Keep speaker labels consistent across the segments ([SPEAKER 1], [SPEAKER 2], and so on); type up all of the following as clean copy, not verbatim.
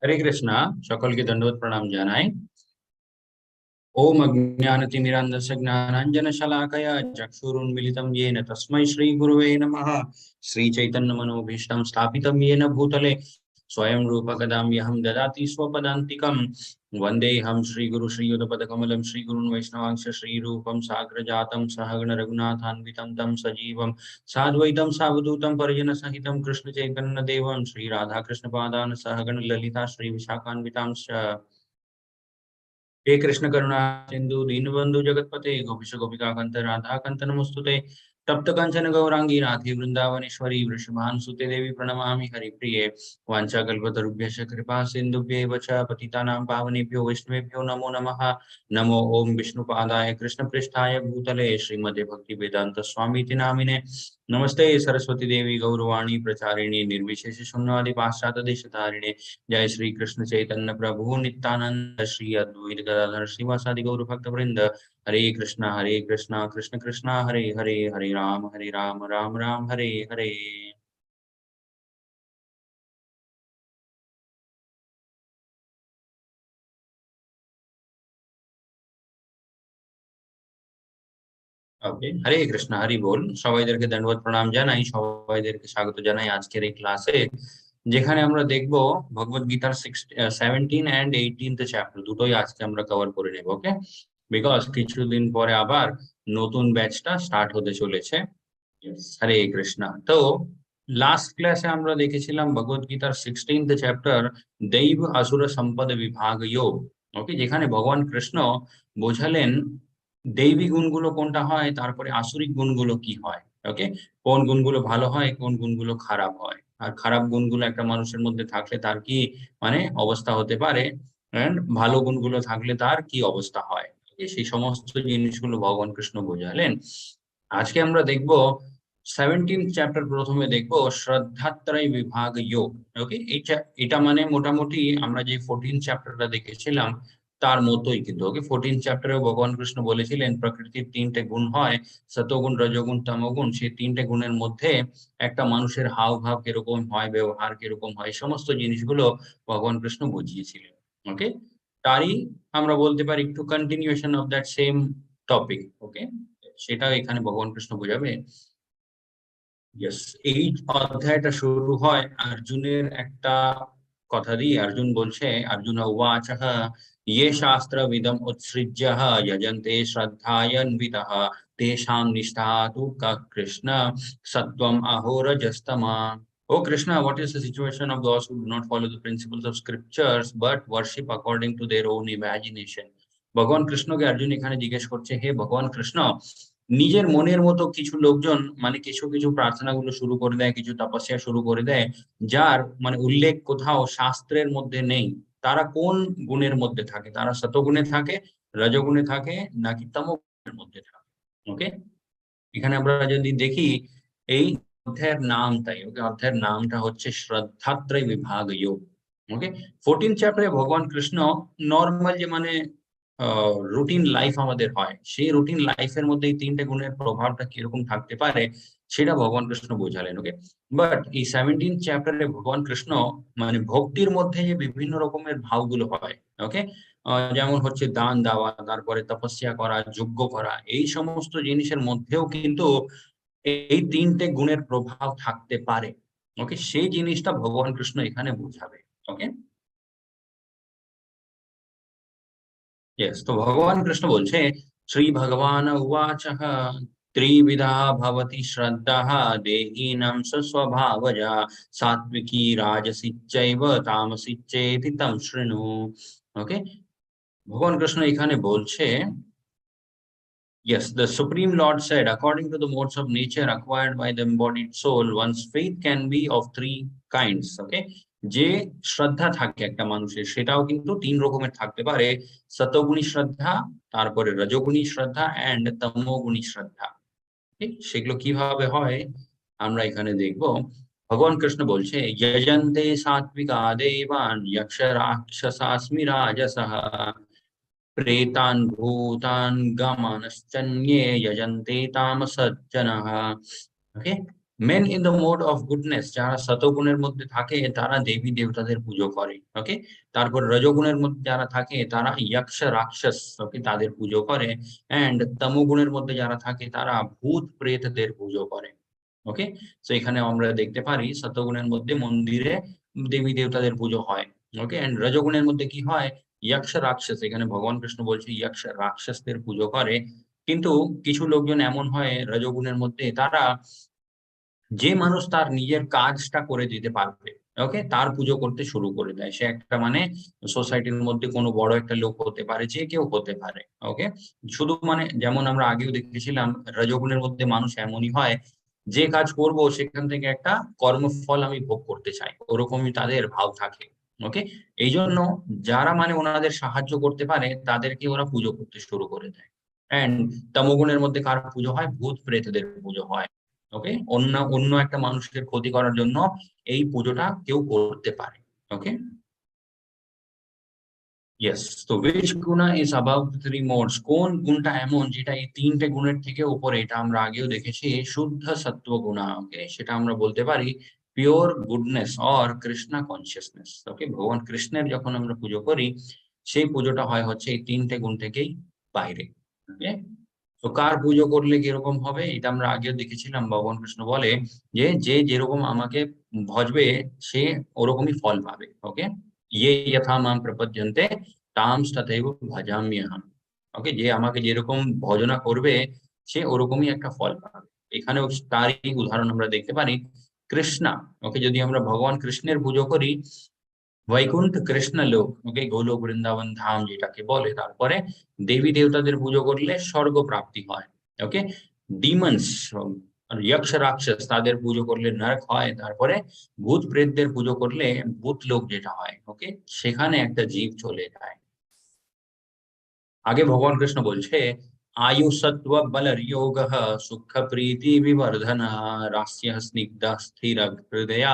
[SPEAKER 1] हरे कृष्णा सकल के दंडवत प्रणाम जानाई। ओम अज्ञानतिमिरान्धस्य ज्ञानाञ्जनशलाकया चक्षुरुन्मिलितं येन तस्मै श्रीगुरुवे नमः। श्रीचैतन्यमनोभीष्टं स्थापितं येन भूतले स्वयं रूपकदाम्यहं ददाति स्वपदान्तिकं। वन्देऽहं श्रीगुरु श्रीयुतपदकमलं श्रीगुरुन् वैष्णवांश श्रीरूपं साग्रजातं सहगण रघुनाथान्वितं तं सजीवं साद्वैतं सावधूतं परिजनसहितं कृष्णचैतन्यदेवं श्रीराधाकृष्णपादान् सहगण ललिता श्रीविशाखान्वितांश्च। हे कृष्ण करुणा सिंधु दीनबंधु जगतपते गोपीश गोपिका कांत राधा कांत नमस्तुते। तप्त कंचन गौरांगी राधे वृंदावनेश्वरी वृषभानुसुते देवी प्रणमामि हरिप्रिये। वाञ्छाकल्पतरुभ्यश्च कृपा सिन्धुभ्यैव च पतितानां पावनेभ्यो वैष्णवेभ्यो नमो नमः। नमो ओम विष्णुपादाय कृष्णपृष्ठाय भूतले श्रीमते भक्तिवेदांत स्वामीति नामिने। नमस्ते सरस्वती देवी गौरवाणी प्रचारिणे निर्विशेष शून्यवादी पाश्चात्य देशधारिणे। जय श्री कृष्ण चैतन्य प्रभु नित्यानंद श्री अद्वैत गदाधर श्रीवासादि गौर भक्त वृंद। हरे कृष्णा कृष्ण कृष्णा हरे हरे, हरे राम राम राम हरे हरे। ওকে, হরে কৃষ্ণ হরি বল। সবাইদেরকে দণ্ডবত প্রণাম জানাই, সবাইদেরকে স্বাগত জানাই আজকের এই ক্লাসে, যেখানে আমরা দেখব ভগবত গীতার 17 and 18th চ্যাপ্টার দুটোই আজকে আমরা কভার করে নেব। ওকে, বিকজ কিছুদিন পরে আবার নতুন ব্যাচটা স্টার্ট হতে চলেছে। হরে কৃষ্ণ। তো লাস্ট ক্লাসে আমরা দেখেছিলাম ভগবত গীতার 16th চ্যাপ্টার দৈব আসুর সম্পদ বিভাগ যোগ। ওকে, যেখানে ভগবান কৃষ্ণ বোঝালেন দৈবী গুণগুলো কোনটা হয়, তারপরে আসুরিক গুণগুলো কি হয়। ওকে, কোন গুণগুলো ভালো হয়, কোন গুণগুলো খারাপ হয়, আর খারাপ গুণগুলো একটা মানুষের মধ্যে থাকলে তার কি মানে অবস্থা হতে পারে, এন্ড ভালো গুণগুলো থাকলে তার কি অবস্থা হয়। সেই সমস্ত জিনিসগুলো ভগবান কৃষ্ণ বোঝালেন। আজকে আমরা দেখব 17th চ্যাপ্টার। প্রথমে দেখবো শ্রদ্ধাত্রয় বিভাগ যোগ। ওকে, এটা মানে মোটামুটি আমরা যে 14th চ্যাপ্টারটা দেখেছিলাম তার মতোই কিন্তু। ওকে, 14th চ্যাপ্টারে ভগবান কৃষ্ণ বলেছিলেন প্রকৃতির তিনটে গুণ হয়, সতগুণ রজগুণ তমগুণ। সেই তিনটে গুণের মধ্যে একটা মানুষের হাবভাব কিরকম হয়, ব্যবহার কিরকম হয়, সমস্ত জিনিসগুলো ভগবান কৃষ্ণ বুঝিয়েছিলেন। ওকে, তারই আমরা বলতে পারি একটু continuation of that same topic. Okay, সেটা এখানে ভগবান কৃষ্ণ বোঝাবে। ইয়েস, এই অধ্যায়টা শুরু হয় অর্জুনের একটা কথা দিয়ে। অর্জুন বলছে, অর্জুন উবাচঃ ये शास्त्रविदम् उत्सृज्य यजन्ते श्रद्धान्वितः तेषां निष्ठा तु का कृष्ण सत्वम् अहो रजस्तमा। Oh Krishna, what is the situation of those who do not follow the principles of scriptures but worship according to their own imagination? ভগবান কৃষ্ণকে অর্জুন এখানে জিজ্ঞেস করছে, হে ভগবান কৃষ্ণ, নিজের মনের মতো কিছু লোকজন মানে কিছু কিছু প্রার্থনাগুলো শুরু করে দেয়, কিছু তপস্যা শুরু করে দেয়, যার মানে উল্লেখ কোথাও শাস্ত্রের মধ্যে নেই। তারা কোন গুণের মধ্যে থাকে? তারা সতগুণে থাকে, রজগুণে থাকে, নাকি তমগুণের মধ্যে থাকে? ওকে, এখানে আমরা যদি দেখি এই অধ্যায়ের নাম তাই। ওকে, অধ্যায়ের নামটা হচ্ছে শ্রদ্ধাত্রয় বিভাগ যোগ। ওকে, 14th চ্যাপ্টারে ভগবান কৃষ্ণ নর্মাল যে মানে রুটিন লাইফ আমাদের হয়, সেই রুটিন লাইফের মধ্যে এই তিনটে গুণের প্রভাবটা কিরকম থাকতে পারে সেটা ভগবান কৃষ্ণ বোঝালেন। ওকে, বাট এই 17th চ্যাপ্টারে ভগবান কৃষ্ণ মানে ভক্তির মধ্যে যে বিভিন্ন রকমের ভাবগুলো হয়, ওকে, যেমন হচ্ছে দান দেওয়া, তারপরে তপস্যা করা, যজ্ঞ করা, এই সমস্ত জিনিসের মধ্যেও কিন্তু এই তিনটে গুণের প্রভাব থাকতে পারে। ওকে, সেই জিনিসটা ভগবান কৃষ্ণ এখানে বোঝাবে। ওকে, यस, तो भगवान कृष्ण बोलছে श्री भगवान उवाचः त्रिविधा भवति श्रद्धाः देहिनां स्वभावजा सात्विकी राजसी चैव तामसी चेति तं शृणु। ओके, ভগবান কৃষ্ণ এখানে বলছে, yes, the Supreme Lord said, according to the modes of nature acquired by the embodied soul, one's faith can be of three kinds. Okay, যে শ্রদ্ধা থাকে একটা মানুষের সেটাও কিন্তু তিন রকমের থাকতে পারে, সতগুণী শ্রদ্ধা, তারপরে রজগুণী শ্রদ্ধা এন্ড তমোগুণী শ্রদ্ধা। ঠিক সেগুলো কিভাবে হয় আমরা এখানে দেখবো। ভগবান কৃষ্ণ বলছে, যজন্তে সাত্বিকা দেবান যক্ষ রাক্ষসাস্মি রাজসঃ प्रेतान् भूतान् गमांश्चन्ये यजन्ते तामसज्जनः। Okay, men in the mode of goodness, যারা সতগুণের মধ্যে থাকে তারা দেবী দেবতাদের পুজো করে। ওকে, তারপর রজগুণের মধ্যে যারা থাকে তারা যক্ষ রাক্ষস, ওকে, তাদের পুজো করে। এন্ড তমোগুণের মধ্যে যারা থাকে তারা ভূত প্রেতদের পুজো করে। ওকে, তো এখানে আমরা দেখতে পারি সতগুণের মধ্যে মন্দিরে দেবী দেবতাদের পুজো হয়। ওকে, এন্ড রজগুণের মধ্যে কি হয়, যক্ষ রাক্ষস, এখানে ভগবান কৃষ্ণ বলছে যক্ষ রাক্ষসদের পুজো করে। কিন্তু কিছু লোকজন এমন হয় রজগুণের মধ্যে, তারা যে মানুষ তার নিজের কাজটা করে দিতে পারবে, ওকে, তার পুজো করতে শুরু করে দেয়। সে একটা মানে সোসাইটির মধ্যে কোনো বড় একটা লোক হতে পারে, যে কেউ হতে পারে। ওকে, শুধু মানে যেমন আমরা আগেও দেখেছিলাম, রজগুণের মধ্যে মানুষ এমনই হয়, যে কাজ করব সেখান থেকে একটা কর্মফল আমি ভোগ করতে চাই, ওরকমই তাদের ভাব থাকে। ওকে, এই জন্য যারা মানে ওনাদের সাহায্য করতে পারে তাদেরকে ওরা পুজো করতে শুরু করে দেয়। এন্ড তমোগুণের মধ্যে কার পুজো হয়, ভূত প্রেতদের পুজো হয়। ওকে, অন্য অন্য একটা মানুষের ক্ষতি করার জন্য এই পুজোটা কেউ করতে পারে। ওকে, ইয়েস। তো which গুণা is above the three modes, কোন গুণটা এমন যেটা এই তিনটে গুণের থেকে উপরে, এটা আমরা আগেও দেখেছি, শুদ্ধ সত্ব গুণা। ওকে, সেটা আমরা বলতে পারি pure goodness or Krishna consciousness. Okay, ভগবান কৃষ্ণের যখন আমরা পুজো করি, সেই পুজোটা হয় হচ্ছে এই তিনটে গুণ থেকেই বাইরে। ওকে, তো কার পুজো করলে কিরকম হবে এটা আমরা আগেও দেখেছিলাম। ভগবান কৃষ্ণ বলে যে যে যেরকম আমাকে ভজবে সে ওরকমই ফল পাবে। ওকে, ইয়ে যথা মাম প্রপদ্যন্তে তাম তথৈব ভজাম্যহম। ওকে, যে আমাকে যেরকম ভজনা করবে সে ওরকমই একটা ফল পাবে। এখানেও তারই উদাহরণ আমরা দেখতে পারি কৃষ্ণা। ওকে, যদি আমরা ভগবান কৃষ্ণের পুজো করি, বৈকুণ্ঠ কৃষ্ণ লোক, ওকে, গোলোক বৃন্দাবন ধাম যেটাকে বলে, তারপরে দেবী দেবতাদের পুজো করলে স্বর্গ প্রাপ্তি হয়। ওকে, ডিমন্স, যক্ষ রাক্ষস, তাদের পুজো করলে নরক হয়। তারপরে ভূত প্রেতদের পুজো করলে ভূত লোক যেটা হয়, ওকে, সেখানে একটা জীব চলে যায়। আগে ভগবান কৃষ্ণ বলছে আয়ু সত্ব বল যোগ সুখ প্রীতি বিবর্ধন রাস্য স্নিগ্ধ স্থির হৃদয়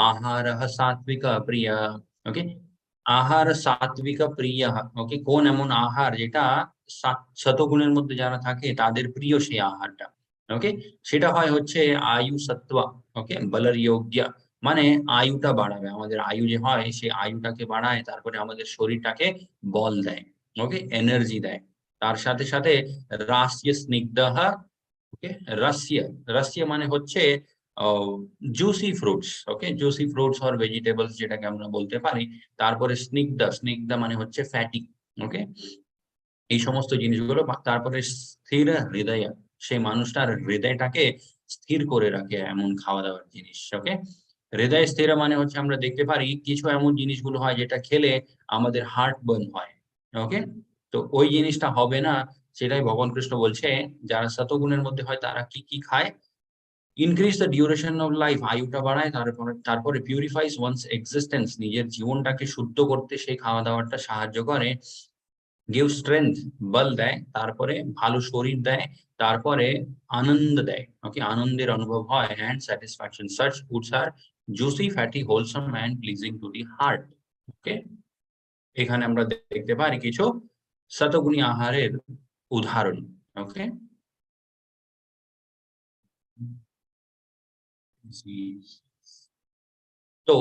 [SPEAKER 1] আহার সাত্বিক প্রিয়। ওকে, আহার সাত্বিক প্রিয়। ওকে, কোন এমন আহার যেটা শতগুণের মধ্যে যারা থাকে তাদের প্রিয় সেই আহারটা। ওকে, সেটা হয় হচ্ছে আয়ু সত্ত্ব। ওকে, বলর যোগ্য মানে আয়ুটা বাড়াবে, আমাদের আয়ু যে হয় সেই আয়ুটাকে বাড়ায়, তারপরে আমাদের শরীরটাকে বল দেয়। ওকে, এনার্জি দেয়। তার সাথে সাথে রাস্য স্নিগ্ধ। ওকে, রাস্য, রাস্য মানে হচ্ছে juicy fruits. Okay, juicy fruits or vegetables যেটাকে আমরা বলতে পারি। তারপরে স্নিগ্ধ, স্নিগ্ধ মানে হচ্ছে ফ্যাটি। ওকে, এই সমস্ত জিনিসগুলো। তারপরে স্থির হৃদয়, সেই মানুষটার হৃদয়টাকে স্থির করে রাখে এমন খাওয়া দাওয়ার জিনিস। ওকে, হৃদয় স্থির মানে হচ্ছে আমরা দেখতে পারি কিছু এমন জিনিসগুলো হয় যেটা খেলে আমাদের হার্ট বার্ন হয়। ওকে, তো ওই জিনিসটা হবে না, সেটাই ভগবান কৃষ্ণ বলছে যারা শতগুণের মধ্যে হয় তারা কি কি খায়। Increase the duration of life, আয়ুটা বাড়ায়। তারপরে পিউরিফাইজ ওয়ান্স এক্সিস্টেন্স, নিজের জীবনটাকে শুদ্ধ করতে সেই খাওয়া দাওয়াটা সাহায্য করে। গিভ স্ট্রেংথ, বল দেয়। তারপরে ভালো শরীর দেয়। তারপরে আনন্দ দেয়। ওকে, আনন্দের অনুভব হয়। And satisfaction, such foods are juicy fatty wholesome and pleasing to the heart. Okay, এখানে আমরা দেখতে পারি কিছু শতগুণী আহারের উদাহরণ। ওকে, তো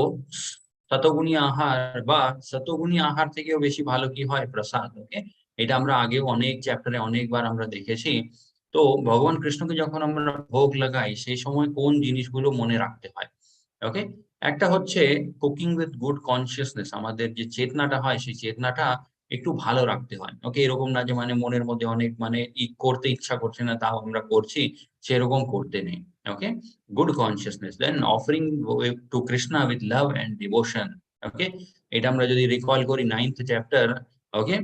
[SPEAKER 1] শতগুণী আহার বা শতগুণী আহার থেকেও বেশি ভালো কি হয়, প্রসাদ। ওকে, এটা আমরা আগেও অনেক চ্যাপ্টারে অনেকবার আমরা দেখেছি। তো ভগবান কৃষ্ণকে যখন আমরা ভোগ লাগাই সেই সময় কোন জিনিসগুলো মনে রাখতে হয়। ওকে, একটা হচ্ছে কুকিং উইথ গুড কনসিয়াসনেস, আমাদের যে চেতনাটা হয় সেই চেতনাটা একটু ভালো রাখতে হয়। ওকে, এরকম না যে মানে মনের মধ্যে অনেক মানে করতে ইচ্ছা করছে না তাও আমরা করছি, সেরকম করতে নেই। ওকে, good consciousness, then offering to Krishna with love and devotion. Okay, এটা আমরা যদি রিকল করি 9th চ্যাপ্টার। ওকে,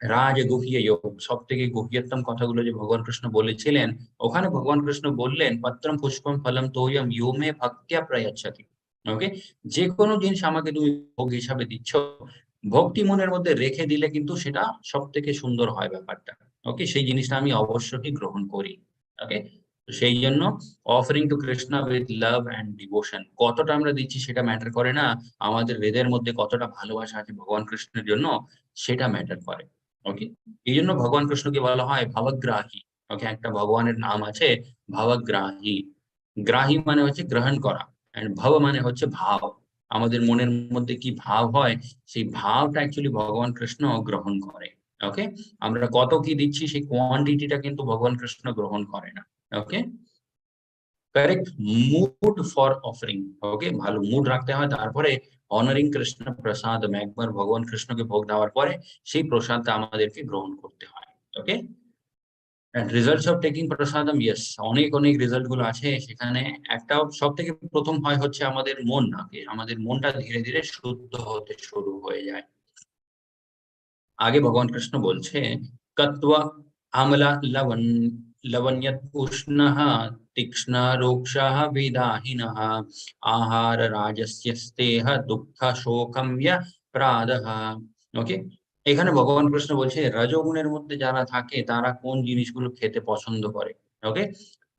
[SPEAKER 1] রাজ গুহ্য যোগ, সব থেকে গুহ্যতম কথাগুলো যে ভগবান কৃষ্ণ বলেছিলেন, ওখানে ভগবান কৃষ্ণ বললেন পত্রম পুষ্পম ফলম তোয়ম ইয়ো মে ভক্ত্যা প্রয়চ্ছতি। ওকে, যে কোনো জিনিস আমাকে তুমি ভোগ হিসাবে দিচ্ছ, ভক্তি মনের মধ্যে রেখে দিলে কিন্তু সেটা সব থেকে সুন্দর হয় ব্যাপারটা। ওকে, সেই জিনিসটা আমি অবশ্যই গ্রহণ করি। ওকে, সেই জন্য offering to Krishna with love and devotion, কতটা আমরা দিচ্ছি সেটা ম্যাটার করে না, আমাদের হৃদয়ের মধ্যে কতটা ভালোবাসা আছে ভগবান কৃষ্ণের জন্য সেটা ম্যাটার করে। ওকে, এই জন্য ভগবান কৃষ্ণকে বলা হয় ভাবগ্রাহী। ওকে, একটা ভগবানের নাম আছে ভাবগ্রাহী। গ্রাহী মানে হচ্ছে গ্রহণ করা, এন্ড ভব মানে হচ্ছে ভাব। আমাদের মনের মধ্যে কি ভাব হয়, সেই ভাবটা অ্যাকচুয়ালি ভগবান কৃষ্ণ গ্রহণ করে। ওকে, আমরা কত কি দিচ্ছি সেই কোয়ান্টিটিটা কিন্তু ভগবান কৃষ্ণ গ্রহণ করে না। ওকে, কারেক্ট মুড ফর অফারিং। ওকে, ভালো মুড রাখতে হয়, তারপরে অনারিং কৃষ্ণ প্রসাদ, একবার ভগবান কৃষ্ণকে ভোগ দেওয়ার পরে সেই প্রসাদটা আমাদেরকে গ্রহণ করতে হয়। Okay, results of taking prasadam, yes, অনেক অনেক রেজাল্ট গুলো আছে সেখানে। একটা সব থেকে প্রথম হয় হচ্ছে আমাদের মন, নাকি আমাদের মনটা ধীরে ধীরে শুদ্ধ হতে শুরু হয়ে যায়। आगे भगवान कृष्ण बोलছে कत्वा आमला लवण लवण्यत उष्णः तीक्ष्ण रोक्षः विदाहिनः आहार राजस्य स्तेह दुःख शोकम य प्रादः। ওকে, এখানে ভগবান কৃষ্ণ বলছে রজোগুণের মধ্যে যারা থাকে তারা কোন জিনিসগুলো খেতে পছন্দ করে। ওকে,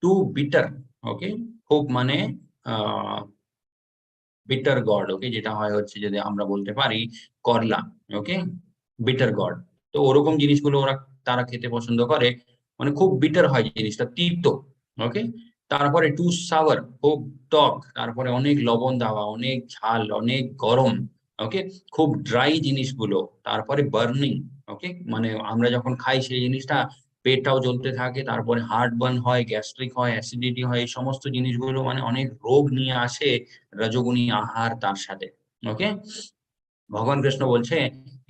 [SPEAKER 1] টু বিটার, ওকে, খুব মানে বিটার গড, ওকে, যেটা হয় হচ্ছে যদি আমরা বলতে পারি করলা, ওকে, বিটার গড। তো ওরকম জিনিসগুলো তারা খেতে পছন্দ করে, মানে খুব বিটার হয় জিনিসটা, তিক্ত। ওকে, তারপরে টু সাওয়ার, খুব টক, তারপরে অনেক লবণ দেওয়া, অনেক ঝাল, অনেক গরম। ওকে, খুব ড্রাই জিনিসগুলো, তারপরে বার্নিং। ওকে, মানে আমরা যখন খাই সেই জিনিসটা পেটটাও জ্বলতে থাকে, তারপরে হার্ট বার্ন হয়, গ্যাস্ট্রিক হয়, অ্যাসিডিটি হয়, এই সমস্ত জিনিসগুলো মানে অনেক রোগ নিয়ে আসে রজোগুণী আহার তার সাথে। ওকে, ভগবান কৃষ্ণ বলছে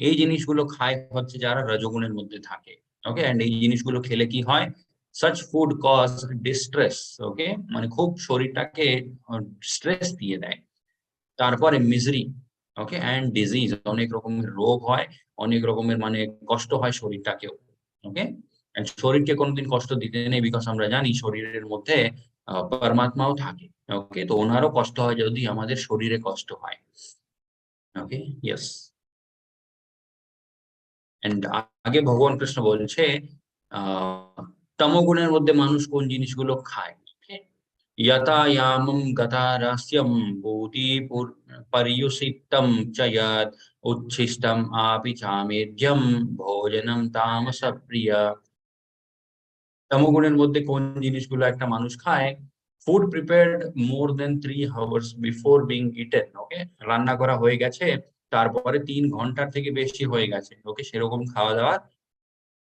[SPEAKER 1] এই জিনিসগুলো খায় হচ্ছে যারা রজোগুণের মধ্যে থাকে। ওকে, এন্ড এই জিনিসগুলো খেলে কি হয়, such food cause distress, ওকে, মানে খুব শরীরটাকে স্ট্রেস দিয়ে দেয়। তারপরে মিজরি, ওকে, এন্ড ডিজিজ, অনেক রকমের রোগ হয়, অনেক রকমের মানে কষ্ট হয় শরীরটাকেও। ওকে, এন্ড শরীরকে কোনোদিন কষ্ট দিতে নেই, বিকজ আমরা জানি শরীরের মধ্যে পরমাত্মাও থাকে। ওকে, তো ওনারও কষ্ট হয় যদি আমাদের শরীরে কষ্ট হয়। ওকে, ইয়েস, এন্ড আগে ভগবান কৃষ্ণ বলছে তমোগুণের মধ্যে মানুষ কোন জিনিসগুলো খায়। यतायामं गतारस्यं पर्युषिक्तं च यत् उच्छिष्टम् अपि चामेध्यं भोजनं तामसप्रिय। তমোগুণের মধ্যে কোন জিনিসগুলো একটা মানুষ খায়, ফুড প্রিপেয়ার্ড মোর দেন 3 hours বিফোর বিং ইটেন। ওকে, রান্না করা হয়ে গেছে, তারপরে 3 ঘন্টার থেকে বেশি হয়ে গেছে, ওকে, সেরকম খাওয়া দাওয়া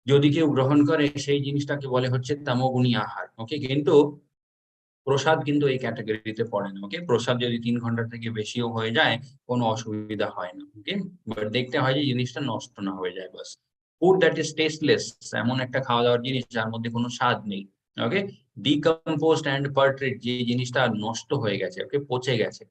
[SPEAKER 1] যদি কেউ গ্রহণ করে সেই জিনিসটাকে বলে হচ্ছে তমোগুণী আহার। ওকে, কিন্তু প্রসাদ কিন্তু এই ক্যাটাগরিতে পড়ে না। ওকে, প্রসাদ যদি 3 ঘন্টা থেকে বেশিও হয়ে যায় কোনো অসুবিধা হয় না। ওকে, বাট দেখতে হয় যে জিনিসটা নষ্ট না হয়ে যায় বাস। ফুড দ্যাট ইজ টেস্টলেস, এমন একটা খাওয়া দাওয়ার জিনিস যার মধ্যে কোনো স্বাদ নেই। ওকে, ডিকম্পোজড এন্ড পার্ট্রেট, যে জিনিসটা নষ্ট হয়ে গেছে, ওকে, পচে গেছে।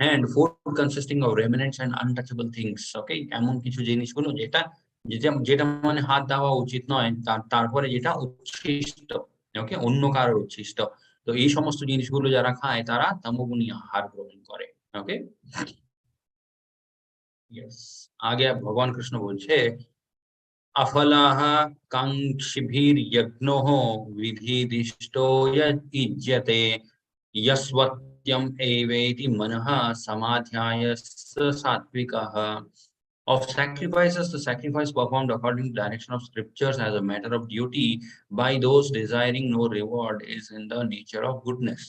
[SPEAKER 1] And food consisting of remnants and untouchable things, okay, এমন কিছু জিনিসগুলো যেটা যেটা যেটা মানে হাত দেওয়া উচিত নয়, তারপরে যেটা উচ্ছিষ্ট, ওকে, অন্য কারোর উচ্ছিষ্ট। তো এই সমস্ত জিনিসগুলো যারা খায় তারা তমোগুণী আহার গ্রহণ করে। ওকে, ইয়েস, আগে ভগবান কৃষ্ণ বলছে अफलाः काङ्क्षिभिर्यज्ञोः विधिदिष्टो यज्यते यस्वत्यम् एवेति मनः समाध्याय स सात्विकः। Of sacrifices, the sacrifice performed according to direction of scriptures as a matter of duty by those desiring no reward is in the nature of goodness.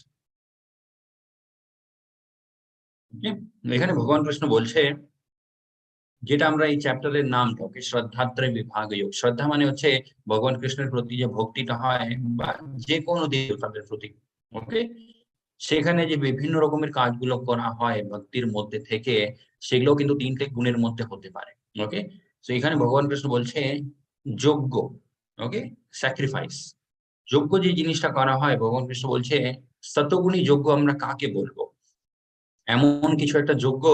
[SPEAKER 1] Okay? এখানে ভগবান কৃষ্ণ বলছে যেটা আমরা এই চ্যাপ্টারের নামটা, ওকে, শ্রদ্ধাত্রয় বিভাগ যোগ। শ্রদ্ধা মানে হচ্ছে ভগবান কৃষ্ণের প্রতি যে ভক্তিটা হয় বা যে কোনো দেবতাদের প্রতি। ওকে, সেখানে যে বিভিন্ন রকমের কাজগুলো করা হয় ভক্তির মধ্যে থেকে, সেগুলো কিন্তু 3টে গুণের মধ্যে হতে পারে। ওকে, তো এখানে ভগবান কৃষ্ণ বলছে যজ্ঞ, ওকে, স্যাক্রিফাইস, যজ্ঞ যে জিনিসটা করা হয়, ভগবান কৃষ্ণ বলছে শতগুণী যজ্ঞ আমরা কাকে বলবো, এমন কিছু একটা যজ্ঞ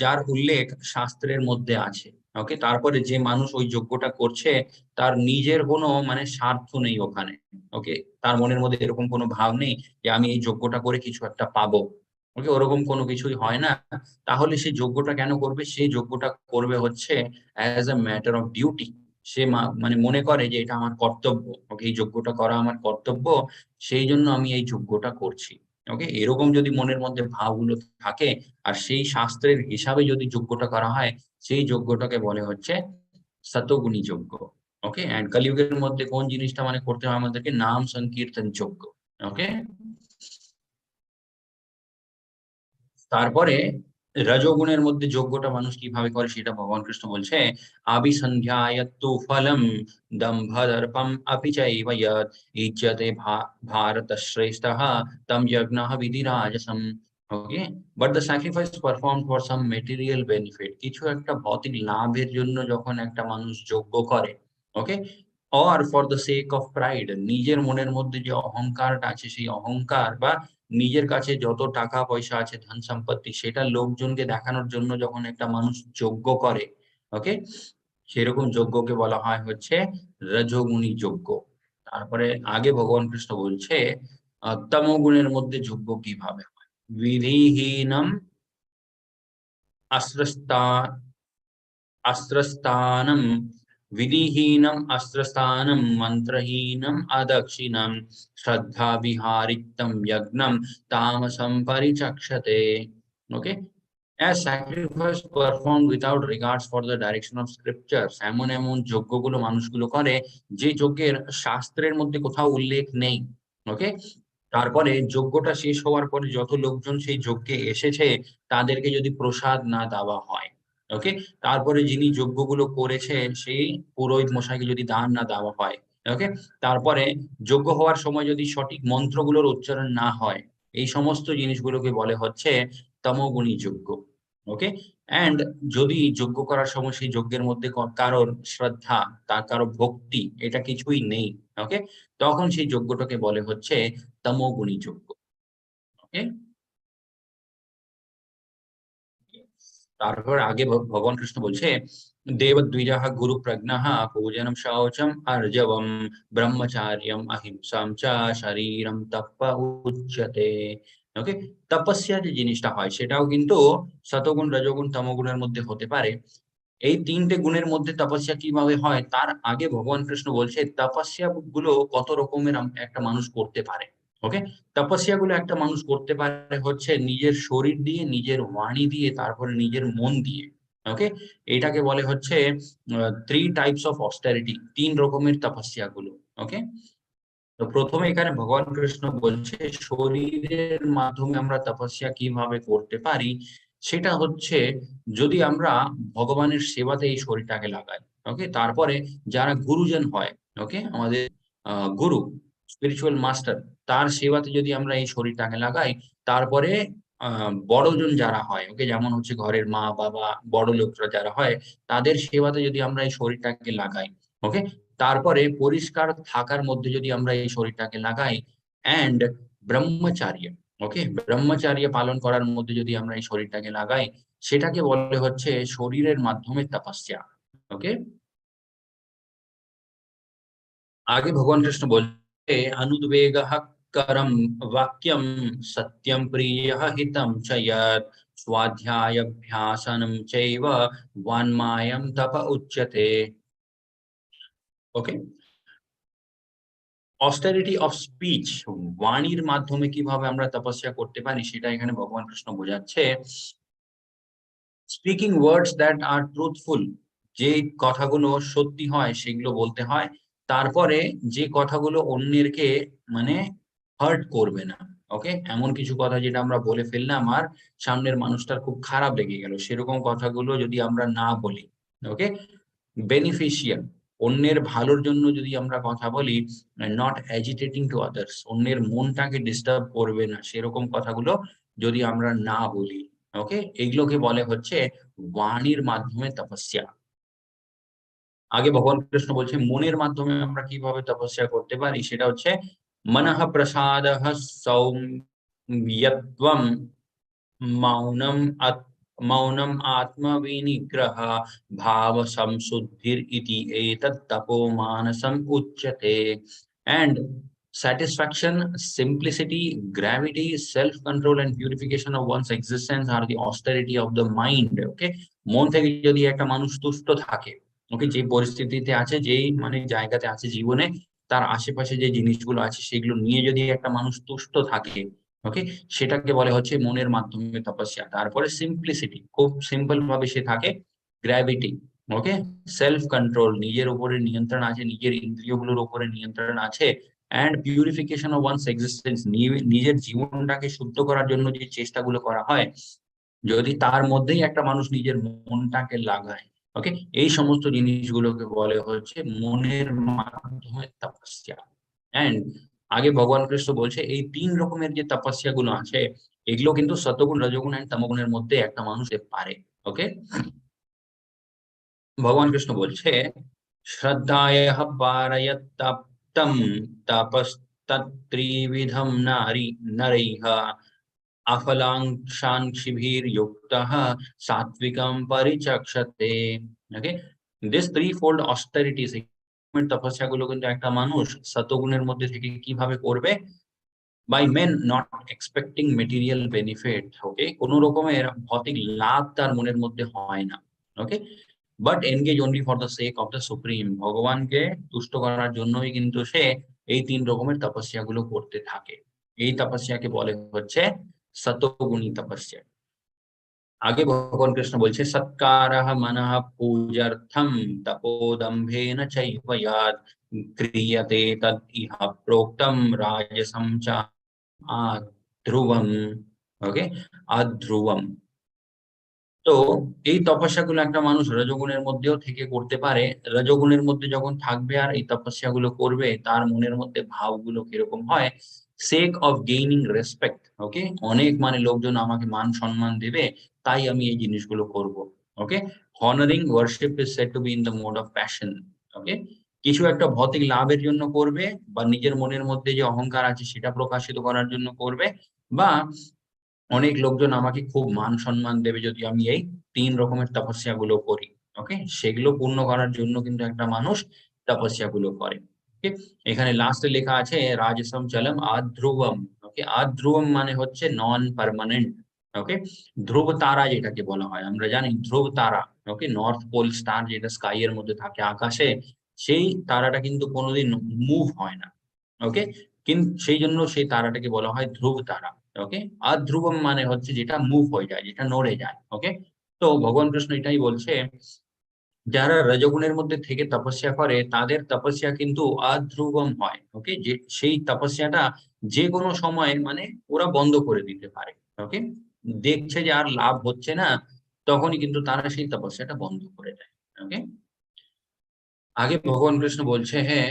[SPEAKER 1] যার উল্লেখ শাস্ত্রের মধ্যে আছে। ওকে, তারপরে যে মানুষ ওই যজ্ঞটা করছে তার নিজের কোনো মানে স্বার্থ নেই ওখানে। ওকে, তার মনের মধ্যে এরকম কোনো ভাব নেই যে আমি এই যজ্ঞটা করে কিছু একটা পাবো। ওকে, ওরকম কোনো কিছুই হয় না। তাহলে সেই যজ্ঞটা কেন করবে, সেই যজ্ঞটা করবে হচ্ছে as a matter of duty. সে মানে মনে করে যে এটা আমার কর্তব্য, ওকে, এই যজ্ঞটা করা আমার কর্তব্য, সেই জন্য আমি এই যজ্ঞটা করছি। ওকে, এরকম যদি মনের মধ্যে ভাবগুলো থাকে আর সেই শাস্ত্রের হিসাবে যদি যজ্ঞটা করা হয়, সেই যজ্ঞটাকে বলে হচ্ছে শতগুণী যজ্ঞ। ওকে, এন্ড কলিযুগের মধ্যে কোন জিনিসটা মানে করতে হয় আমাদেরকে, নাম সংকীর্তন যজ্ঞ। ওকে, তারপরে রজোগুণের মধ্যে যজ্ঞটা মানুষ কিভাবে করে সেটা ভগবান কৃষ্ণ বলছে, আবিসন্ধ্যায়ত্তু ফলম দম্ভদর্পম अपि चैव यत् इज्यते भारतश्रेष्ठः तं यज्ञः विधिराजसम्। Okay, but the sacrifice perform for some material benefit, কিছু একটা ভৌতিক লাভের জন্য যখন একটা মানুষ যজ্ঞ করে, okay, or for the sake of pride, নিজের মনের মধ্যে যে অহংকারটা আছে সেই অহংকার বা নিজের কাছে যত টাকা পয়সা আছে ধন সম্পত্তি সেটা লোকজনকে দেখানোর জন্য যখন একটা মানুষ যজ্ঞ করে, ওকে, সেরকম যজ্ঞকে বলা হয় হচ্ছে রজোগুণী যজ্ঞ। তারপরে আগে ভগবান কৃষ্ণ বলছে তমোগুণের মধ্যে যজ্ঞ কিভাবে হয়, বিধিহীনম अस्त्रस्ता अस्त्रस्थानं विधिहीनम् अस्त्रस्थानं मंत्रहीनम् अदक्षिणं श्रद्धाविहारितं यज्ञं तामसं परिचक्षते। Okay, as sacrifice performed without regards for the direction of scriptures, এমন এমন যজ্ঞগুলো মানুষগুলো করে যে যজ্ঞের শাস্ত্রের মধ্যে কোথাও উল্লেখ নেই। ওকে, তারপরে যজ্ঞটা শেষ হওয়ার পরে যত লোকজন সেই যজ্ঞে এসেছে তাদেরকে যদি প্রসাদ না দেওয়া হয়, ওকে, তারপরে যিনি যজ্ঞগুলো করেছে সেই পুরোহিত মশাইকে যদি দান না দেওয়া হয়, ওকে, তারপরে যজ্ঞ হওয়ার সময় যদি সঠিক মন্ত্রগুলোর উচ্চারণ না হয়, এই সমস্ত জিনিসগুলোকে বলে হচ্ছে তমোগুণী যজ্ঞ। ওকে, এন্ড যদি যজ্ঞ করার সময় সেই যজ্ঞের মধ্যে কারোর শ্রদ্ধা, তার কারো ভক্তি এটা কিছুই নেই, ওকে, তখন সেই যজ্ঞটাকে বলে হচ্ছে তমোগুণী যজ্ঞ। ওকে, তারপর আগে ভগবান কৃষ্ণ বলছে দেবদ্বিজः গুরু প্রজ্ঞাः পূজনম শৌচম আর্জবম ব্রহ্মচার্যম অহিংসাম চ শরীরম তপ্প উচ্যতে। ওকে, তপস্যা যে জিনিসটা হয় সেটাও কিন্তু সতগুণ রজগুণ তমগুণের মধ্যে হতে পারে। এই তিনটে গুণের মধ্যে তপস্যা কিভাবে হয় তার আগে ভগবান কৃষ্ণ বলছে তপস্যা গুলো কত রকমের একটা মানুষ করতে পারে। ওকে, তপস্যা গুলো একটা মানুষ করতে পারে হচ্ছে নিজের শরীর দিয়ে, নিজের বাণী দিয়ে, তারপরে নিজের মন দিয়ে। ওকে, এটাকে বলে হচ্ছে 3 টাইপস অফ অস্টেরিটি, 3 রকমের তপস্যা গুলো। ওকে, তো প্রথমে এখানে ভগবান কৃষ্ণ বলছে শরীরের মাধ্যমে আমরা তপস্যা কিভাবে করতে পারি, সেটা হচ্ছে যদি আমরা ভগবানের সেবাতে এই শরীরটাকে লাগাই। ওকে, তারপরে যারা গুরুজন হয়, ওকে, আমাদের গুরু, স্পিরিচুয়াল মাস্টার, তার সেবাতে যদি আমরা এই শরীরটাকে লাগাই, তারপরে বড়জন যারা হয়, ওকে, যেমন হচ্ছে ঘরের মা বাবা, বড় লোকরা যারা হয়, তাদের সেবাতে যদি আমরা এই শরীরটাকে লাগাই, ওকে, তারপরে পরিষ্কার থাকার মধ্যে যদি আমরা এই শরীরটাকে লাগাই, এন্ড ব্রহ্মচার্য, ওকে, ব্রহ্মচার্য পালন করার মধ্যে যদি আমরা এই শরীরটাকে লাগাই, সেটাকে বলে হচ্ছে শরীরের মাধ্যমে তপস্যা। ওকে, आगे भगवान कृष्ण बोलते अनुद्वेगः करम वाक्यम सत्यम प्रियः हितं च यत् स्वाध्यायाभ्यासनं चैव वान्मायं तप उच्यते। ओके, অস্টেরিটি অফ স্পিচ, বাণীর মাধ্যমে কিভাবে আমরা তপস্যা করতে পারি সেটা এখানে ভগবান কৃষ্ণ বোঝাচ্ছে। Speaking words that are truthful, যে কথাগুলো সত্যি হয় সেগুলো বলতে হয়। তারপরে যে কথাগুলো অন্যেরকে মানে হার্ট করবে না, ওকে, এমন কিছু কথা যেটা আমরা বলে ফেললাম আর সামনের মানুষটার খুব খারাপ লেগে গেল, সেরকম কথাগুলো যদি আমরা না বলি, ওকে, বেনিফিশিয়াল, অন্যের ভালোর জন্য যদি আমরা কথা বলি, নট অ্যাজিটেটিং টু আদার্স, অন্যের মনটাকে ডিস্টার্ব করবে না সেরকম কথাগুলো যদি আমরা না বলি, ওকে, এগুলোকে বলে হচ্ছে বাণীর মাধ্যমে তপস্যা। আগে ভগবান কৃষ্ণ বলছে মনের মাধ্যমে আমরা কিভাবে তপস্যা করতে পারি, সেটা হচ্ছে মনঃ প্রসাদঃ সৌম্যত্বম मौनम मौनम आत्मविनिग्रह भाव संशुद्धिर इति एतत् तपो मानसम उच्यते। And satisfaction, simplicity, gravity, self control and purification of one's existence are the austerity of the mind. Okay, মন থেকে যদি একটা মানুষ তুষ্ট থাকে, ওকে, যে পরিস্থিতিতে আছে, যেই মানে জায়গাতে আছে জীবনে, তার আশেপাশে যে জিনিসগুলো আছে সেগুলো নিয়ে যদি একটা মানুষ তুষ্ট থাকে, ওকে, সেটাকে বলে হচ্ছে মনের মাধ্যমে তপস্যা। তারপরে সিম্পলিসিটি, খুব সিম্পল ভাবে সে থাকে। গ্র্যাভিটি, ওকে, সেলফ কন্ট্রোল, নিজের উপরে নিয়ন্ত্রণ আছে, নিজের ইন্দ্রিয়গুলোর উপরে নিয়ন্ত্রণ আছে। And purification of one's existence, নিজের জীবনটাকে শুদ্ধ করার জন্য যে চেষ্টাগুলো করা হয় যদি তার মধ্যেই একটা মানুষ নিজের মনটাকে লাগায়, ওকে, এই সমস্ত জিনিসগুলোকে বলে হচ্ছে মনের মাধ্যমে তপস্যা। এন্ড আগে ভগবান কৃষ্ণ বলছে এই 3 রকমের যে তপস্যা গুলো আছে, এগুলো কিন্তু সত্যগুণ, রজগুণ এন্ড তমগুণের মধ্যে একটা মানুষ পারে। ওকে, ভগবান কৃষ্ণ বলছে শ্রদ্ধায়ঃ পারয়ত্তপ্তম তপস্তত্ত্রিবিধম নরৈঃ afalangshankshiभिर्युक्तः सात्विकं परिचक्षते। ওকে, দিস থ্রি ফোল্ড অস্টেরিটিস, তপস্যা গুলো কিন্তু একটা মানুষ সতগুণের মধ্যে থেকে কিভাবে করবে, by men not expecting material benefit. Okay, কোন রকমের ভৌতিক লাভ তার মনের মধ্যে হয় না। Okay, but engage only for the sake of the supreme, ভগবানকে তুষ্ট করার জন্যই কিন্তু সে এই 3 রকমের তপস্যা গুলো করতে থাকে। এই তপস্যাকে বলে হচ্ছে সতগুণী তপস্যা। আগে ভগবান কৃষ্ণ বলছে সৎকারঃ মনঃ পূজার্থম তপোদম্ভেন চৈব ইয়াদ ক্রিয়তে তদ ইহ প্रोक्तम রাজসম চ আধ্রুবম। ওকে, আধ্রুবম। তো এই তপস্যাগুলো একটা মানুষ রজগুণের মধ্যেও থেকে করতে পারে। রজগুণের মধ্যে যখন থাকবে আর এই তপস্যাগুলো করবে, তার মনের মধ্যে ভাবগুলো কিরকম হয়, সেক অফ গেইনিং রেসপেক্ট। ওকে, অনেক মানে লোকজন আমাকে মান সম্মান দেবে, তাই আমি এই জিনিসগুলো করব। Okay, honouring worship is said to be in the mode of passion. Okay, কিছু একটা ভৌতিক লাভের জন্য করবে, বা নিজের মনের মধ্যে যে অহংকার আছে সেটা প্রকাশিত করার জন্য করবে, বা অনেক লোকজন আমাকে খুব মান সম্মান দেবে যদি আমি এই 3 রকমের তপস্যা গুলো করি। ওকে, সেগুলো পূর্ণ করার জন্য কিন্তু একটা মানুষ তপস্যা গুলো করে। ওকে, এখানে লাস্টে লেখা আছে রাজসম চলম আধ্রুবম। ওকে, আধ্রুবম মানে হচ্ছে নন পার্মানেন্ট। ওকে, ধ্রুব তারা যেটাকে বলা হয়, আমরা জানি ধ্রুব তারা, ওকে, নর্থ পোল স্টার যেটা স্কাই এর মধ্যে থাকে আকাশে, সেই তারাটা কিন্তু কোনোদিন মুভ হয় না। ওকে, কিন্তু সেই জন্য সেই তারাটাকে বলা হয় ধ্রুব তারা। ওকে, আর ধ্রুবম মানে হচ্ছে যেটা মুভ হয়ে যায়, যেটা নড়ে যায়। ওকে, তো ভগবান কৃষ্ণ এটাই বলছে, যারা রজগুণের মধ্যে থেকে তপস্যা করে তাদের তপস্যা কিন্তু আধ্রুবম হয়। ওকে, যে সেই তপস্যাটা যে কোনো সময় মানে ওরা বন্ধ করে দিতে পারে। ওকে, দেখছে যে আর লাভ হচ্ছে না, তখনই কিন্তু তারা সেই তপস্যাটা বন্ধ করে দেয়। ওকে, আগে ভগবান কৃষ্ণ বলছে হ্যাঁ,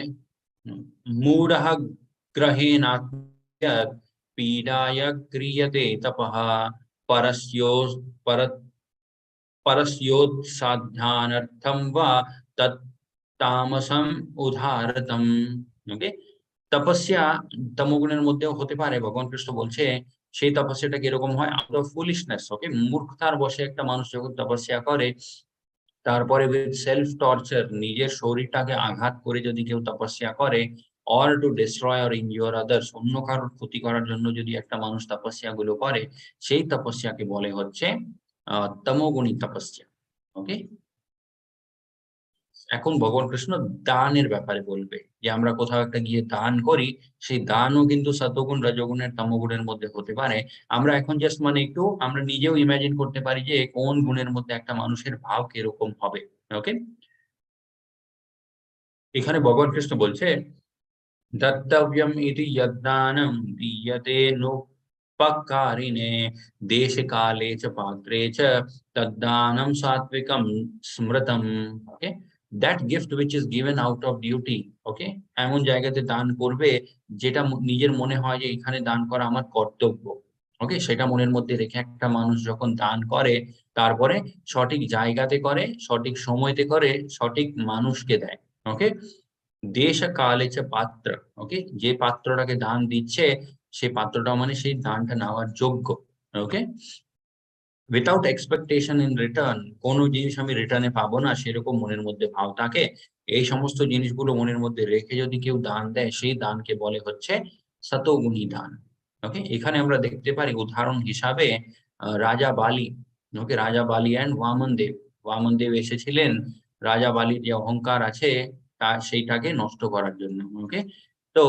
[SPEAKER 1] मूढ़ः ग्रहेणात्मयत् पीडाय क्रियते तपः परस्यो पर परस्योत्साध्यानर्थं वा तत् तामसम उदारतम। ওকে, তপস্যা তমোগুণের মধ্যেও হতে পারে। ভগবান কৃষ্ণ বলছে সেই তপস্যাটা কিরকম হয়, আউট অফ ফুলিশনেস। ওকে, মূর্খতার বশে একটা মানুষ যখন তপস্যা করে, তারপরে উইথ সেলফ টর্চার, নিজের শরীরটাকে আঘাত করে যদি কেউ তপস্যা করে, or to destroy or injure others, অন্য কারোর ক্ষতি করার জন্য যদি একটা মানুষ তপস্যা গুলো করে, সেই তপস্যাকে বলে হচ্ছে তমোগুণী তপস্যা। ওকে, এখন ভগবান কৃষ্ণ দানের ব্যাপারে বলবে, যে আমরা কোথাও একটা গিয়ে দান করি, সেই দানও কিন্তু সতগুণ, রজগুণের, তমগুণের মধ্যে হতে পারে। আমরা এখন জাস্ট মানে একটু আমরা নিজেও ইমাজিন করতে পারি যে কোন গুণের মধ্যে একটা মানুষের ভাব কিরকম হবে। ওকে, এখানে ভগবান কৃষ্ণ বলছে दत्तव्यम् इति यद्दानं दीयते नोपकारिणे देशकाले च पात्रे च तद्दानं सात्विकं स्मृतम्। Okay, that gift which is given out of duty। Okay, এমন জায়গাতে দান করবে যেটা নিজের মনে হয় যে এখানে দান করা আমার কর্তব্য। ওকে, সেটা মনের মধ্যে রেখে একটা মানুষ যখন দান করে, তারপরে সঠিক জায়গাতে করে, সঠিক সময়তে করে, সঠিক মানুষকে দেয়। ওকে, দেশ কালে চ পাত্র। ওকে, যে পাত্রটাকে দান দিচ্ছে, সেই পাত্রটা মানে সেই দানটা নেওয়ার যোগ্য। ওকে, উইথাউট এক্সপেকটেশন ইন রিটার্ন, কোনো জিনিস আমি রিটার্নে পাবো না সেরকম মনের মধ্যে ভাব থাকে। এই সমস্ত জিনিসগুলো মনের মধ্যে রেখে যদি কেউ দান দেয়, সেই দানকে বলে হচ্ছে শতগুণী দান। ওকে, এখানে আমরা দেখতে পারি উদাহরণ হিসাবে রাজা বালি। ওকে, রাজা বালি অ্যান্ড বামন দেব। বামন দেব এসেছিলেন রাজা বালির যে অহংকার আছে তা সেইটাকে নষ্ট করার জন্য। ওকে, তো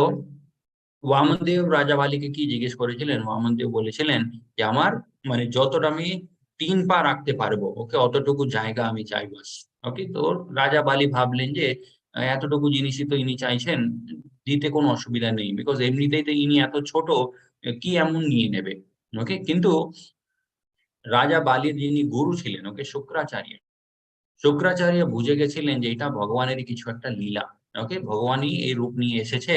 [SPEAKER 1] বামনদেব রাজা বালিকে কি জিজ্ঞেস করেছিলেন, বামনদেব বলেছিলেন যে আমার মানে যতটা আমি 3 পা রাখতে পারবো, ওকে, অতটুকু জায়গা আমি চাই বাস। ওকে, তো রাজা বালি ভাবলেন যে এতটুকু জিনিসই তো ইনি চাইছেন, দিতে কোনো অসুবিধা নেই, বিকজ এমনিতেই তো ইনি এত ছোট, কি এমন নিয়ে নেবে। ওকে, কিন্তু রাজা বালির যিনি গুরু ছিলেন, ওকে, শুক্রাচার্য বুঝে গেছিলেন যে এটা ভগবানেরই কিছু একটা লীলা। ওকে, ভগবানই এই রূপ নিয়ে এসেছে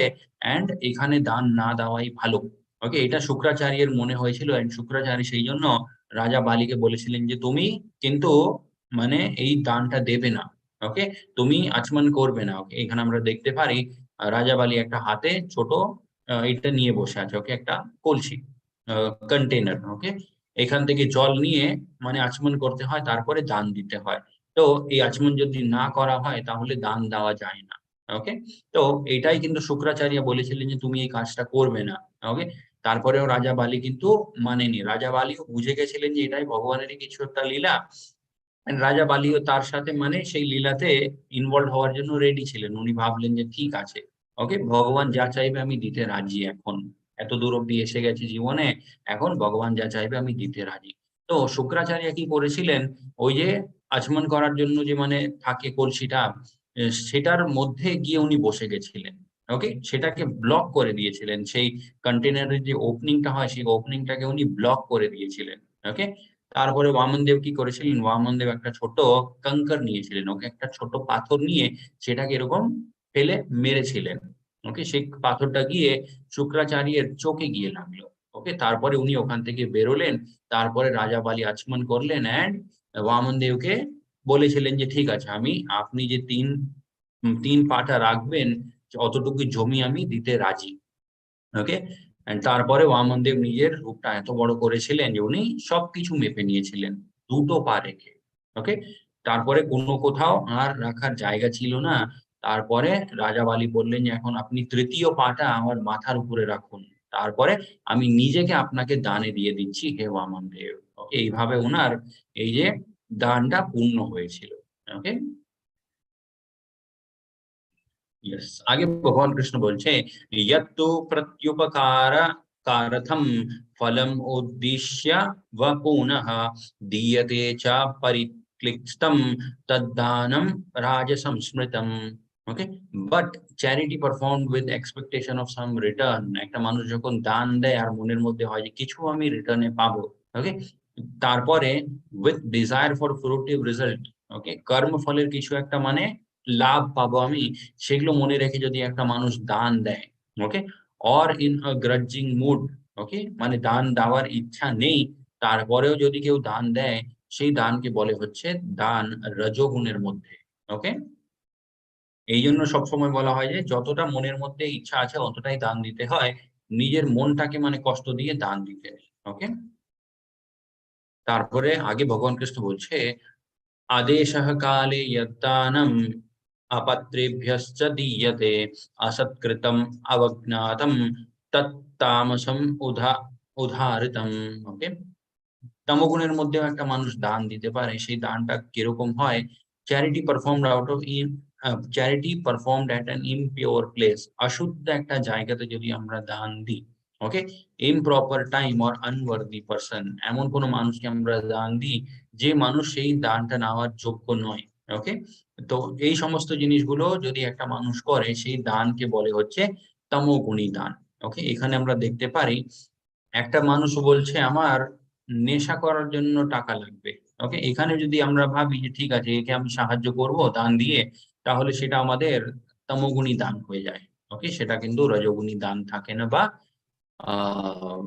[SPEAKER 1] এন্ড এখানে দান না দেওয়াই ভালো। ওকে, এটা শুক্রাচার্যের মনে হয়েছিল এন্ড শুক্রাচার্য সেই জন্য রাজা বালিকে বলেছিলেন যে তুমি কিন্তু মানে এই দানটা দেবে না। ওকে, তুমি আচমন করবে না। ওকে, এখানে আমরা দেখতে পারি রাজা বালি একটা হাতে ছোট এটা নিয়ে বসে আছে। ওকে, একটা কলসি, কন্টেনার। ওকে, এখান থেকে জল নিয়ে মানে আচমন করতে হয়, তারপরে দান দিতে হয়। তো এই আচমন যদি না করা হয় তাহলে দান দেওয়া যায় না। ওকে, তো এটাই কিন্তু শুক্রাচার্য বলেছিলেন যে তুমি এই কাজটা করবে না। ওকে, তারপরেও রাজা বালি কিন্তু মানেনি। রাজা বালিও বুঝে গেছিলেন যে এটাই ভগবানেরই কিছু একটা লীলা। রাজা বালিও তার সাথে মানে সেই লীলাতে ইনভলভ হওয়ার জন্য রেডি ছিলেন। উনি ভাবলেন যে ঠিক আছে, ওকে, ভগবান যা চাইবে আমি দিতে রাজি এখন। এত দূর অব্দি এসে গেছি জীবনে, এখন ভগবান যা চাইবে আমি দিতে রাজি। তো শুক্রাচার্য কি করেছিলেন, ওই যে আচমন করার জন্য যে মানে থাকে কলসিটা, সেটার মধ্যে গিয়ে উনি বসে গেছিলেন। ওকে, সেটাকে ব্লক করে দিয়েছিলেন। সেই কন্টেনারের যে ওপেনিংটা হয় সেই ওপেনিংটাকে উনি ব্লক করে দিয়েছিলেন। ওকে, তারপরে বামনদেব কি করেছিলেন, বামনদেব একটা ছোট কঙ্কর নিয়েছিলেন। ওকে, একটা ছোট পাথর নিয়ে সেটাকে এরকম ফেলে মেরেছিলেন। ওকে, সেই পাথরটা গিয়ে শুক্রাচার্যের চোখে গিয়ে লাগলো। ওকে, তারপরে উনি ওখান থেকে বেরোলেন। তারপরে রাজা বালি আচমন করলেন এন্ড বামনদেবকে বলেছিলেন যে ঠিক আছে, আমি আপনি যে তিন পাটা রাখবেন অতটুকু জমি আমি দিতে রাজি। ওকে, তারপরে বামনদেব নিজের রূপটা এত বড় করেছিলেন যে উনি সবকিছু মেপে নিয়েছিলেন দুটো পা রেখে। ওকে, তারপরে কোনো কোথাও আর রাখার জায়গা ছিল না। তারপরে রাজা বালি বললেন যে এখন আপনি তৃতীয় পাটা আমার মাথার উপরে রাখুন, তারপরে আমি নিজেকে আপনাকে দানে দিয়ে দিচ্ছি হে বামনদেব। ওকে, এইভাবে ওনার এই যে দানটা পূর্ণ হয়েছিল। ওকে, यस, आगे भगवान कृष्ण बोलছে यत्तु प्रत्युपकार कारथम फलम उद्दिश्य व पुनः दीयते च परिक्लिष्टम तद्दानम राजसंस्मृतम। Okay, but charity performed with expectation of some return, একটা মানুষ যখন দান দেয় আর মনের মধ্যে হয় যে কিছু আমি রিটার্নে পাবো। ওকে, তারপরে উইথ ডিজায়ার ফর ফ্রুটিভ রেজাল্ট, ওকে, কর্মফলের কিছু একটা মানে লাভ পাবো আমি, সেগুলো মনে রেখে যদি একটা মানুষ দান দেয়। Okay, or in a grudging mood, okay, মানে দান দেওয়ার ইচ্ছা নেই, তারপরেও যদি কেউ দান দেয়, সেই দানকে বলে হচ্ছে দান রজোগুণের মধ্যে। ওকে, এই জন্য সবসময় বলা হয় যে যতটা মনের মধ্যে ইচ্ছা আছে অতটাই দান দিতে হয়, নিজের মনটাকে মানে কষ্ট দিয়ে দান দিতে নেই। ওকে, তারপরে আগে ভগবান কৃষ্ণ বলছে आदेशः काले यद्दानम् अपत्रेभ्यश्च दीयते असत्कृतम् अवज्ञातम् तत्तामसम् उदाहृतम्। ওকে, তমগুণের মধ্যেও একটা মানুষ দান দিতে পারে। সেই দানটা কিরকম হয়, charity performed out of charity performed at an impure place, অশুদ্ধ একটা জায়গাতে যদি আমরা দান দিই। ওকে, ইমপ্রপার টাইম অর আনওয়ার্দি পারসন, এমন কোন মানুষকে আমরা দান দিই যে মানুষ সেই দানটা নেওয়ার যোগ্য নয়। ওকে, তো এই সমস্ত জিনিসগুলো যদি একটা মানুষ করে সেই দানকে বলে হচ্ছে তমোগুণী দান। ওকে, এখানে আমরা দেখতে পারি একটা মানুষ বলছে আমার নেশা করার জন্য টাকা লাগবে। ওকে, এখানে যদি আমরা ভাবি যে ঠিক আছে একে আমি সাহায্য করব দান দিয়ে, তাহলে সেটা আমাদের তমোগুণী দান হয়ে যায়। ওকে, সেটা কিন্তু রজোগুণী দান থাকে না বা আহ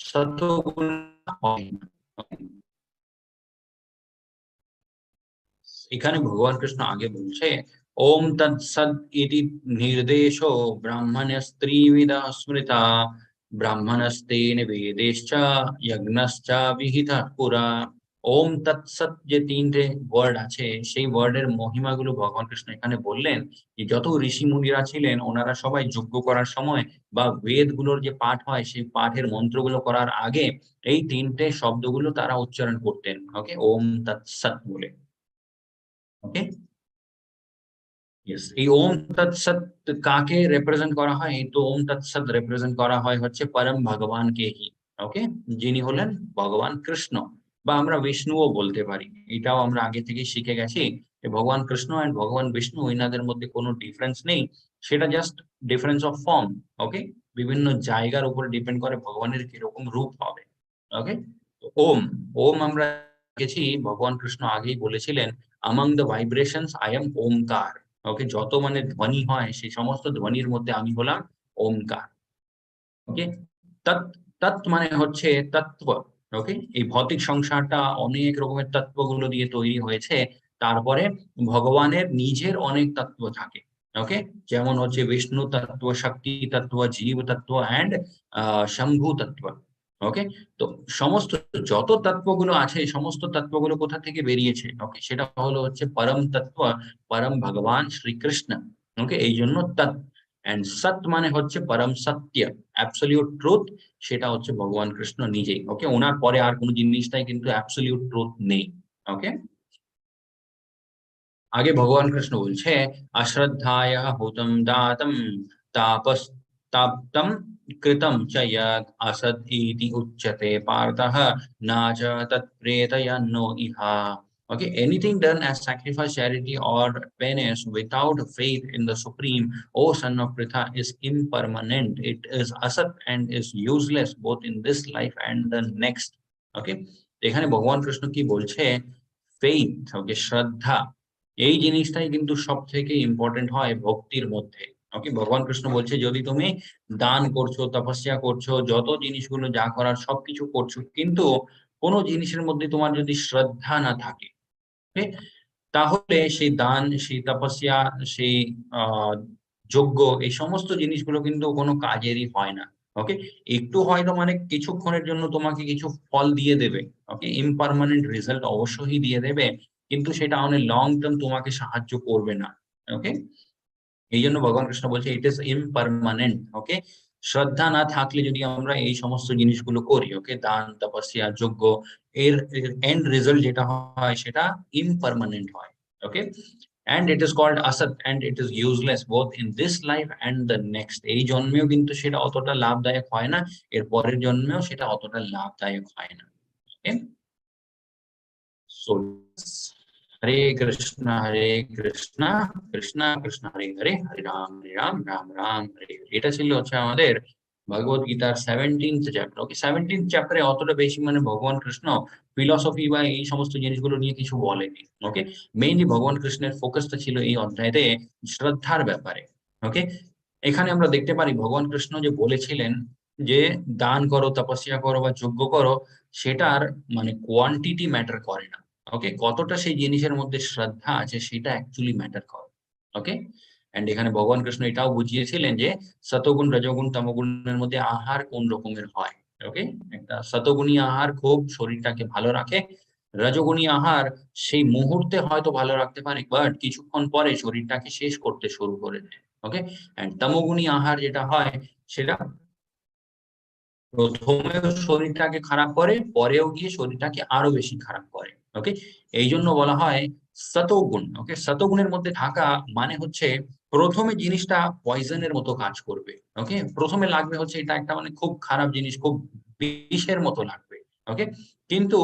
[SPEAKER 1] সতগুণ হয় না। Okay? এখানে ভগবান কৃষ্ণ আগে বলছে ওম তৎসৎ ইতি নির্দেশো ব্রাহ্মণস্ত্রিবিধা স্মৃতা ব্রাহ্মণস্তেন বেদেশ্চ যজ্ঞশ্চ বিহিতঃ পুরা। ওম তৎসৎ যে তিনটে ওয়ার্ড আছে সেই ওয়ার্ডের মহিমাগুলো ভগবান কৃষ্ণ এখানে বললেন যে যত ঋষি মুনিরা ছিলেন ওনারা সবাই যজ্ঞ করার সময় বা বেদগুলোর যে পাঠ হয় সেই পাঠের মন্ত্রগুলো করার আগে এই তিনটে শব্দগুলো তারা উচ্চারণ করতেন। ওকে, ওম তৎসৎ বলে। ওকে, ইয়েস, এই ওম তৎসৎ কাকে রিপ্রেজেন্ট করা হয়, এই তো ওম তৎসৎ রিপ্রেজেন্ট করা হয় হচ্ছে পরম ভগবানকেই। ওকে, যিনি হলেন ভগবান কৃষ্ণ বা আমরা বিষ্ণুও বলতে পারি। এটাও আমরা আগে থেকে শিখে গেছি যে ভগবান কৃষ্ণ এন্ড ভগবান বিষ্ণু এনাদের মধ্যে কোনো ডিফারেন্স নেই, সেটা জাস্ট ডিফারেন্স অফ ফর্ম। ওকে, বিভিন্ন জায়গার উপর ডিপেন্ড করে ভগবানের কিরকম রূপ হবে। ওকে, ওম, ওম আমরা দেখেছি ভগবান কৃষ্ণ আগেই বলেছিলেন among the vibrations I am Omkar. ওকে, যত মানে ধ্বনি হয় সেই সমস্ত ধ্বনির মধ্যে আমি হলাম ওমকার। ওকে, তৎ, তৎ মানে হচ্ছে তত্ত্ব। ওকে, এই ভৌতিক সংসারটা অনেক রকমের তত্ত্বগুলো দিয়ে তৈরি হয়েছে। তারপরে ভগবানের নিজের অনেক তত্ত্ব থাকে। ওকে, যেমন হচ্ছে বিষ্ণু তত্ত্ব, শক্তি তত্ত্ব, জীব তত্ত্ব অ্যান্ড শম্ভু তত্ত্ব। ওকে, তো সমস্ত যত তত্ত্বগুলো আছে সমস্ত তত্ত্বগুলো কোথা থেকে বেরিয়েছে? ওকে, সেটা হলো হচ্ছে পরম তত্ত্ব, পরম ভগবান শ্রীকৃষ্ণ। ওকে, এই জন্য তৎ এন্ড সৎ মানে হচ্ছে পরম সত্য, অ্যাবসলিউট ট্রুথ, সেটা হচ্ছে ভগবান কৃষ্ণ নিজেই। ওকে, ওনার পরে আর কোনো জিনিসটাই কিন্তু অ্যাবসলিউট ট্রুথ নেই। ওকে, आगे भगवान कृष्ण बोलছে अश्रद्धाया हुतम दातम तापस ताप्तम कृतम च यद असद इति उच्यते पार्थः न च तत्प्रेतयन्नो इहा। Okay, anything done as sacrifice, charity, or penance without faith in the Supreme, O son of Pritha, is impermanent. It is asat and is useless both in this life and the next. Okay, এখানে ভগবান কৃষ্ণ কি বলছে? Faith, ওকে, শ্রদ্ধা, এই জিনিসটাই কিন্তু সবথেকে important হয় ভক্তির মধ্যে। ওকে, ভগবান কৃষ্ণ বলছে যদি তুমি দান করছো, তপস্যা করছো, যত জিনিসগুলো যা করার সবকিছু করছো, কিন্তু কোনো জিনিসের মধ্যে তোমার যদি শ্রদ্ধা না থাকে, ওকে, তাহলে সেই দান, সেই তপস্যা, সেই আহ যজ্ঞ, এই সমস্ত জিনিসগুলো কিন্তু কোনো কাজেরই হয় না। ওকে, একটু হয়তো মানে কিছুক্ষণের জন্য তোমাকে কিছু ফল দিয়ে দেবে। ওকে, ইমপার্মানেন্ট রেজাল্ট অবশ্যই দিয়ে দেবে, কিন্তু সেটা অনেক লং টার্ম তোমাকে সাহায্য করবে না। ওকে, এই জন্য ভগবান কৃষ্ণ বলছে ইট ইজ ইমপার্মানেন্ট। ওকে, শ্রদ্ধা না থাকলে যদি আমরা এই সমস্ত জিনিসগুলো করি, ওকে, দান, তপস্যা, যজ্ঞ, এর এন্ড রেজাল্ট যেটা হয় সেটা ইমপার্মানেন্ট হয়। ওকে, and it is called asat and it is useless both in this life and the next। এই জন্মেও কিন্তু সেটা অতটা লাভদায়ক হয় না, এর পরের জন্মেও সেটা অতটা লাভদায়ক হয় না। ওকে, সো হরে কৃষ্ণ হরে কৃষ্ণ, কৃষ্ণ কৃষ্ণ হরে হরে, হরে রাম রাম রাম হরে হরে। এটা ছিল হচ্ছে আমাদের ভগবত গীতার 17th চ্যাপ্টার। ওকে, 17th চ্যাপ্টারে অতটা বেশি মানে ভগবান কৃষ্ণ ফিলসফি বা এই সমস্ত জিনিসগুলো নিয়ে কিছু বলেনি। ওকে, মেইনলি ভগবান কৃষ্ণের ফোকাসটা ছিল এই অধ্যায়তে শ্রদ্ধার ব্যাপারে। ওকে, এখানে আমরা দেখতে পারি ভগবান কৃষ্ণ যে বলেছিলেন যে দান করো, তপস্যা করো বা যজ্ঞ করো, সেটার মানে কোয়ান্টিটি ম্যাটার করে না। ওকে, কতটা সেই জিনিসের মধ্যে শ্রদ্ধা আছে সেটা অ্যাকচুয়ালি ম্যাটার করে। ওকে, এন্ড এখানে ভগবান কৃষ্ণ এটাও বুঝিয়েছিলেন যে সতগুণ, রজগুণ, তমগুণের মধ্যে আহার কোন রকমের হয়। ওকে, একটা সতগুণী আহার খুব শরীরটাকে ভালো রাখে, রজগুণী আহার সেই মুহূর্তে হয়তো ভালো রাখতে পারে, বাট কিছুক্ষণ পরে শরীরটাকে শেষ করতে শুরু করে দেয়। ওকে, এন্ড তমগুণী আহার যেটা হয় সেটা প্রথমেও শরীরটাকে খারাপ করে, পরেও গিয়ে শরীরটাকে আরো বেশি খারাপ করে। ওকে, এই জন্য বলা হয় সতগুণ। ওকে, সতগুণের মধ্যে থাকা মানে হচ্ছে প্রথমে জিনিসটা পয়জনের মতো কাজ করবে। ওকে, প্রথমে লাগবে হচ্ছে এটা একটা মানে খুব খারাপ জিনিস, খুব বিষের মতো লাগবে। ওকে, কিন্তু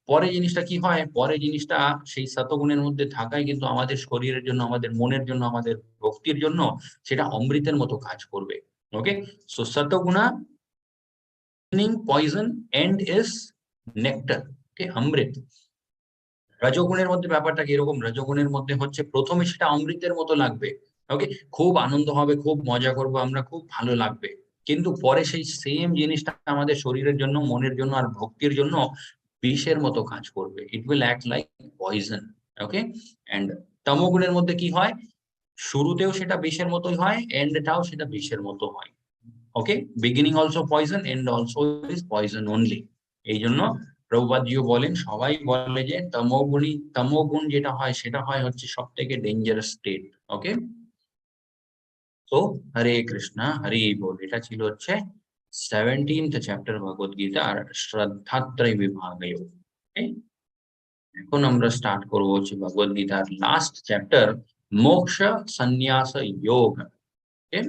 [SPEAKER 1] পরে জিনিসটা কি হয়, পরে জিনিসটা সেই সতগুণের মধ্যে থাকাই কিন্তু আমাদের শরীরের জন্য, আমাদের মনের জন্য, আমাদের ভক্তির জন্য সেটা অমৃতের মতো কাজ করবে। ওকে, সো সতগুণা meaning poison and is nectar, okay, অমৃত। রজগুণের মধ্যে ব্যাপারটা কি এরকম, রজগুণের মধ্যে হচ্ছে প্রথমে সেটা অমৃতের মতো লাগবে। ওকে, খুব আনন্দ হবে, খুব মজা করবো আমরা, খুব ভালো লাগবে, কিন্তু পরে সেই সেম জিনিসটা আমাদের শরীরের জন্য, মনের জন্য আর ভক্তির জন্য বিষের মতো কাজ করবে। It will act like poison. Okay, and তমগুণের মধ্যে কি হয়, শুরুতেও সেটা বিষের মতোই হয়, এন্ডটাও সেটা বিষের মতো হয়। Okay, beginning also poison, and also is poison only. এই জন্য প্রভুপাদজিও বলেন, সবাই বলে যে তমোগুণ যেটা হয় সেটা হয় হচ্ছে সব থেকে ডেঞ্জারাস স্টেট। ওকে, তো হরে কৃষ্ণ হরি বল। এটা ছিল হচ্ছে 17th চ্যাপ্টার ভগবদ গীতার শ্রদ্ধাত্রয় বিভাগয়। Okay? এখন আমরা স্টার্ট করবো হচ্ছে ভগবদ গীতার লাস্ট চ্যাপ্টার, মোক্ষ সন্ন্যাস যোগ। Okay?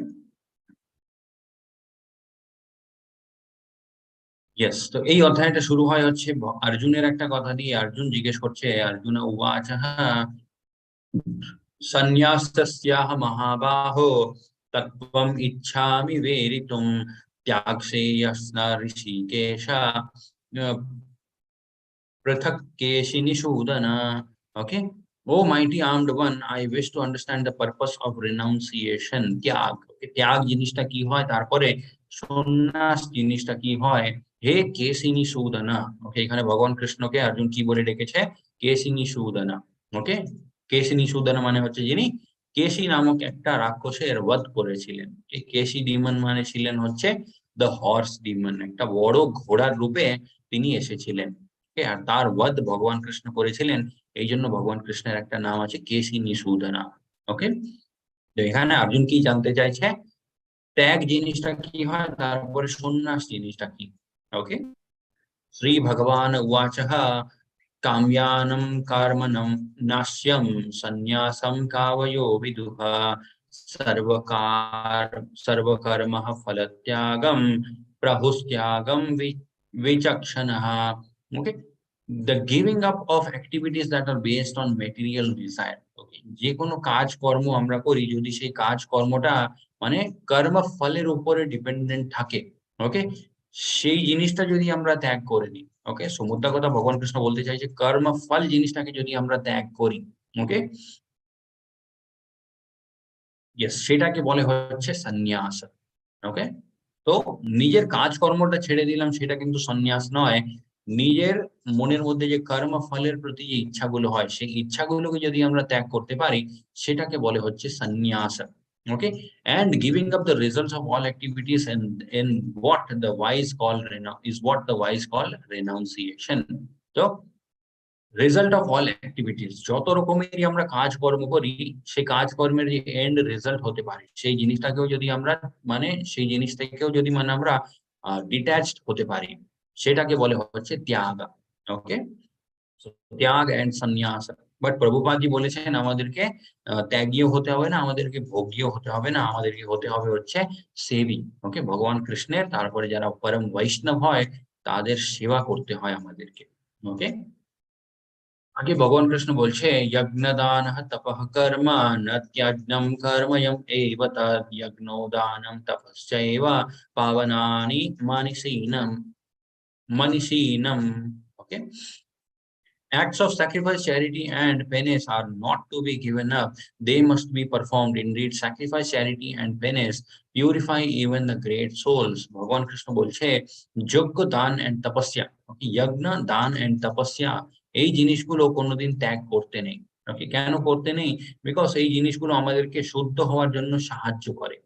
[SPEAKER 1] ইয়েস, তো এই অধ্যায়টা শুরু হয় হচ্ছে অর্জুনের একটা কথা দিয়ে। অর্জুন জিজ্ঞেস করছে, অর্জুন উবাচ সন্ন্যাসস্যাহ মহাবাহো তত্ত্বম ইচ্ছামি বেরিতুম ত্যাগসেয়স্য Rishikesh. Prathak Keshini Sudana. Okay. Oh mighty armed one, I wish to understand the purpose of renunciation. ত্যাগ। ত্যাগ জিনিসটা কি হয়, তারপরে সন্ন্যাস জিনিসটা কি হয়। হে কেশিনী সূদনা। ওকে, এখানে ভগবান কৃষ্ণকে অর্জুন কি বলে ডেকেছে? কেশিনী সূদনা। ওকে, কেশিনী সূদনা মানে হচ্ছে যিনি কেশি নামক একটা রাক্ষসের বধ করেছিলেন। এই কেশি ডিমন মানে ছিলেন হচ্ছে দ্য হর্স ডিমন, একটা বড় ঘোড়ার রূপে তিনি এসেছিলেন। আর তার বধ ভগবান কৃষ্ণ করেছিলেন, এই জন্য ভগবান কৃষ্ণের একটা নাম আছে কেশি নিষূদনা। ওকে, তো এখানে অর্জুন কি জানতে চাইছে? ত্যাগ জিনিসটা কি হয়, তারপরে সন্ন্যাস জিনিসটা কি। ওকে, শ্রী ভগবান উবাচঃ কাম্যানম কর্মণম নাস্যম সন্ন্যাসম কাवयो विदुः सर्वकार सर्वकर्मः फलत्यागम प्रहुस्त्यागम विचक्षणः। Okay, the giving up of activities that are based on material desire. Okay, যে কোনো কাজ কর্ম আমরা করি যদি সেই কাজ কর্মটা মানে কর্ম ফলের উপরে ডিপেন্ডেন্ট থাকে, ওকে, সেই জিনিসটা যদি আমরা ত্যাগ করে দিই। ওকে, সমুদ্র কথা ভগবান কৃষ্ণ বলতে চাইছে কর্ম ফল জিনিসটাকে যদি আমরা ত্যাগ করি, ওকে, ইয়েস, সেটাকে বলে হচ্ছে সন্ন্যাস। ওকে, তো নিজের কাজকর্মটা ছেড়ে দিলাম সেটা কিন্তু সন্ন্যাস নয়। নিজের মনের মধ্যে যে কর্ম ফলের প্রতি যে ইচ্ছাগুলো হয় সেই ইচ্ছাগুলোকে যদি আমরা ত্যাগ করতে পারি সেটাকে বলে হচ্ছে সন্ন্যাস। ওকে, and giving up the results of all activities and in what the wise call is what the wise call renunciation. তো রেজাল্ট অফ অল অ্যাক্টিভিটিস, যত রকমেরই আমরা কাজকর্ম করি সেই কাজকর্মের যে এন্ড রেজাল্ট হতে পারে সেই জিনিসটাকেও যদি আমরা মানে সেই জিনিস থেকেও যদি মানে আমরা ডিট্যাচড হতে পারি সেটাকে বলে হচ্ছে ত্যাগ। ওকে, ত্যাগ এন্ড সন্ন্যাস। বাট প্রভুপাদজি বলেছেন আমাদেরকে ত্যাগীও হতে হবে না, আমাদেরকে ভোগীও হতে হবে না, আমাদেরকে হতে হবে হচ্ছে সেবী। ওকে, ভগবান কৃষ্ণের তারপরে যারা পরম বৈষ্ণব হয় তাদের সেবা করতে হয় আমাদেরকে। ওকে, आगे भगवान कृष्ण बोलছে यज्ञदानः तपः कर्म न त्यज्ञं कर्मयम् एव तद् यज्ञो दानं तपश्चैव पावनानि मनीषीणम्। Okay, acts of sacrifice, charity, and penance are not to be given up. They must be performed. Indeed, sacrifice, charity, and penance purify even the great souls. भगवान कृष्ण बोलছে যজ্ঞ দান এন্ড তপস্যা, যজ্ঞ দান এন্ড তপস্যা এই জিনিসগুলো কোনোদিন ত্যাগ করতে নেই। ওকে, কেন করতে নেই? বিকজ এই জিনিসগুলো আমাদেরকে শুদ্ধ হওয়ার জন্য সাহায্য করে।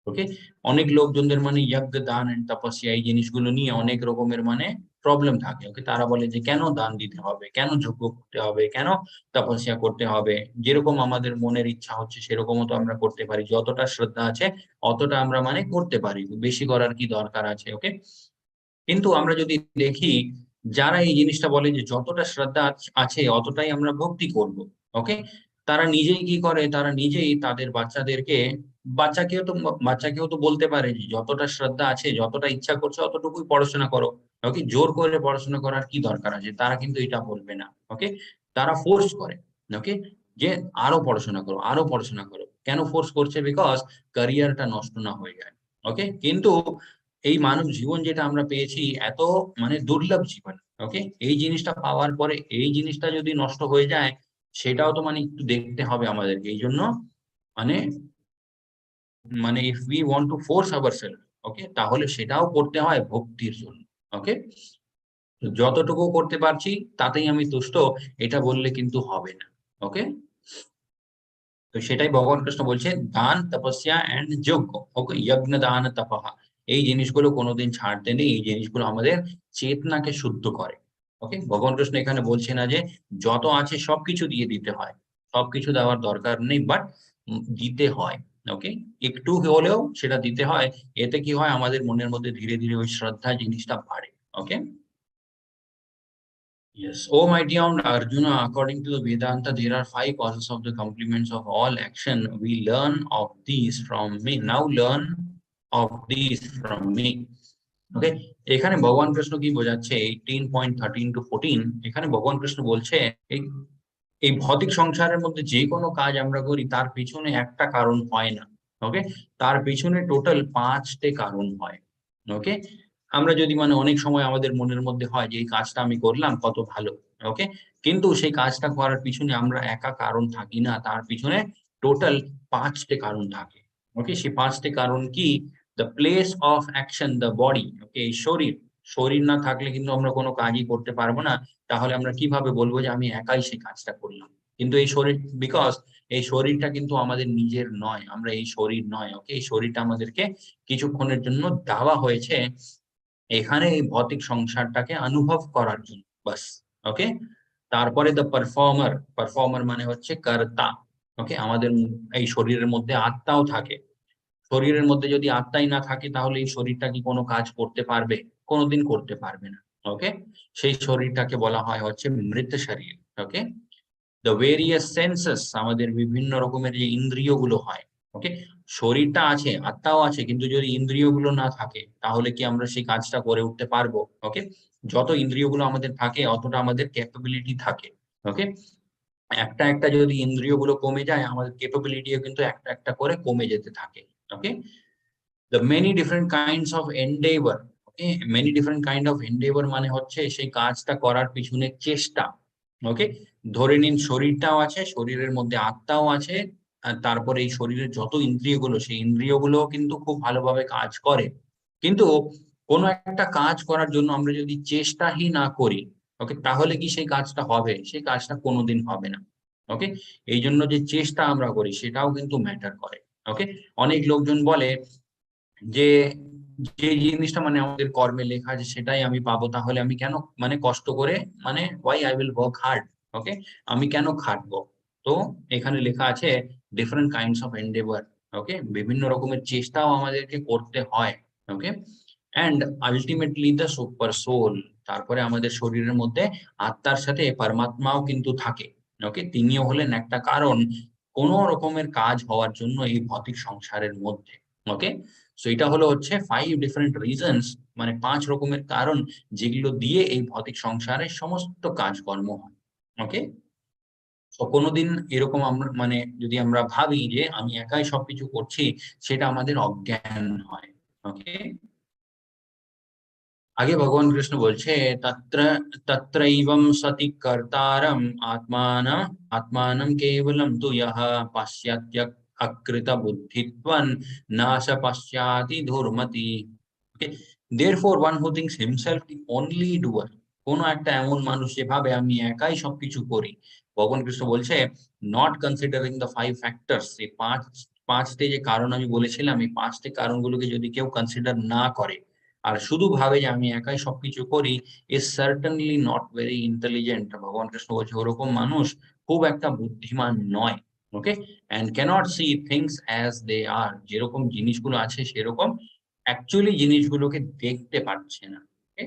[SPEAKER 1] ওকে, অনেক লোকজনদের মানে যজ্ঞ দান এন্ড তপস্যা এই জিনিসগুলো নিয়ে অনেক রকমের মানে প্রবলেম থাকে। ওকে, তারা বলে যে কেন দান দিতে হবে, কেন যজ্ঞ করতে হবে, কেন তপস্যা করতে হবে, যেরকম আমাদের মনের ইচ্ছা হচ্ছে সেরকমও তো আমরা করতে পারি, যতটা শ্রদ্ধা আছে অতটা আমরা মানে করতে পারি, বেশি করার কি দরকার আছে। ওকে, কিন্তু আমরা যদি দেখি যারা এই জিনিসটা বলে যে যতটা শ্রদ্ধা আছে অতটাই আমরা ভক্তি করব, ওকে, তারা নিজেই কি করে, তারা নিজেই তাদের বাচ্চাকেও তো বলতে পারে যে যতটা শ্রদ্ধা আছে যতটা ইচ্ছা করছে অতটুকুই পড়াশোনা করো। ওকে, জোর করে পড়াশোনা করার কি দরকার আছে, তারা কিন্তু এটা বলবে না। ওকে, তারা ফোর্স করে। ওকে, যে আরো পড়াশোনা করো, আরো পড়াশোনা করো। কেন ফোর্স করছে? বিকজ ক্যারিয়ারটা নষ্ট না হয়ে যায়। ওকে, কিন্তু এই মানব জীবন যেটা আমরা পেয়েছি এত মানে দুর্লভ জীবন। ওকে, এই জিনিসটা পাওয়ার পরে এই জিনিসটা যদি নষ্ট হয়ে যায় সেটাও তো মানে একটু দেখতে হবে আমাদেরকে। এই জন্য মানে মানে if we want to force ourself, okay, তাহলে সেটাও করতে হয় ভক্তির জন্য। ওকে, যতটুকু করতে পারছি তাতেই আমি তুষ্ট, এটা বললে কিন্তু হবে না। ওকে, তো সেটাই ভগবান কৃষ্ণ বলছে দান তপস্যা এন্ড যজ্ঞ। ওকে, যজ্ঞ দান তপঃ এই জিনিসগুলো কোনোদিন ছাড়তে নেই, এই জিনিসগুলো আমাদের চেতনাকে শুদ্ধ করে। ওকে, ভগবান কৃষ্ণ এখানে বলছে না যে যত আছে সবকিছু দিয়ে দিতে হয়, সবকিছু দেওয়ার দরকার নেই, বাট দিতে হয়। ওকে, একটু হলেও সেটা দিতে হয়। এতে কি হয়, আমাদের মনের মধ্যে ধীরে ধীরে ওই শ্রদ্ধা জিনিসটা বাড়ে। ওকে, yes. Oh, my dear Arjuna, according to the Vedanta, there are five causes of the complements of all action. We learn of these from me. Now learn of these from me. Okay, এখানে ভগবান কৃষ্ণ কি বোঝাচ্ছে 18.13 to 14, এখানে ভগবান কৃষ্ণ বলছে এই এই ভৌতিক সংসারের মধ্যে যে কোনো কাজ আমরা করি তার পিছনে একটা কারণ হয় না। ওকে, তার পিছনে টোটাল 5টে কারণ হয়। ওকে, আমরা যদি মানে অনেক সময় আমাদের মনের মধ্যে হয় যে এই কাজটা আমি করলাম কত ভালো, ওকে, কিন্তু সেই কাজটা করার পিছনে আমরা একা কারণ থাকি না, তার পিছনে টোটাল 5টে কারণ থাকে। ওকে, সেই 5টে কারণ কি? The place of action, the body. Okay, এই শরীর, শরীর না থাকলে কিন্তু আমরা কোনো কাজই করতে পারবো না। তাহলে আমরা কিভাবে বলবো যে আমি একাই সেই কাজটা করলাম? কিন্তু এই শরীর, বিকজ এই শরীরটা কিন্তু আমাদের নিজের নয়, আমরা এই শরীর নয়। ওকে, এই শরীরটা আমাদেরকে কিছুক্ষণের জন্য দেওয়া হয়েছে এখানে এই ভৌতিক সংসারটাকে অনুভব করার জন্য, বাস। ওকে, তারপরে দ্য পারফর্মার, পারফর্মার মানে হচ্ছে কর্তা। ওকে, আমাদের এই শরীরের মধ্যে আত্মাও থাকে। শরীরের মধ্যে যদি আত্মাই না থাকে তাহলে এই শরীরটা কি কোনো কাজ করতে পারবে? কোনোদিন করতে পারবে না। ওকে, সেই শরীরটাকে বলা হয় হচ্ছে মৃত শরীর। ওকে, দ্য ভেরিয়াস সেন্সেস, আমাদের বিভিন্ন রকমের যে ইন্দ্রিয়গুলো হয়। ওকে, শরীরটা আছে, আত্মাও আছে, কিন্তু যদি ইন্দ্রিয়গুলো না থাকে তাহলে কি আমরা সেই কাজটা করে উঠতে পারবো? ওকে, যত ইন্দ্রিয়গুলো আমাদের থাকে অতটা আমাদের ক্যাপাবিলিটি থাকে। ওকে, একটা একটা যদি ইন্দ্রিয়গুলো কমে যায় আমাদের ক্যাপাবিলিটিও কিন্তু একটা একটা করে কমে যেতে থাকে। ওকে, the many different kinds of endeavor. Okay, many different kind of endeavor মানে হচ্ছে সেই কাজটা করার পিছনে চেষ্টা। ওকে, ধরে নিন শরীরটাও আছে, শরীরের মধ্যে আত্মাও আছে, আর তারপরে এই শরীরের যত ইন্দ্রিয়গুলো, সেই ইন্দ্রিয়গুলো কিন্তু খুব ভালোভাবে কাজ করে। কিন্তু কোনো একটা কাজ করার জন্য আমরা যদি চেষ্টাই না করি, ওকে, তাহলে কি সেই কাজটা হবে? সেই কাজটা কোনোদিন হবে না। ওকে, এই জন্য যে চেষ্টা আমরা করি সেটাও কিন্তু ম্যাটার করে। ওকে, অনেক লোকজন বলে যে, যে জিনিসটা মানে আমাদের কর্মে লেখা আছে সেটাই আমি পাবো, তাহলে আমি কেন মানে কষ্ট করে, মানে why I will work hard? ওকে, আমি কেন খাটবো? তো এখানে লেখা আছে different kinds of endeavour. Okay, বিভিন্ন রকমের চেষ্টাও আমাদেরকে করতে হয়। Okay, and ultimately the super soul, তারপরে আমাদের শরীরের মধ্যে আত্মার সাথে পরমাত্মাও কিন্তু থাকে। ওকে, তিনিও হলেন একটা কারণ কোন রকমের কাজ হওয়ার জন্য এই ভৌতিক সংসারের মধ্যে। ওকে, সো এটা হলো হচ্ছে 5 ডিফারেন্ট রিজনস, মানে 5 রকমের কারণ যেগুলো দিয়ে এই ভৌতিক সংসারে সমস্ত কাজকর্ম হয়। ওকে, তো কোনোদিন এরকম আমরা মানে যদি আমরা ভাবি যে আমি একাই সবকিছু করছি, সেটা আমাদের অজ্ঞান হয়। ওকে, आगे भगवान कृष्ण बोलছে तत्र तत्रैवं सति कर्तारम् आत्मानं केवलं तु यः पश्यत्य अकृत बुद्धित्वं नाश पश्याति धूर्मति। Okay, therefore one who thinks himself the only doer, কোনো একটা এমন মানুষ যে ভাবে আমি একাই সবকিছু করি, ভগবান কৃষ্ণ বলছে নট কনসিডারিং দ্য 5 ফ্যাক্টরস, এই পাঁচটি যে কারণ আমি বলেছিলাম, এই পাঁচটি কারণগুলোকে যদি কেউ কনসিডার না করে আর শুধু ভাবে যে আমি একাই সবকিছু করি, is certainly not very intelligent। ভগবান কৃষ্ণ বলছে ওরকম মানুষ খুব একটা বুদ্ধিমান নয়। ওকে, and cannot see things as they are, যেরকম জিনিসগুলো আছে সেরকম অ্যাকচুয়ালি জিনিসগুলোকে দেখতে পাচ্ছে না। ওকে,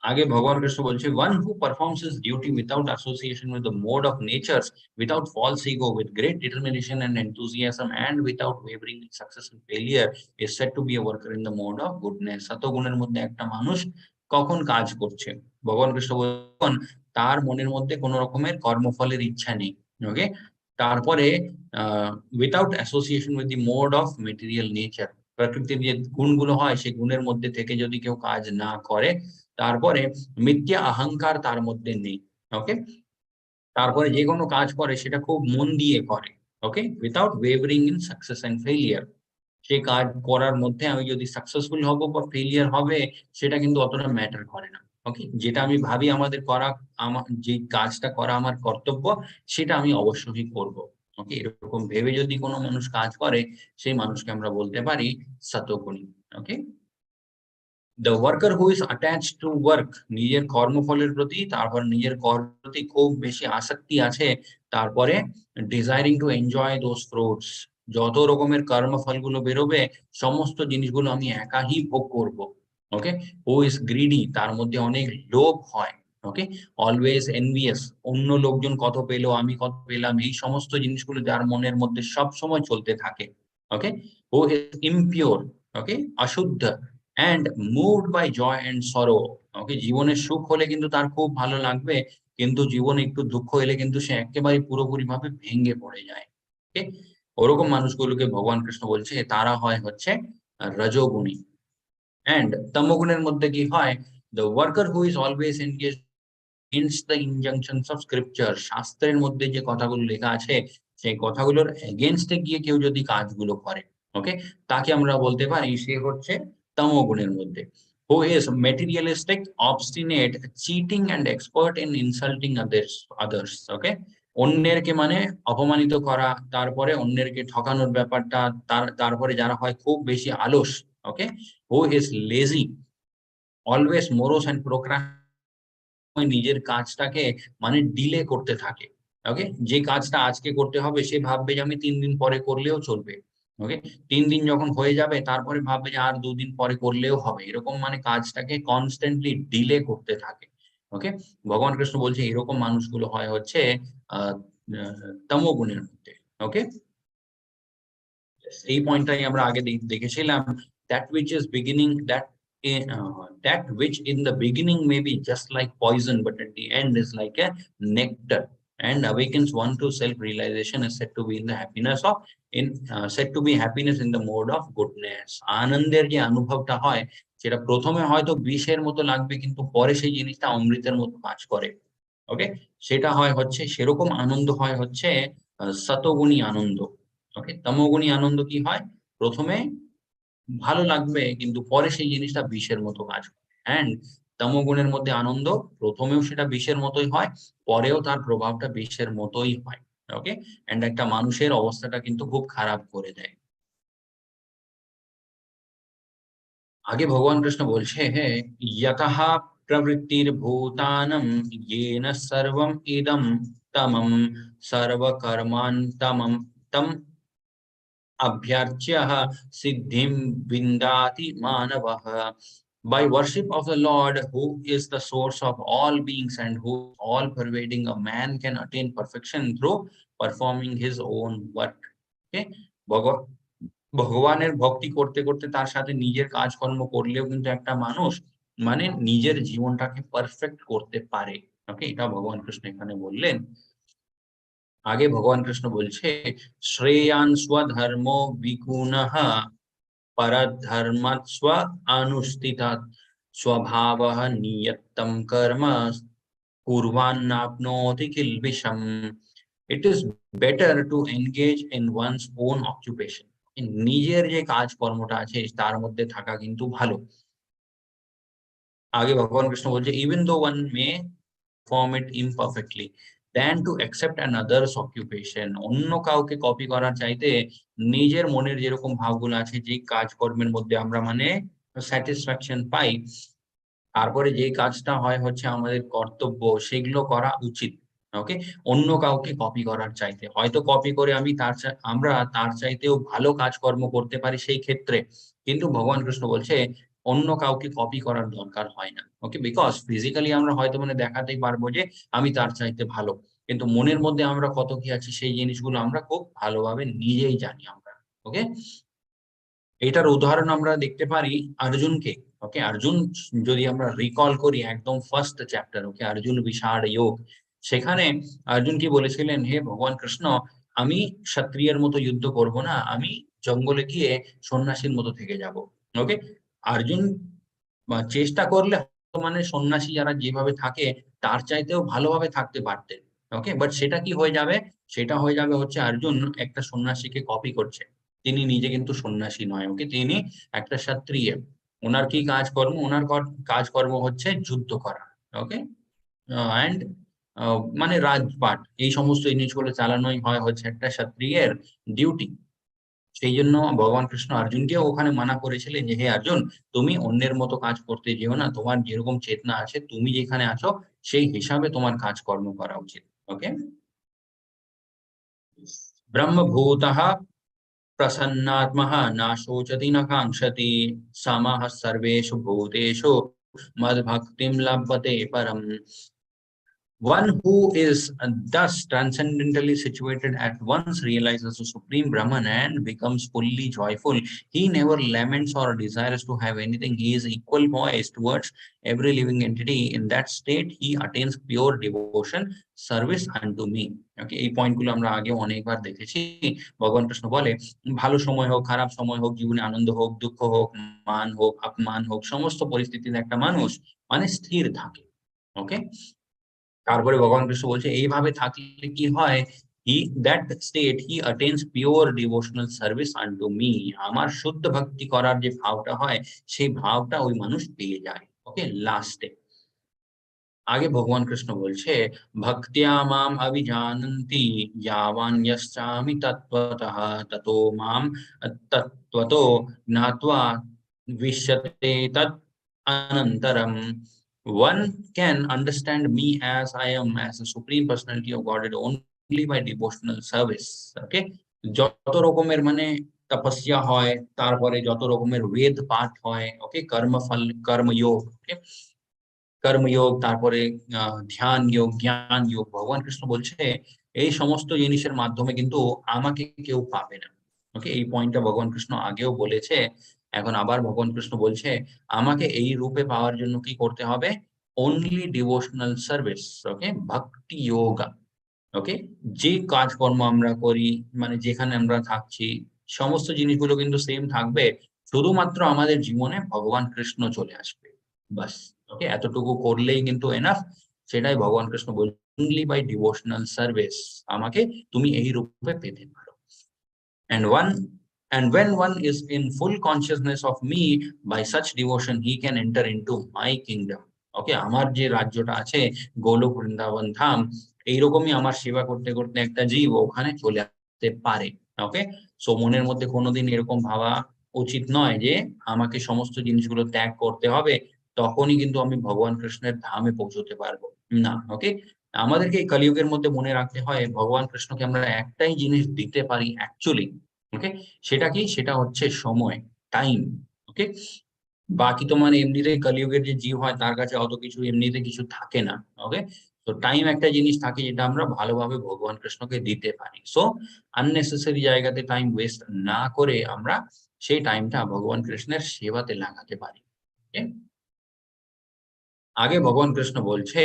[SPEAKER 1] आगे भगवान Krishna बोलছে one who performs his duty without association with the mode of natures, without false ego, with great determination and enthusiasm, and without wavering in success and failure, is said to be a worker in the mode of goodness। সতগুণের মধ্যে একটা মানুষ কখন কাজ করছে? ভগবান কৃষ্ণ বলেন তার মনের মধ্যে কোনো রকমের কর্মফলের ইচ্ছা নেই। ওকে, তারপরে without association with the mode of material nature, প্রকৃতির যে গুণগুলো হয় সেই গুণের মধ্যে থেকে যদি কেউ কাজ না করে, তারপরে মিথ্যা অহংকার তার মধ্যে নেই। ওকে, তারপরে যে কোনো কাজ করে সেটা খুব মন দিয়ে করে। Okay, without wavering in success and failure, সেই কাজ করার মধ্যে আমি যদি সাকসেসফুল হব বা ফেইলিয়ার হবে সেটা কিন্তু অতটা ম্যাটার করে না। ওকে, যেটা আমি ভাবি আমাদের করা, আমার যে কাজটা করা আমার কর্তব্য, সেটা আমি অবশ্যই করব। ওকে, এরকম ভেবে যদি কোনো মানুষ কাজ করে সেই মানুষকে আমরা বলতে পারি সতগুণী। Okay, the worker who is attached to work, নিজের কর্মফলের প্রতি, তারপর নিজের কর্মের প্রতি খুব বেশি আসক্তি আছে, তারপরে desiring to enjoy those fruits, যত রকমের কর্মফলগুলো বেরোবে সমস্ত জিনিসগুলো আমি একাই ভোগ করব। ওকে, হু ইজ গ্রিডি, তার মধ্যে অনেক লোভ হয়। ওকে, অলওয়েজ এনভিয়াস, অন্য লোকজন কত পেলো আমি কত পেলাম, এই সমস্ত জিনিসগুলো যার মনের মধ্যে সব সময় চলতে থাকে। ওকে, হু ইজ ইমপিওর, ওকে, অশুদ্ধ, and moved by joy and sorrow। ওকে, জীবনের সুখ হলে কিন্তু তার খুব ভালো লাগবে, কিন্তু জীবনে একটু দুঃখ এলে কিন্তু সে একেবারে পুরোপুরি ভাবে ভেঙে পড়ে যায়। ওকে, ওরকম মানুষগুলোকে ভগবান কৃষ্ণ বলছে তারা হয় হচ্ছে রজোগুণী। এন্ড তমোগুণের মধ্যে কি হয়, The worker who is always engaged against the injunctions of scripture, শাস্ত্রের মধ্যে যে কথাগুলো লেখা আছে সেই কথাগুলোর এগেইনস্টে গিয়ে কেউ যদি কাজগুলো করে, ওকে, তাকে আমরা বলতে পারি সে হচ্ছে তমোগুণের মধ্যে। Who is materialistic, obstinate, cheating and expert in insulting others, okay? অন্যেরকে মানে অপমানিত করা, তারপরে অন্যেরকে ঠকানোর ব্যাপারটা, তারপরে যারা হয় খুব বেশি আলস, ওকে? Who is lazy, always morose and procrastinate, নিজের কাজটাকে মানে ডিলে করতে থাকে, ওকে? যে কাজটা আজকে করতে হবে সে ভাববে যে আমি 3 দিন পরে করলেও চলবে, ওকে? 3 দিন যখন হয়ে যাবে তারপরে ভাববে যে আর 2 দিন পরে করলেও হবে, এরকম মানে কাজটাকে কনস্ট্যান্টলি ডিলে করতে থাকে, ওকে? ভগবান কৃষ্ণ বলছে এরকম মানুষগুলো হয় হচ্ছে তমোগুণের মধ্যে, ওকে? এই পয়েন্টটাই আমরা আগে দেখেছিলাম, that which is beginning that which in the beginning may be just like poison but at the end is like a nectar and awakens one to self realization, is said to be in the happiness of said to be happiness in the mode of goodness. আনন্দের যে অনুভবটা হয় সেটা প্রথমে হয়তো বিষের মতো লাগবে কিন্তু পরে সেই জিনিসটা অমৃতের মতো কাজ করে, ওকে? সেটা হয় হচ্ছে সেরকম আনন্দ হয় হচ্ছে সতগুণী আনন্দ, ওকে? তমোগুণী আনন্দ কি হয়, প্রথমে ভালো লাগবে কিন্তু পরে সেই জিনিসটা বিষের মতো কাজ করে। অ্যান্ড তমোগুণের মধ্যে আনন্দ প্রথমেও সেটা বিষের মতোই হয়, পরেও তার প্রভাবটা বিষের মতোই হয়, ওকে? অ্যান্ড একটা মানুষের অবস্থাটা কিন্তু খুব খারাপ করে দেয়। আগে ভগবান কৃষ্ণ বলছে যতঃ প্রবৃত্তির্ভূতানাং येन सर्वम् इदं तमं सर्वकर्मान्तमं तम अभ्यर्च्य सिद्धिं विन्दति मानवः। By worship of the Lord, who is the source of all beings and who is all pervading, a man can attain perfection through performing his own work. Okay? ভগবানের ভক্তি করতে করতে তার সাথে নিজের কাজকর্ম করলেও কিন্তু একটা মানুষ মানে নিজের জীবনটাকে পারফেক্ট করতে পারে, ওকে? এটা ভগবান কৃষ্ণ এখানে বললেন। আগে ভগবান কৃষ্ণ বলছে শ্রেয়ান স্বধর্ম বিগুণঃ परधर्मात् स्व अनुष्ठितात् स्वभावः नियतं कर्म कुर्वान्नाप्नोति किल्बिषम्। It is better to engage in one's own occupation. নিজের যে কাজকর্মটা আছে তার মধ্যে থাকা কিন্তু ভালো। আগে ভগবান কৃষ্ণ বলছে even though one may perform it imperfectly than to accept another's occupation, অন্য কাউকে কপি করার চাইতে নিজের মনের যেরকম ভাবগুলো আছে, যে কাজকর্মের মধ্যে আমরা মানে স্যাটিসফ্যাকশন পাই, তারপরে যে কাজটা হয় হচ্ছে আমাদের কর্তব্য, সেগুলো করা উচিত, ওকে? অন্য কাউকে কপি করার চাইতে, হয়তো কপি করে আমরা তার চাইতেও ভালো কাজকর্ম করতে পারি সেই ক্ষেত্রে, কিন্তু ভগবান কৃষ্ণ বলছে অন্য কাউকে কপি করার দরকার হয় না, ওকে? বিকজ ফিজিক্যালি আমরা হয়তো মানে দেখাতেই পারবো যে আমি তার চাইতে ভালো, কিন্তু মনের মধ্যে আমরা কত কি আছে সেই জিনিসগুলো আমরা খুব ভালোভাবে নিজেই জানি আমরা, ওকে? এটার উদাহরণ আমরা দেখতে পারি অর্জুনকে, ওকে? অর্জুন যদি আমরা রিকল করি একদম ফার্স্ট চ্যাপ্টার, ওকে, অর্জুন বিষাদ যোগ, সেখানে অর্জুন কি বলেছিলেন, হে ভগবান কৃষ্ণ, আমি ক্ষত্রিয়ের মতো যুদ্ধ করব না, আমি জঙ্গলে গিয়ে সন্ন্যাসীর মতো থেকে যাব, ওকে? অর্জুন চেষ্টা করলে মানে সন্ন্যাসী যারা যেভাবে থাকে তার চাইতেও ভালোভাবে থাকতে পারতেন, ওকে? বাট সেটা কি হয়ে যাবে, সেটা হয়ে যাবে হচ্ছে অর্জুন একটা সন্ন্যাসীকে কপি করছে, তিনি নিজে কিন্তু সন্ন্যাসী নয়, ওকে? তিনি একটা ক্ষত্রিয়। ওনার কি কাজকর্ম, ওনার কাজকর্ম হচ্ছে যুদ্ধ করা, ওকে? অ্যান্ড মানে রাজপাট এই সমস্ত জিনিসগুলো চালানোই হয় হচ্ছে একটা ক্ষত্রিয়ের ডিউটি। সেই জন্য ভগবান কৃষ্ণ অর্জুনকেও ওখানে মানা করেছিলেন যে হে অর্জুন, তুমি অন্যের মতো কাজ করতে যেও না, তোমার যেরকম চেতনা আছে তুমি যেখানে আছো সেই হিসাবে তোমার কাজকর্ম করা উচিত, ওকে? ব্রহ্মভূতঃ प्रसन्नात्मः न शोचति न काङ्क्षति समः सर्वेषु भूतेषु मद्भक्तिं लभते परम्। One who is thus transcendently situated at once realizes the Supreme Brahman and becomes fully joyful. He never laments or desires to have anything. He is equal poised towards every living entity. In that state, he attains pure devotion, service unto me. Okay, এই পয়েন্টগুলো আমরা আগে অনেকবার দেখেছি। ভগবান কৃষ্ণ বলে ভালো সময় হোক, খারাপ সময় হোক, জীবনে আনন্দ হোক, দুঃখ হোক, মান হোক, অপমান হোক, সমস্ত পরিস্থিতিতে একটা মানুষ মানে স্থির থাকে। ওকে, তারপরে ভগবান কৃষ্ণ বলছে এইভাবে থাকলে কি হয়, he that state he attains pure devotional service unto me, আমার শুদ্ধ ভক্তি করার যে ভাবটা হয় সেই ভাবটা ওই মানুষ পেয়ে যায়। ওকে, লাস্টে আগে ভগবান কৃষ্ণ বলছে ভক্তিয়া মাম অভিজানন্তি ইয়াবান যশ্চামি তত্ত্বতঃ ততো মাম তত্ত্বতো জ্ঞাত্বা विश्यते तत् anantaram. One can understand me as I am, as a supreme personality of Godhead only by devotional service. Okay, যত রকমের মানে তপস্যা হয়, তারপরে যত রকমের বেদ পাঠ হয়, ওকে, কর্মফল কর্মযোগ, ওকে, কর্মযোগ, তারপরে ধ্যান যোগ, জ্ঞান যোগ, ভগবান কৃষ্ণ বলছে এই সমস্ত জিনিসের মাধ্যমে কিন্তু আমাকে কেউ পাবে না। ওকে, এই পয়েন্টটা ভগবান কৃষ্ণ আগেও বলেছে, এখন আবার ভগবান কৃষ্ণ বলছে আমাকে এই রূপে পাওয়ার জন্য কি করতে হবে, অনলি ডিভোশনাল সার্ভিস। ওকে, ভক্তি যোগা। ওকে, যে কাজকর্ম আমরা করি, মানে যেখানে আমরা থাকছি, সমস্ত জিনিসগুলো কিন্তু সেম থাকবে, শুধুমাত্র আমাদের জীবনে ভগবান কৃষ্ণ চলে আসবে, বাস। ওকে, এতটুকু করলেই কিন্তু এনাফ। সেটাই ভগবান কৃষ্ণ বলছেন, অনলি বাই ডিভোশনাল সার্ভিস আমাকে তুমি এই রূপে পেতে পারো। And when one is in full consciousness of me, by such devotion he can enter into my kingdom. ওকে, আমার যে রাজ্যটা আছে গোলক বৃন্দাবন ধাম, এইরকমই আমার সেবা করতে করতে একটা জীব ওখানে চলে আসতে পারে। ওকে, সো মনের মধ্যে কোনোদিন এরকম ভাবা উচিত নয় যে আমাকে সমস্ত জিনিসগুলো ত্যাগ করতে হবে, তখনই কিন্তু আমি ভগবান কৃষ্ণের ধামে পৌঁছতে পারবো না। ওকে, আমাদেরকে এই কলিযুগের মধ্যে মনে রাখতে হয় ভগবান কৃষ্ণকে আমরা একটাই জিনিস দিতে পারি অ্যাকচুয়ালি। ওকে, সেটা কি, সেটা হচ্ছে সময়, টাইম। ওকে, বাকি তো মানে এমনিতেই কলিযুগের যে জীব হয় তার কাছে অত কিছু এমনিতে কিছু থাকে না। ওকে, তো টাইম একটা জিনিস থাকে যেটা আমরা ভালোভাবে ভগবান কৃষ্ণকে দিতে পারি। সো আননেসেসারি জায়গাতে টাইম ওয়েস্ট না করে আমরা সেই টাইমটা ভগবান কৃষ্ণের সেবাতে লাগাতে পারি। ওকে, आगे भगवान कृष्ण बोलছে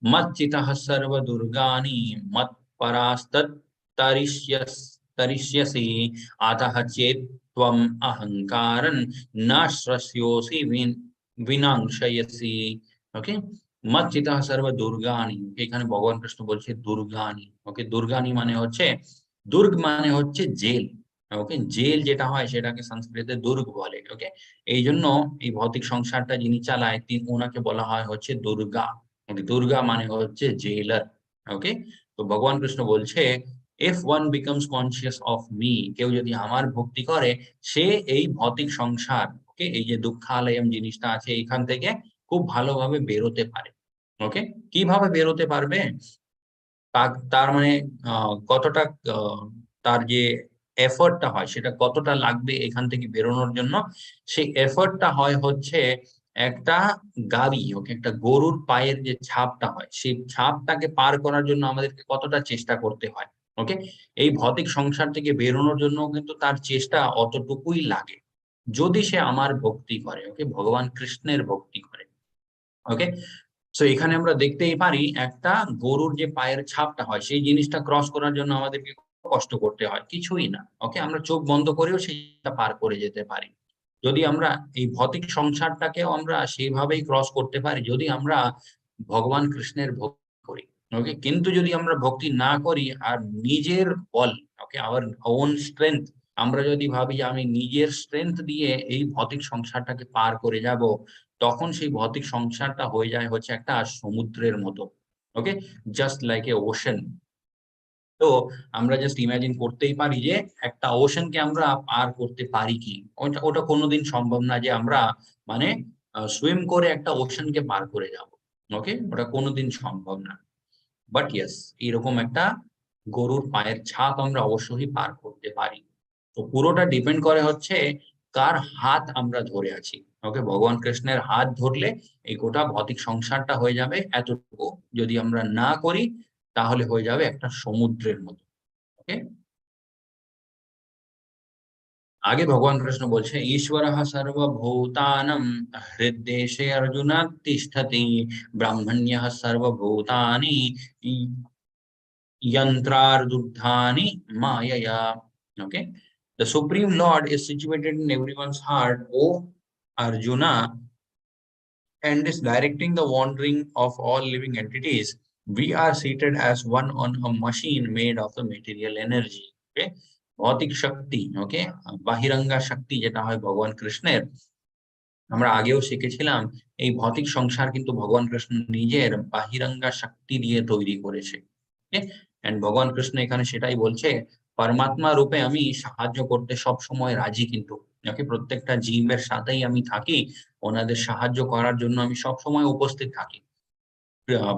[SPEAKER 1] मच्चितः सर्व दुर्गानि मत परास्तत् तरिष्यसि अतः चेत् त्वम् अहंकारं न श्रस्योसि विनाशयसि। ओके, मच्चितः सर्व दुर्गानि, এখানে ভগবান কৃষ্ণ বলছে দুর্গানি। ওকে, দুর্গানি মানে হচ্ছে, দুর্গ মানে হচ্ছে জেল। ওকে, জেল যেটা হয় সেটাকে সংস্কৃতে দুর্গ বলে। ওকে, এই জন্য এই ভৌতিক সংসারটা যিনি চালায় ওনাকে বলা হয় হচ্ছে দুর্গা। দুর্গা মানে হচ্ছে জেলার। ওকে, তো ভগবান কৃষ্ণ বলছে if one becomes conscious of me, কেউ যদি আমার ভক্তি করে, সে এই ভৌতিক সংসার, ওকে, এই যে দুঃখালয়ম জিনিসটা আছে এখান থেকে খুব ভালোভাবে বেরোতে পারে। ওকে, কিভাবে বেরোতে পারবে, তার মানে কতটা তার যে এফর্টটা হয় সেটা কতটা লাগবে এখান থেকে বেরোনোর জন্য, সেই এফর্টটা হয় হচ্ছে একটা গাড়ি, ওকে, একটা গরুর পায়ের যে ছাপটা হয় সেই ছাপটাকে পার করার জন্য আমাদেরকে কতটা চেষ্টা করতে হয়। ওকে, এই ভৌতিক সংসার থেকে বেরোনোর জন্য কিন্তু তার চেষ্টা অতটুকুই লাগে, যদি সে আমার ভক্তি করে। ওকে, ভগবান কৃষ্ণের ভক্তি করে। ওকে, সো এখানে আমরা দেখতেই পারি একটা গরুর যে পায়ের ছাপটা হয় সেই জিনিসটা ক্রস করার জন্য আমাদেরকে কষ্ট করতে হয় কিছুই না। ওকে, আমরা চোখ বন্ধ করেও সেটা পার করে যেতে পারি। যদি আমরা এই ভৌতিক সংসারটাকেও আমরা সেইভাবেই ক্রস করতে পারি যদি আমরা ভগবান কৃষ্ণের ভক্তি করি। ওকে, কিন্তু যদি আমরা ভক্তি না করি আর নিজের বল, ওকে, আওয়ার ওন স্ট্রেংথ, আমরা যদি ভাবি যে আমি নিজের স্ট্রেংথ দিয়ে এই ভৌতিক সংসারটাকে পার করে যাব, তখন সেই ভৌতিক সংসারটা হয়ে যায় হচ্ছে একটা সমুদ্রের মতো। ওকে, জাস্ট লাইক এ ওশেন। তো আমরা জাস্ট ইমাজিন করতেই পারি যে একটা ওশেনকে আমরা পার করতে পারি কি, ওটা ওটা কোনোদিন সম্ভব না যে আমরা মানে সুইম করে একটা ওশেনকে পার করে যাব। ওকে, ওটা কোনোদিন সম্ভব না। বাট ইয়েস, এরকম একটা গরুর পায়ের ছাপ আমরা অবশ্যই পার করতে পারি। তো পুরোটা ডিপেন্ড করে হচ্ছে কার হাত আমরা ধরে আছি। ওকে, ভগবান কৃষ্ণের হাত ধরলে এই গোটা ভৌতিক সংসারটা হয়ে যাবে এতটুকু, যদি আমরা না করি তাহলে হয়ে যাবে একটা সমুদ্রের মতো। ওকে, आगे भगवान कृष्ण बोलছে ईश्वरः सर्वभूतानां हृद्देशे अर्जुन तिष्ठति ब्रह्मण्यः सर्वभूतानि Yantrardudhani Mayaya. Okay. The Supreme Lord is situated in everyone's heart, O Arjuna. and is directing the wandering of all living entities. We are seated as one on a machine made of the material energy. Okay, ভৌতিক শক্তি, ওকে, বাহিরাঙ্গা শক্তি যেটা হয় ভগবান কৃষ্ণের, আমরা আগেও শিখেছিলাম এই ভৌতিক সংসার কিন্তু ভগবান কৃষ্ণ নিজের বাহিরাঙ্গা শক্তি দিয়ে তৈরি করেছে। ওকে, এন্ড ভগবান কৃষ্ণ এখানে সেটাই বলছে, পরমাত্মা রূপে আমি সাহায্য করতে সব সময় রাজি, কিন্তু ওকে, প্রত্যেকটা জীবের সাথেই আমি থাকি, ওনাদের সাহায্য করার জন্য আমি সব সময় উপস্থিত থাকি।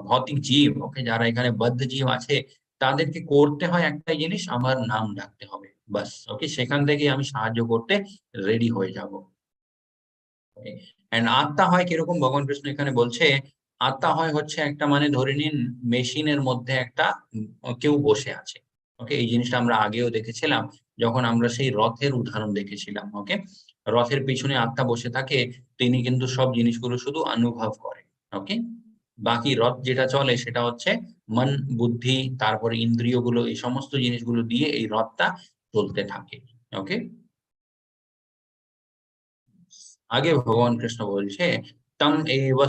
[SPEAKER 1] ভৌতিক জীব, ওকে, যারা এখানে বদ্ধ জীব আছে, তাদেরকে করতে হয় একটাই জিনিস, আমার নাম ডাকতে হবে, বাস। ওকে, সেখান থেকে আমি সাহায্য করতে রেডি হয়ে যাব। এন্ড আত্মা হয় কিরকম, ভগবান কৃষ্ণ এখানে বলছে আত্মা হয় হচ্ছে একটা, মানে ধরে নিন মেশিনের মধ্যে একটা কেউ বসে আছে। ওকে, এই জিনিসটা আমরা আগেও দেখেছিলাম যখন আমরা সেই রথের উদাহরণ দেখেছিলাম। ওকে, রথের পিছনে আত্মা বসে থাকে, তিনি কিন্তু সব জিনিসগুলো শুধু অনুভব করে। ওকে, বাকি রথ যেটা চলে সেটা হচ্ছে মন, বুদ্ধি, তারপরে ইন্দ্রিয়গুলো, এই সমস্ত জিনিসগুলো দিয়ে এই রথটা চলতে থাকে। ওকে, आगे भगवान कृष्ण बोलছে तम एव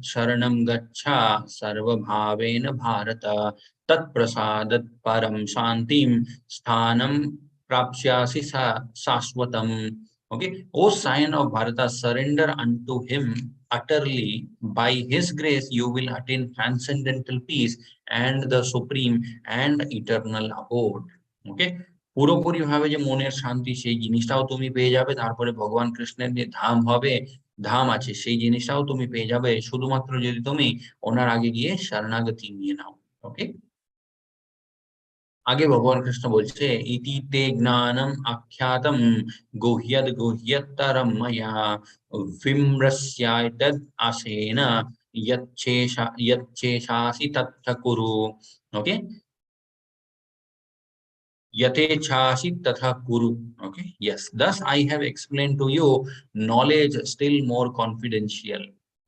[SPEAKER 1] शरणं गच्छा सर्वभावेन भारत तत्प्रसादत परम शांतिम स्थानम प्राप्स्यासि शाश्वतम। Okay, O sign of Bharata, surrender unto him utterly. By his grace you will attain transcendental peace and the supreme and eternal abode. Okay, পুরোপুরি ভাবে যে মনের শান্তি সেই জিনিসটাও তুমি পেয়ে যাবে, তারপরে ভগবান কৃষ্ণের যে ধাম হবে, ধাম আছে, সেই জিনিসটাও তুমি পেয়ে যাবে শুধুমাত্র যদি তুমি ওনার আগে গিয়ে শরণাগতি নিয়ে নাও। ওকে, आगे भगवान कृष्ण बोलছে इति ते ज्ञानम आख्यातम गुह्यद गुह्यतरम मया विमृश्यातद आसेन यच्छेषासि तत्थ कुरु। ओके, यथेच्छासि तथा कुरु। Okay, yes, thus I have explained to you knowledge still more confidential.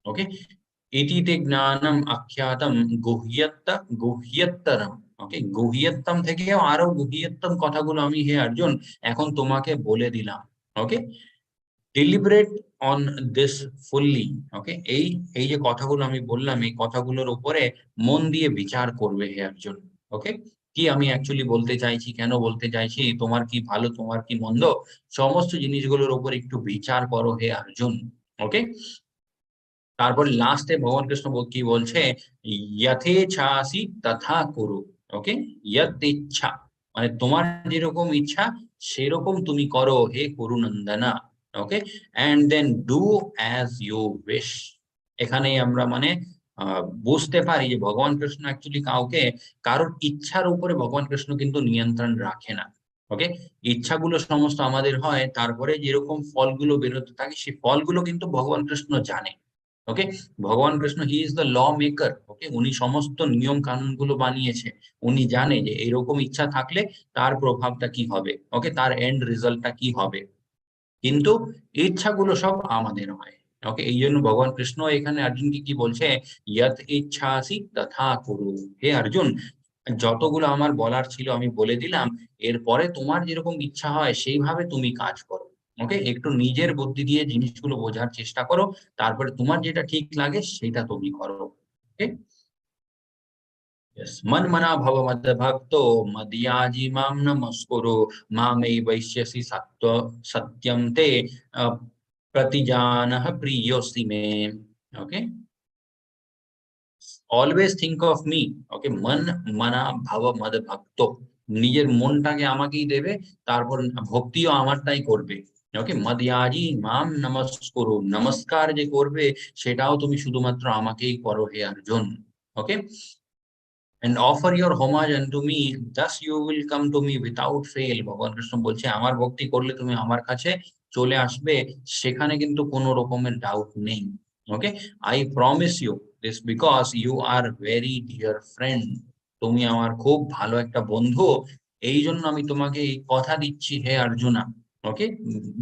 [SPEAKER 1] Okay, इति ते ज्ञानम आख्यातम गुह्यत्तरम। ওকে, গুহিয়ত্তম থেকেও আরো গুহিয়ত্তম কথাগুলো আমি হে অর্জুন এখন তোমাকে বলে দিলাম। ওকে, ডেলিবারেট অন দিস ফুললি। ওকে, এই এই যে কথাগুলো আমি বললাম, এই কথাগুলোর উপরে মন দিয়ে বিচার করবে হে অর্জুন। ওকে, কি আমি অ্যাকচুয়ালি বলতে চাইছি, কেন বলতে চাইছি, তোমার কি ভালো, তোমার কি মন্দ, সমস্ত জিনিসগুলোর উপর একটু বিচার করো হে অর্জুন। ওকে, তারপর লাস্টে ভগবান কৃষ্ণ কি বলছে, যথেচ্ছাসি তথা কুরু। ওকে, যত ইচ্ছা, মানে তোমার যেরকম ইচ্ছা সেরকম তুমি করো হে Kurunandana. Okay, and then do as you wish. এখানেই আমরা মানে বুঝতে পারি যে ভগবান কৃষ্ণ অ্যাকচুয়ালি কাউকে, কারোর ইচ্ছার উপরে ভগবান কৃষ্ণ কিন্তু নিয়ন্ত্রণ রাখে না। ওকে, ইচ্ছাগুলো সমস্ত আমাদের হয়, তারপরে যেরকম ফলগুলো বেরোতে থাকে সেই ফলগুলো কিন্তু ভগবান কৃষ্ণ জানে। ওকে, ভগবান Krishna he is the lawmaker. Okay, উনি সমস্ত নিয়ম কানুন গুলো বানিয়েছে, উনি জানে যে এরকম ইচ্ছা থাকলে তার প্রভাবটা কি হবে, ওকে, তার এন্ড রেজাল্টটা কি হবে, কিন্তু ইচ্ছাগুলো সব আমাদের হয়। ওকে, এই জন্য ভগবান কৃষ্ণ এখানে অর্জুনকে কি বলছে, যত ইচ্ছাসি তথা কুরু। হে অর্জুন, যতগুলো আমার বলার ছিল আমি বলে দিলাম, এরপরে তোমার যেরকম ইচ্ছা হয় সেইভাবে তুমি কাজ করো। ওকে, একটু নিজের বুদ্ধি দিয়ে জিনিসগুলো বোঝার চেষ্টা করো, তারপরে তোমার যেটা ঠিক লাগে সেটা তুমি করো। ওকে, मन मना भव मद भक्तो मदियाजी माम नमस्कुरु मामे वैश्यसि सत्व सत्यम ते प्रतिजानः प्रियोसि मे। Okay, always think of me. Okay, মন মানা ভাব মদ ভক্ত, নিজের মনটাকে আমাকেই দেবে, তারপর ভক্তিও আমারটাই করবে। ওকে, মদিয়াজি মাম নমস্কুরু, নমস্কার যে করবে সেটাও তুমি শুধুমাত্র আমাকেই করো হে অর্জুন। ওকে, and offer your homage unto me, thus you will come to me without fail। ভগবান কৃষ্ণ বলছে আমার ভক্তি করলে তুমি আমার কাছে চলে আসবে, সেখানে কিন্তু কোনো রকমের ডাউট নেই। Okay, I promise you this because you are very dear friend. তুমি আমার খুব ভালো একটা বন্ধু, এই জন্য আমি তোমাকে এই কথা দিচ্ছি হে অর্জুনা। ওকে,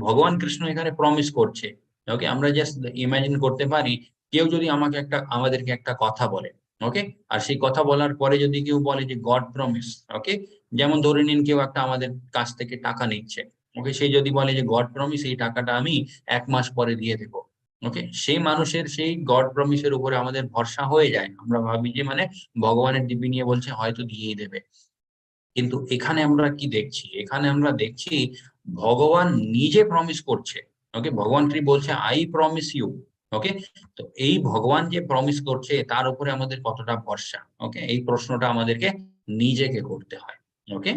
[SPEAKER 1] ভগবান কৃষ্ণ এখানে প্রমিস করছে। ওকে, আমরা জাস্ট ইমাজিন করতে পারি কেউ যদি আমাকে একটা, আমাদেরকে একটা কথা বলে, ওকে, আর সেই কথা বলার পরে যদি কেউ বলে যে গড প্রমিস। ওকে, যেমন ধরে নিন কেউ একটা আমাদের কাছ থেকে টাকা নিচ্ছে, ওকে, সেই যদি বলে যে গড প্রমিস এই টাকাটা আমি 1 মাস পরে দিয়ে দেবো। ওকে, সেই মানুষের সেই গড প্রমিসের উপরে আমাদের ভরসা হয়ে যায়, আমরা ভাবি যে মানে ভগবানের দিব্যি নিয়ে বলছে হয়তো দিয়েই দেবে। কিন্তু এখানে আমরা কি দেখছি, এখানে আমরা দেখছি ভগবান নিজে প্রমিস করছে। ওকে, ভগবান কি বলছে, আই প্রমিস ইউ। ওকে, তো এই ভগবান যে প্রমিস করছে তার উপরে আমাদের কতটা ভরসা, ওকে, এই প্রশ্নটা আমাদেরকে নিজেকে করতে হয়। ওকে,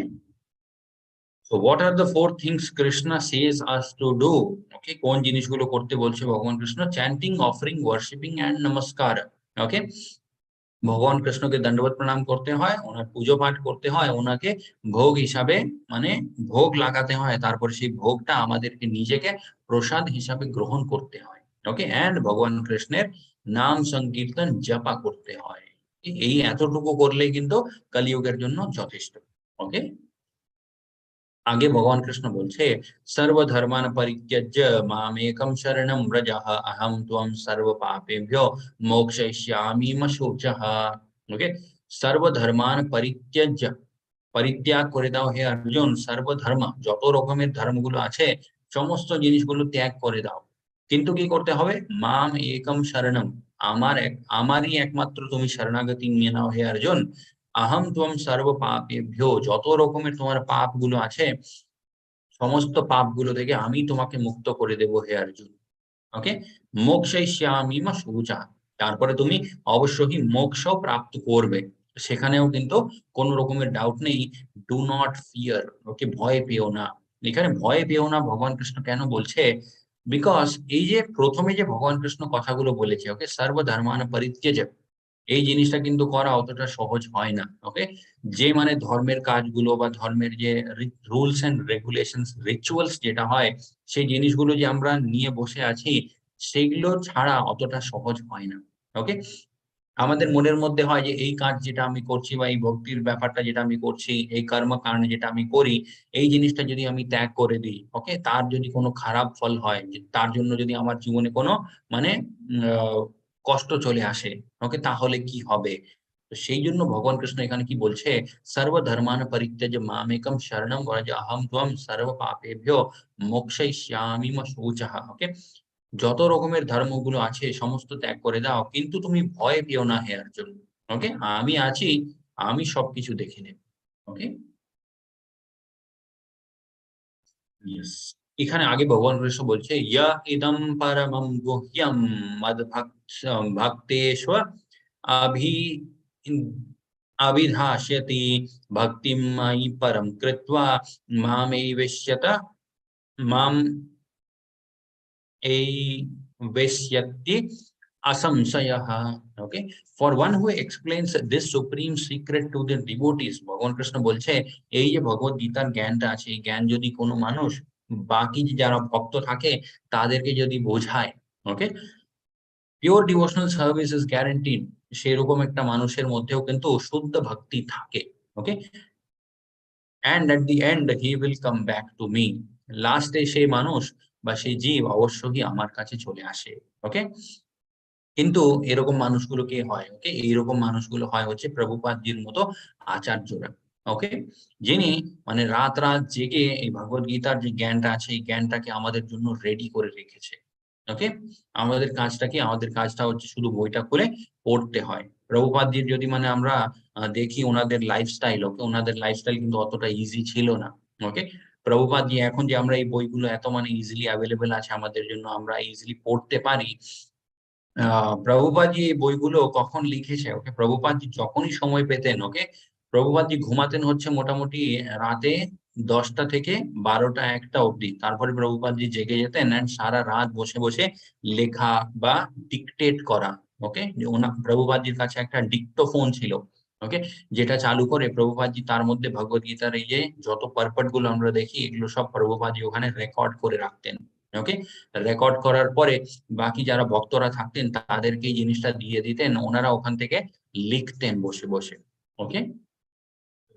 [SPEAKER 1] so what are the four things Krishna says us to do? Okay, কোন জিনিসগুলো করতে বলছে ভগবান Krishna? Chanting, offering, worshipping and নমস্কার। ওকে, ভগবান কৃষ্ণকে দণ্ডবত প্রণাম করতে হয়, ওনার পুজো পাঠ করতে হয়, ওনাকে ভোগ হিসাবে মানে ভোগ লাগাতে হয়, তারপর সেই ভোগটা আমাদেরকে নিজেকে প্রসাদ হিসাবে গ্রহণ করতে হয়। ওকে, এন্ড ভগবান কৃষ্ণের নাম সংকীর্তন জপা করতে হয়। এই এতটুকু করলেই কিন্তু কলিযুগের জন্য যথেষ্ট। ওকে, आगे भगवान कृष्ण बोलছে सर्वधर्मान परित्यज्य मामेकं शरणं व्रज अहं त्वं सर्व पापेभ्यो मोक्षयिष्यामि मा शुचः। ओके, सर्वधर्मान परित्यज्य, পরিত্যাগ করে দাও হে অর্জুন, সর্বধর্ম, যত রকমের ধর্মগুলো আছে সমস্ত জিনিসগুলো ত্যাগ করে দাও। কিন্তু কি করতে হবে? মাম একম শরণম, আমারই একমাত্র তুমি শরণাগতি নিয়ে নাও হে অর্জুন। আহম ত্বম সর্ব পাপেভ্যো, যত রকমের তোমার পাপগুলো আছে সমস্ত পাপগুলো থেকে আমি তোমাকে মুক্ত করে দেব হে অর্জুন। ওকে, মোক্ষয়িষ্যামি মা শুচা, তারপরে তুমি অবশ্যই মোক্ষ প্রাপ্ত করবে, সেখানেও কিন্তু কোনো রকমের ডাউট নেই। ডু নট ফিয়ার, ওকে, ভয় পেও না। এখানে ভয় পেও না ভগবান কৃষ্ণ কেন বলছে? বিকজ এই যে প্রথমে যে ভগবান কৃষ্ণ কথাগুলো বলেছে, ওকে, সর্বধর্মান পরিত্যজ্য, এই জিনিসটা কিন্তু করা অতটা সহজ হয় না। ওকে, যে মানে ধর্মের কাজগুলো বা ধর্মের যে রুলস এন্ড রেগুলেশনস, রিচুয়ালস যেটা হয়, সেই জিনিসগুলো যে আমরা নিয়ে বসে আছি, সেগুলো ছাড়া অতটা সহজ হয় না। ওকে, আমাদের মনের মধ্যে হয় যে এই কাজ যেটা আমি করছি বা এই ভক্তির ব্যাপারটা যেটা আমি করছি, এই কর্মকাণ্ড যেটা আমি করি, এই জিনিসটা যদি আমি ত্যাগ করে দিই, ওকে, তার যদি কোনো খারাপ ফল হয়, যে তার জন্য যদি আমার জীবনে কোনো মানে কষ্ট চলে আসে, ওকে, তাহলে কি হবে? তো সেই জন্য ভগবান কৃষ্ণ এখানে কি বলছে, সর্বধর্মান পরিত্যজ্য মামেকম শরণম ব্রজ অহম ত্বম সর্ব পাপেভ্যো মোক্ষয়িষ্যামি মা শুচঃ। ওকে, যত রকমের ধর্মগুলো আছে সমস্ত ত্যাগ করে দাও, কিন্তু তুমি ভয় পেও না হে অর্জুন। ওকে, আমি আছি, আমি সবকিছু দেখে নেব। ওকে, ইয়েস, এখানে আগে ভগবান কৃষ্ণ বলছে ইয়া ইদম পরমম গুহ্যম মদ ভক্তেষ্ব আভি अभिधास्यति भक्तिं मयि परम कृत्वा मामेवश्यत माम एवश्यति असंशयः। Okay, for one who explains this supreme secret to the devotees, ভগবান কৃষ্ণ বলছে এই যে ভগবত গীতার জ্ঞানটা আছে, এই জ্ঞান যদি কোনো মানুষ বাকি যে যারা ভক্ত থাকে তাদেরকে যদি বোঝায়, okay, pure devotional service is guaranteed, সেরকম একটা মানুষের মধ্যেও কিন্তু শুদ্ধ ভক্তি থাকে। ওকে, and at the end he will come back to me, লাস্টে সেই মানুষ বা সেই জীব অবশ্যই আমার কাছে চলে আসে। ওকে, কিন্তু এরকম মানুষগুলো কে হয়? ওকে, এইরকম মানুষগুলো হয় হচ্ছে প্রভুপাদজির মতো আচার্যরা। ওকে, যিনি মানে রাত রাত জেগে এই ভগবত গীতার যে জ্ঞানটা আছে এই জ্ঞানটাকে আমাদের জন্য রেডি করে রেখেছে। ওকে, আমাদের কাজটা কি? আমাদের কাজটা হচ্ছে শুধু বইটা খুলে পড়তে হয়। প্রভুপাদজির যদি মানে আমরা দেখি ওনাদের লাইফস্টাইল, ওকে, ওনাদের লাইফস্টাইল কিন্তু অতটা ইজি ছিল না। ওকে, প্রভুপাদজি এখন যে আমরা এই বইগুলো এত মানে ইজিলি অ্যাভেলেবল আছে আমাদের জন্য, আমরা ইজিলি পড়তে পারি, প্রভুপাদজি এই বইগুলো কখন লিখেছে? ওকে, প্রভুপাদজি যখনই সময় পেতেন, ওকে, প্রভুপাদজি ঘুমাতেন হচ্ছে মোটামুটি রাতে 10টা থেকে 12টা 1টা অবধি। তারপরে প্রভুপাদজি জেগে যেতেন এন্ড সারা রাত বসে বসে লেখা বা ডিকটেট করা। ওকে, প্রভুপাদজির কাছে একটা ডিক্টোফোন ছিল। ওকে, যেটা চালু করে প্রভুপাদজি তার মধ্যে ভগবত গীতার এই যে যত পারপট গুলো আমরা দেখি এগুলো সব প্রভুপাদজি ওখানে রেকর্ড করে রাখতেন। ওকে, রেকর্ড করার পরে বাকি যারা ভক্তরা থাকতেন তাদেরকে এই জিনিসটা দিয়ে দিতেন, ওনারা ওখান থেকে লিখতেন বসে বসে। ওকে,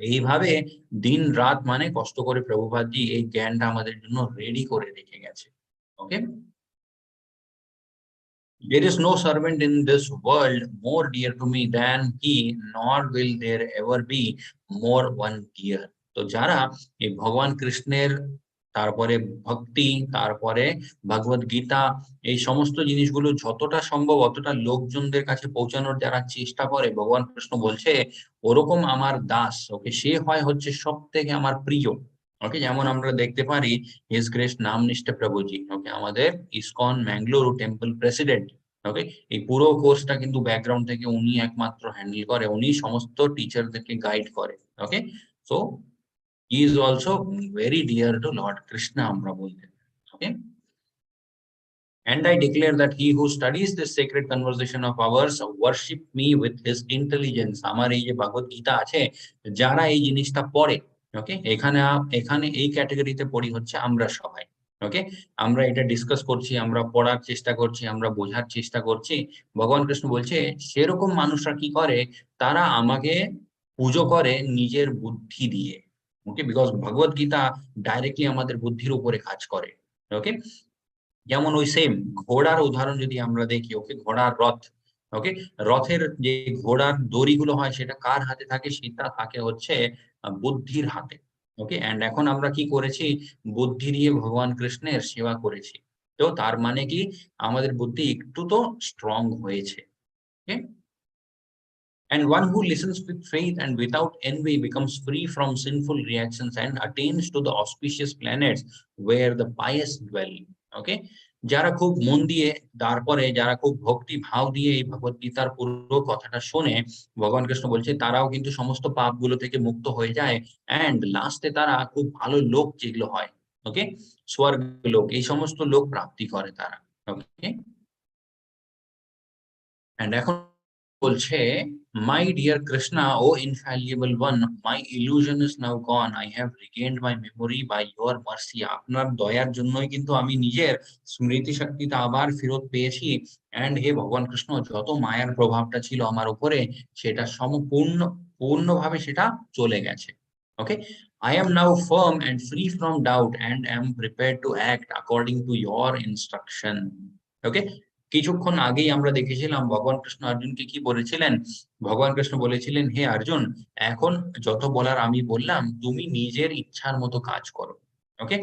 [SPEAKER 1] এইভাবে দিন রাত মানে কষ্ট করে প্রভুপাদজি এই জ্ঞানটা আমাদের জন্য রেডি করে রেখে গেছে। ওকে, there is no servant in this world more dear to me than he, nor will there ever be more one dear. তো যারা এই ভগবান কৃষ্ণের তারপরে ভক্তি, তারপরে ভগবত গীতা, এই সমস্ত জিনিসগুলো যতটা সম্ভব অতটা লোকজনদের কাছে পৌঁছানোর যারা চেষ্টা করে, ভগবান কৃষ্ণ বলছে ওরকম আমার দাস, ওকে, সে হচ্ছে সব থেকে আমার প্রিয়। ওকে, যেমন আমরা দেখতে পারি হিজ গ্রেস নামনিষ্ঠ প্রভুজি, ওকে, আমাদের ইসকন ম্যাঙ্গালুরু টেম্পল প্রেসিডেন্ট। ওকে, এই পুরো কোর্সটা কিন্তু ব্যাকগ্রাউন্ড থেকে উনি একমাত্র হ্যান্ডেল করে, উনি সমস্ত টিচারদেরকে গাইড করে। ওকে, so he is also very dear to Lord Krishna, আমরা বলতে। ওকে, and I declare that he who studies this sacred conversation of ours worship me with his intelligence। আমার এই যে ভগবত গীতা আছে, যারা এই জিনিসটা পড়ে, ওকে, এখানে এই ক্যাটাগরিতে পড়ি হচ্ছে আমরা সবাই। ওকে, আমরা এটা ডিসকাস করছি, আমরা পড়ার চেষ্টা করছি, আমরা বোঝার চেষ্টা করছি। ভগবান কৃষ্ণ বলছে সেরকম মানুষরা কি করে, তারা আমাকে পুজো করে নিজের বুদ্ধি দিয়ে। ওকে, বিকজ ভগবত গীতা ডাইরেক্টলি আমাদের বুদ্ধির উপরে কাজ করে। ওকে, যেমন ওই সেম ঘোড়ার উদাহরণ যদি আমরা দেখি, ওকে, ঘোড়ার রথ, ওকে, রথের যে ঘোড়ার দড়িগুলো হয় সেটা কার হাতে থাকে, সেটা থাকে হচ্ছে বুদ্ধির হাতে। ওকে, এন্ড এখন আমরা কি করেছি, বুদ্ধি দিয়ে ভগবান কৃষ্ণের সেবা করেছি। তো তার মানে কি, আমাদের বুদ্ধি একটু তো স্ট্রং হয়েছে। ওকে, and one who listens with faith and without envy becomes free from sinful reactions and attains to the auspicious planets where the pious dwell। ওকে, যারা খুব মন দিয়ে, তারপরে যারা খুব ভক্তি ভাব দিয়ে এই ভগবত গীতার পুরো কথাটা শোনে, ভগবান কৃষ্ণ বলছে তারাও কিন্তু সমস্ত পাপগুলো থেকে মুক্ত হয়ে যায়, এন্ড লাস্টে তারা খুব ভালো লোক যেগুলো হয়, ওকে, স্বর্গ লোক, এই সমস্ত লোক প্রাপ্তি করে তারা। ওকে, এন্ড এখন বলছে, my dear Krishna, O infallible one, my illusion is now gone, I have regained my memory by your mercy. আপনার দয়ার জন্যই কিন্তু আমি নিজের স্মৃতি শক্তিটা আবার ফেরত পেয়েছি। এন্ড হে ভগবান কৃষ্ণ, যত মায়ার প্রভাবটা ছিল আমার উপরে, সেটা পূর্ণভাবে সেটা চলে গেছে। ওকে, I am now firm and free from doubt and am prepared to act according to your instruction। ওকে, কিছুক্ষণ আগেই আমরা দেখেছিলাম ভগবান কৃষ্ণ অর্জুনকে কি বলেছিলেন। ভগবান কৃষ্ণ বলেছিলেন, হে অর্জুন, এখন যত বলার আমি বললাম, তুমি নিজের ইচ্ছার মতো কাজ করো। ওকে,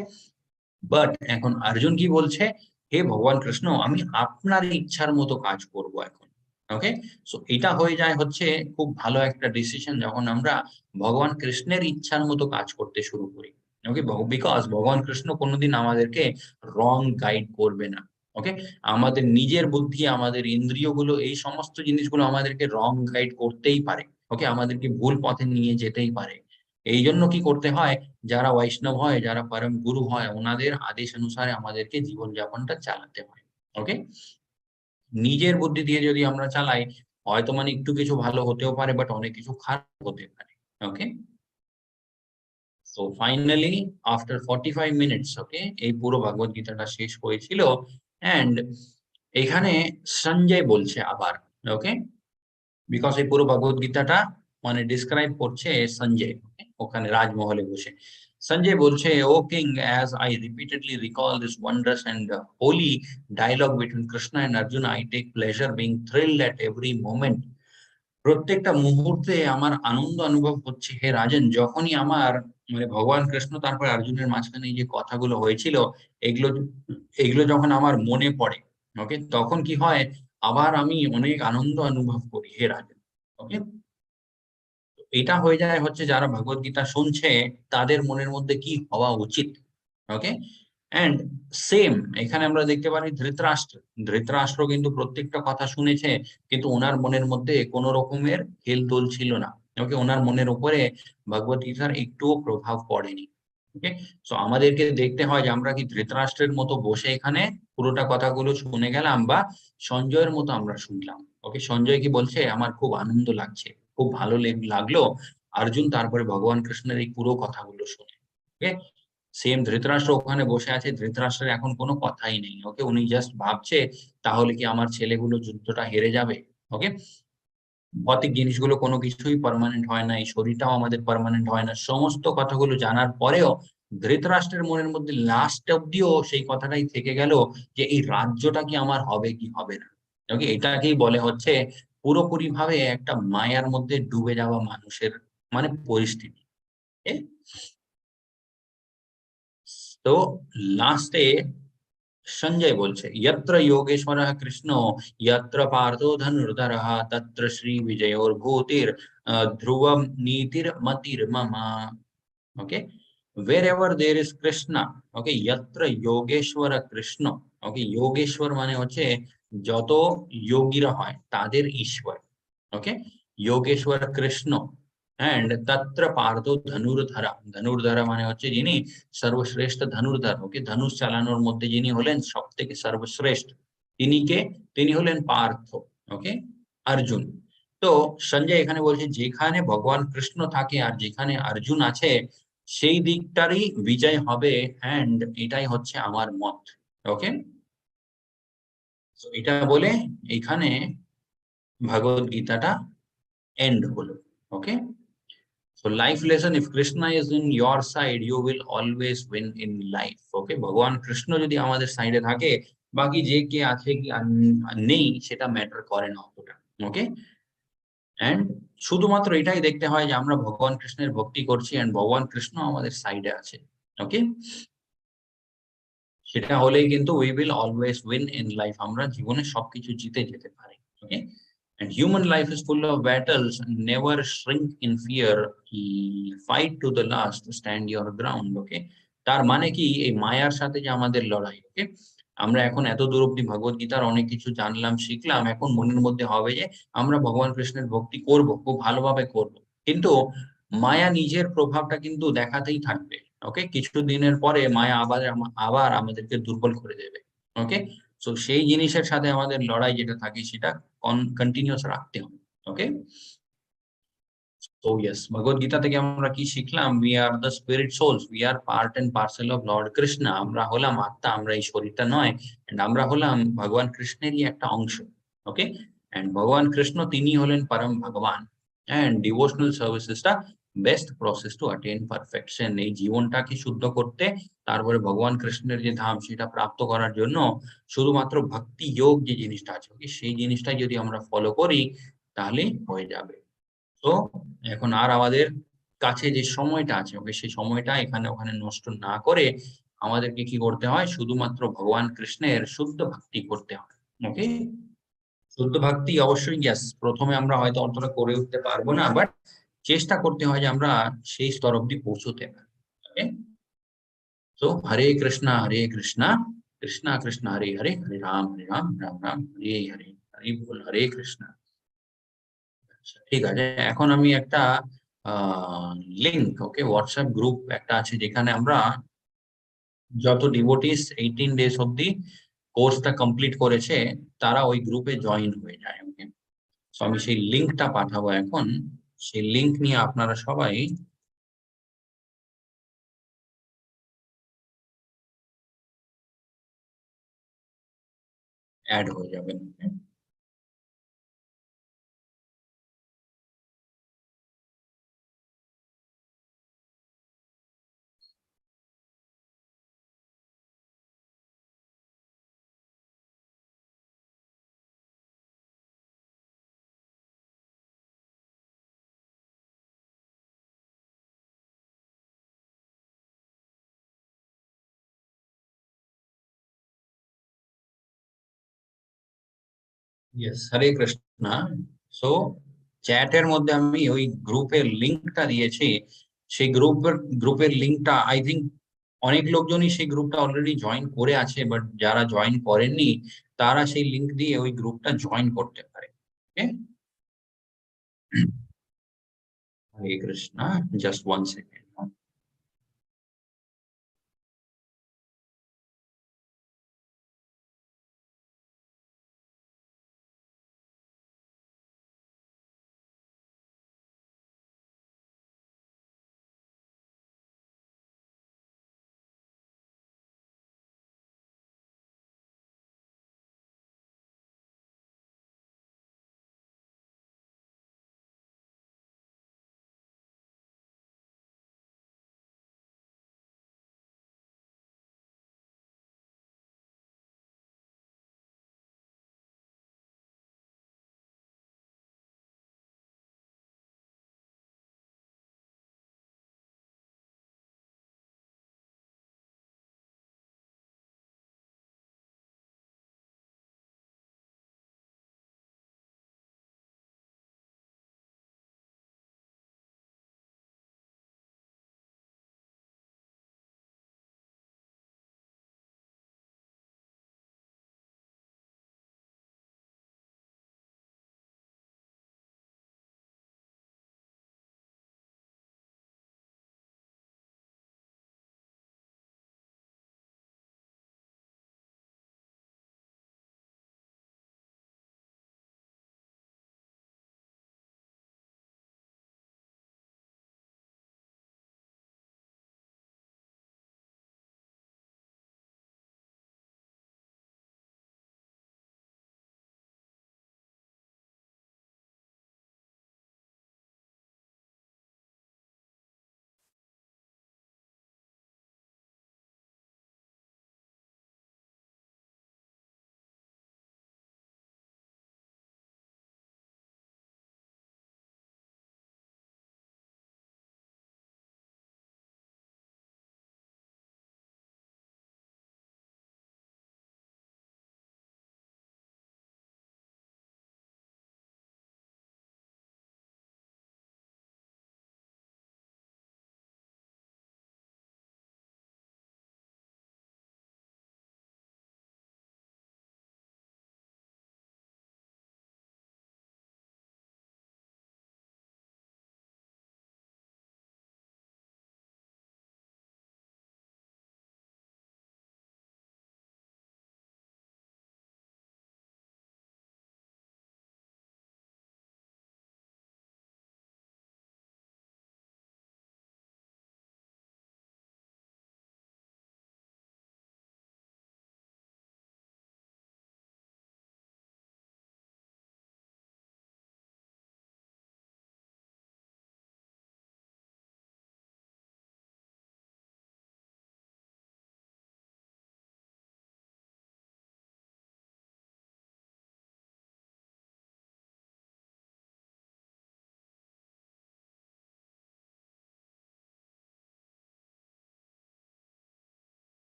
[SPEAKER 1] বাট এখন অর্জুন কি বলছে, হে ভগবান কৃষ্ণ, আমি আপনার ইচ্ছার মতো কাজ করব এখন। ওকে, সো এটা হয়ে যায় হচ্ছে খুব ভালো একটা ডিসিশন, যখন আমরা ভগবান কৃষ্ণের ইচ্ছার মতো কাজ করতে শুরু করি। ওকে, বিকজ ভগবান কৃষ্ণ কোনোদিন আমাদেরকে রং গাইড করবে না। ওকে, আমাদের নিজের বুদ্ধি, আমাদের ইন্দ্রিয়গুলো, এই সমস্ত জিনিসগুলো আমাদেরকে রং গাইড করতেই পারে। ওকে, আমাদেরকে ভুল পথে নিয়ে যেতেই পারে। এই জন্য কি করতে হয়, যারা বৈষ্ণব হয়, যারা পরম গুরু হয়, ওনাদের আদেশ অনুসারে আমাদেরকে জীবনযাপনটা চালাতে হয়। ওকে, নিজের বুদ্ধি দিয়ে যদি আমরা চালাই, হয়তো মানে একটু কিছু ভালো হতেও পারে, বাট অনেক কিছু খারাপ হতে পারে। ওকে, সো ফাইনালি আফটার 45 মিনিটস, ওকে, এই পুরো ভগবত গীতাটা শেষ হয়েছিল। এন্ড এখানে সঞ্জয় বলছে আবার, ওকে, বিকজ এই পুরো ভগবত গীতাটা মানে ডিসক্রাইব করছে সঞ্জয়, ওখানে রাজমহলে বসে। সঞ্জয় বলছে, ও king, as I repeatedly recall this wondrous and holy dialogue between Krishna and Arjuna, I take pleasure being thrilled at every moment। প্রত্যেকটা মুহূর্তে আমার আনন্দ অনুভব হচ্ছে হে রাজন, যখনই আমার মানে ভগবান কৃষ্ণ তারপর অর্জুনের মাঝখানে এই যে কথাগুলো হয়েছিল, এগুলো এগুলো যখন আমার মনে পড়ে, ওকে, তখন কি হয়, আবার আমি অনেক আনন্দ অনুভব করি হে রাজন। ওকে, এটা হয়ে যায় হচ্ছে যারা ভগবত গীতা শুনছে তাদের মনের মধ্যে কি হওয়া উচিত। ওকে, এন্ড সেম এখানে আমরা দেখতে পারি ধৃতরাষ্ট্র কিন্তু প্রত্যেকটা কথা শুনেছে, কিন্তু ওনার মনের মধ্যে কোনো রকমের হেলদোল ছিল না। ওকে, ওনার মনের উপরে ভগবত গীতার একটুও প্রভাব পড়েনি। ওকে, সো আমাদেরকে দেখতে হয় যে আমরা কি ধৃতরাষ্ট্রের মতো বসে এখানে পুরোটা কথাগুলো শুনে গেলাম, বা সঞ্জয়ের মতো আমরা শুনলাম। ওকে, সঞ্জয় কি বলছে, আমার খুব আনন্দ লাগছে, খুব ভালো লাগলো অর্জুন তারপরে ভগবান কৃষ্ণের এই পুরো কথাগুলো শুনে। ওকে, সেম ধৃতরাষ্ট্র ওখানে বসে আছে, ধৃতরাষ্ট্রের এখন কোনো কথাই নেই। ওকে, উনি জাস্ট ভাবছে তাহলে কি আমার ছেলেগুলো যুদ্ধটা হেরে যাবে। ওকে, ভৌতিক জিনিসগুলো কোনো কিছুই পার্মানেন্ট হয় না, এই শরীরটাও আমাদের পার্মানেন্ট হয় না, সমস্ত কথাগুলো জানার পরেও ধৃতরাষ্ট্রের মনের মধ্যে লাস্ট অব্দিও সেই কথাটাই থেকে গেল যে এই রাজ্যটা কি আমার হবে কি হবে না। ওকে, এটাকেই বলে হচ্ছে পুরোপুরি ভাবে একটা মায়ার মধ্যে ডুবে যাওয়া মানুষের মানে পরিস্থিতি। তো লাস্টে সঞ্জয় বলছে यत्र योगेश्वरः कृष्णो यत्र पार्थो धनुर्धरः तत्र श्री विजयोर्भूतिर् ध्रुवं नीतिर्मतिर्मम। Okay, wherever there is Krishna, okay, यत्र योगेश्वर कृष्ण, okay, योगेश्वर মানে হচ্ছে যত যোগীরা হয় তাদের ঈশ্বর, ওকে, যোগেশ্বর কৃষ্ণ। এন্ড তত্র পার্থ ধনুর্ধরা, ধনুর্ধরা মানে হচ্ছে যিনি সর্বশ্রেষ্ঠ ধনুর্ধর, ওকে, ধনুষ চালানোর মধ্যে যিনি হলেন সব থেকে সর্বশ্রেষ্ঠ, তিনি কে? তিনি হলেন পার্থ, ওকে, অর্জুন। তো সঞ্জয় এখানে বলছে যেখানে ভগবান কৃষ্ণ থাকে আর যেখানে অর্জুন আছে সেই দিকটারই বিজয় হবে, এন্ড এটাই হচ্ছে আমার মত, ওকে। এটা বলে এখানে ভগবত গীতাটা এন্ড হলো, ওকে। So life lesson, if Krishna is in your side, you will always win in life. Okay, ভগবান কৃষ্ণ যদি আমাদের সাইডে থাকে, বাকি যে কে আছে কি নেই সেটা ম্যাটার করে না অতটা, ওকে। এন্ড শুধুমাত্র এটাই দেখতে হয় যে আমরা ভগবান কৃষ্ণের ভক্তি করছি এন্ড ভগবান কৃষ্ণ আমাদের সাইডে আছে, ওকে। সেটা হলেই কিন্তু we will always win in life, আমরা জীবনে সবকিছু জিতে যেতে পারি, ওকে। And human life is full of battles. Never shrink in fear. Fight to the last. Stand your ground. Okay. তার মানে কি এই মায়ার সাথে যে আমাদের লড়াই, ওকে। আমরা এখন এত দূর অব্দি ভগবত গীতার অনেক কিছু জানলাম, শিখলাম, এখন মনের মধ্যে হবে যে আমরা ভগবান কৃষ্ণের ভক্তি করব, খুব ভালোভাবে করব। কিন্তু মায়া নিজের প্রভাবটা কিন্তু দেখাতেই থাকবে, ওকে। কিছু দিনের পরে মায়া আবার আমাদেরকে দুর্বল করে দেবে, ওকে। সো সেই জিনিসের সাথে আমাদের লড়াই যেটা থাকে সেটা কন্টিনিউয়াস রাখতে হবে, ওকে। তো ইয়েস, ভগবত গীতা থেকে আমরা কি শিখলাম? We are the spirit souls, we are part and parcel of lord Krishna. আমরা হলাম আত্মা, আমরা এই শরীরটা নয়, এন্ড আমরা হলাম ভগবান কৃষ্ণেরই একটা অংশ, ওকে। এন্ড ভগবান কৃষ্ণ তিনি হলেন পরম ভগবান, এন্ড ডিভোশনাল সার্ভিসেসটা best process to attain perfection. এই জীবনটাকে শুদ্ধ করতে, তারপরে ভগবান কৃষ্ণের যে ধাম সেটা প্রাপ্ত করার জন্য শুধুমাত্র ভক্তি যোগ যে জিনিসটা আছে, ওকে, সেই জিনিসটা যদি আমরা ফলো করি তাহলে হয়ে যাবে। তো এখন আর আমাদের কাছে যে সময়টা আছে, ওকে, সেই সময়টা এখানে ওখানে নষ্ট না করে আমাদেরকে কি করতে হয়? শুধুমাত্র ভগবান কৃষ্ণের শুদ্ধ ভক্তি করতে হয়, ওকে। শুদ্ধ ভক্তি অবশ্যই ইয়েস, প্রথমে আমরা হয়তো অতটা করে উঠতে পারবো না, বাট চেষ্টা করতে হয় যে আমরা সেই স্তর অব্দি পৌঁছতে পারি, ওকে। তো হরে কৃষ্ণা কৃষ্ণা কৃষ্ণ হরে হরে, হরে রাম রাম রাম হরে হরে, হরি বল, হরে কৃষ্ণ। ঠিক আছে, এখন আমি একটা লিংক, ওকে, হোয়াটসঅ্যাপ গ্রুপ একটা আছে যেখানে আমরা যত ডিভোটিস 18 ডেজ অব্দি কোর্সটা কমপ্লিট করেছে তারা ওই গ্রুপে জয়েন হয়ে যায়, ওকে। সো আমি সেই লিংকটা পাঠাবো এখন, সেই লিংক নিয়ে আপনারা সবাই অ্যাড হয়ে যাবেন, okay? ইয়েস, হরে কৃষ্ণ। সো চ্যাটের মধ্যে আমি ওই গ্রুপের লিংকটা দিয়েছি, সেই গ্রুপের লিংকটা আই থিঙ্ক অনেক লোকজনই সেই গ্রুপটা অলরেডি জয়েন করে আছে, বাট যারা জয়েন করেননি তারা সেই লিংক দিয়ে ওই গ্রুপটা জয়েন করতে পারে, okay. Hare Krishna, just 1 second.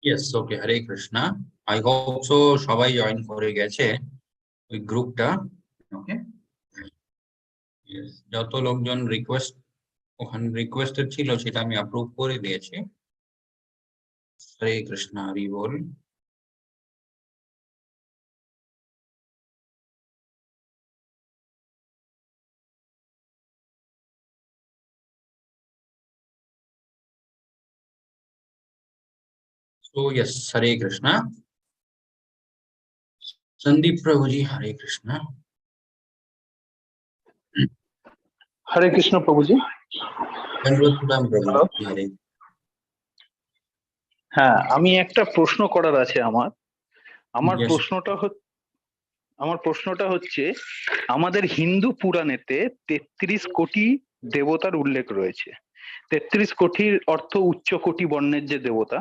[SPEAKER 1] Yes, okay, Hare Krishna. I hope so সবাই জয়েন করে গেছে ওই গ্রুপটা। ওকে, যত লোকজন রিকোয়েস্ট ওখানে রিকোয়েস্টেড ছিল সেটা আমি অ্যাপ্রুভ করে দিয়েছি। হরে কৃষ্ণ, হরি বল। So yes, Hare Krishna. Sandeep प्रभु जी, हरे कृष्णा।
[SPEAKER 2] हरे कृष्ण प्रभुजी।
[SPEAKER 1] दंडवत प्रणाम प्रभु जी, हरे।
[SPEAKER 2] হ্যাঁ, আমি একটা প্রশ্ন করার আছে আমার। আমার
[SPEAKER 1] Yes,
[SPEAKER 2] প্রশ্নটা হচ্ছে, আমাদের হিন্দু পুরাণেতে ৩৩ কোটি দেবতার উল্লেখ রয়েছে। ৩৩ কোটির অর্থ উচ্চ কোটি বর্ণের যে দেবতা,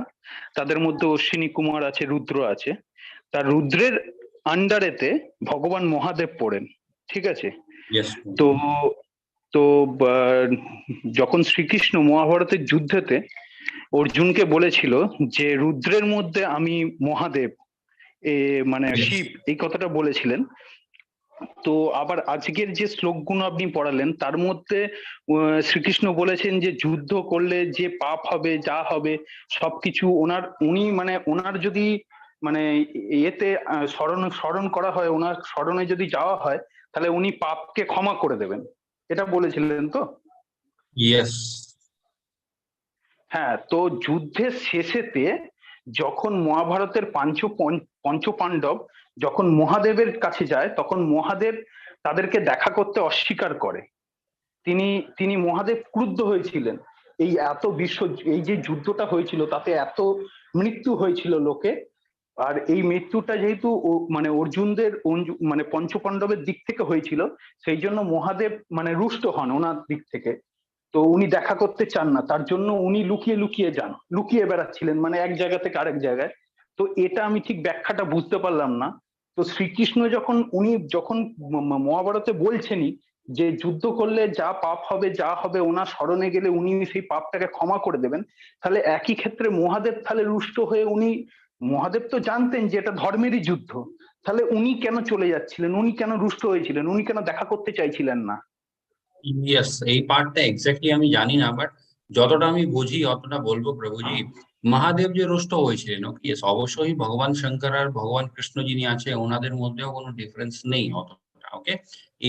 [SPEAKER 2] তাদের মধ্যে অশ্বিনী, কুমার আছে, রুদ্র আছে। তার রুদ্রের আন্ডারেতে ভগবান মহাদেব পড়েন, ঠিক আছে?
[SPEAKER 1] yes,
[SPEAKER 2] তো তো যখন শ্রীকৃষ্ণ মহাভারতের যুদ্ধেতে অর্জুনকে বলেছিল যে রুদ্রের মধ্যে আমি মহাদেব, মানে
[SPEAKER 1] yes,
[SPEAKER 2] শিব, এই কথাটা বলেছিলেন। তো আবার আজকের যে শ্লোকগুলো আপনি পড়ালেন তার মধ্যে শ্রীকৃষ্ণ বলেছেন যে যুদ্ধ করলে যে পাপ হবে, যা হবে সবকিছু ওনার যদি মানে এতে স্মরণ করা হয়, ওনার স্মরণে যদি যাওয়া হয়, তাহলে উনি পাপকে ক্ষমা করে দেবেন, এটা বলেছিলেন তো?
[SPEAKER 1] yes,
[SPEAKER 2] হ্যাঁ, তো যুদ্ধের শেষেতে যখন মহাভারতের পঞ্চপাণ্ডব যখন মহাদেবের কাছে যায়, তখন মহাদেব তাদেরকে দেখা করতে অস্বীকার করে। তিনি মহাদেব ক্রুদ্ধ হয়েছিলেন। এই এত এই যে যুদ্ধটা হয়েছিল তাতে এত মৃত্যু হয়েছিল লোকে, আর এই মৃত্যুটা যেহেতু মানে অর্জুনদের মানে পঞ্চপাণ্ডবের দিক থেকে হয়েছিল, সেই জন্য মহাদেব মানে রুষ্ট হন ওনার দিক থেকে। তো উনি দেখা করতে চান না, তার জন্য উনি লুকিয়ে লুকিয়ে যান, লুকিয়ে বেড়াচ্ছিলেন মানে এক জায়গা থেকে আরেক জায়গায়। তো এটা আমি ঠিক ব্যাখ্যাটা বুঝতে পারলাম না। তো শ্রীকৃষ্ণ যখন মহাভারতে বলছেনই যে যুদ্ধ করলে যা পাপ হবে, যা হবে ওনার স্মরণে গেলে উনি সেই পাপটাকে ক্ষমা করে দেবেন, তাহলে একই ক্ষেত্রে মহাদেব তাহলে রুষ্ট হয়ে মহাদেব তো জানতেন যে এটা ধর্মেরই যুদ্ধ, তাহলে উনি কেন চলে যাচ্ছিলেন, উনি কেন রুষ্ট হয়েছিলেন, উনি কেন দেখা করতে চাইছিলেন না?
[SPEAKER 1] yes, এই পার্টটা এক্স্যাক্টলি আমি জানি না, বাট যতটা আমি বুঝি অতটা বলবো প্রভুজি। মহাদেব যে রুষ্ট হয়েছিলেন, ওকে, yes, অবশ্যই ভগবান শঙ্কর আর ভগবান কৃষ্ণ যিনি আছে ওনাদের মধ্যেও কোনো ডিফারেন্স নেই অতটা। ওকে,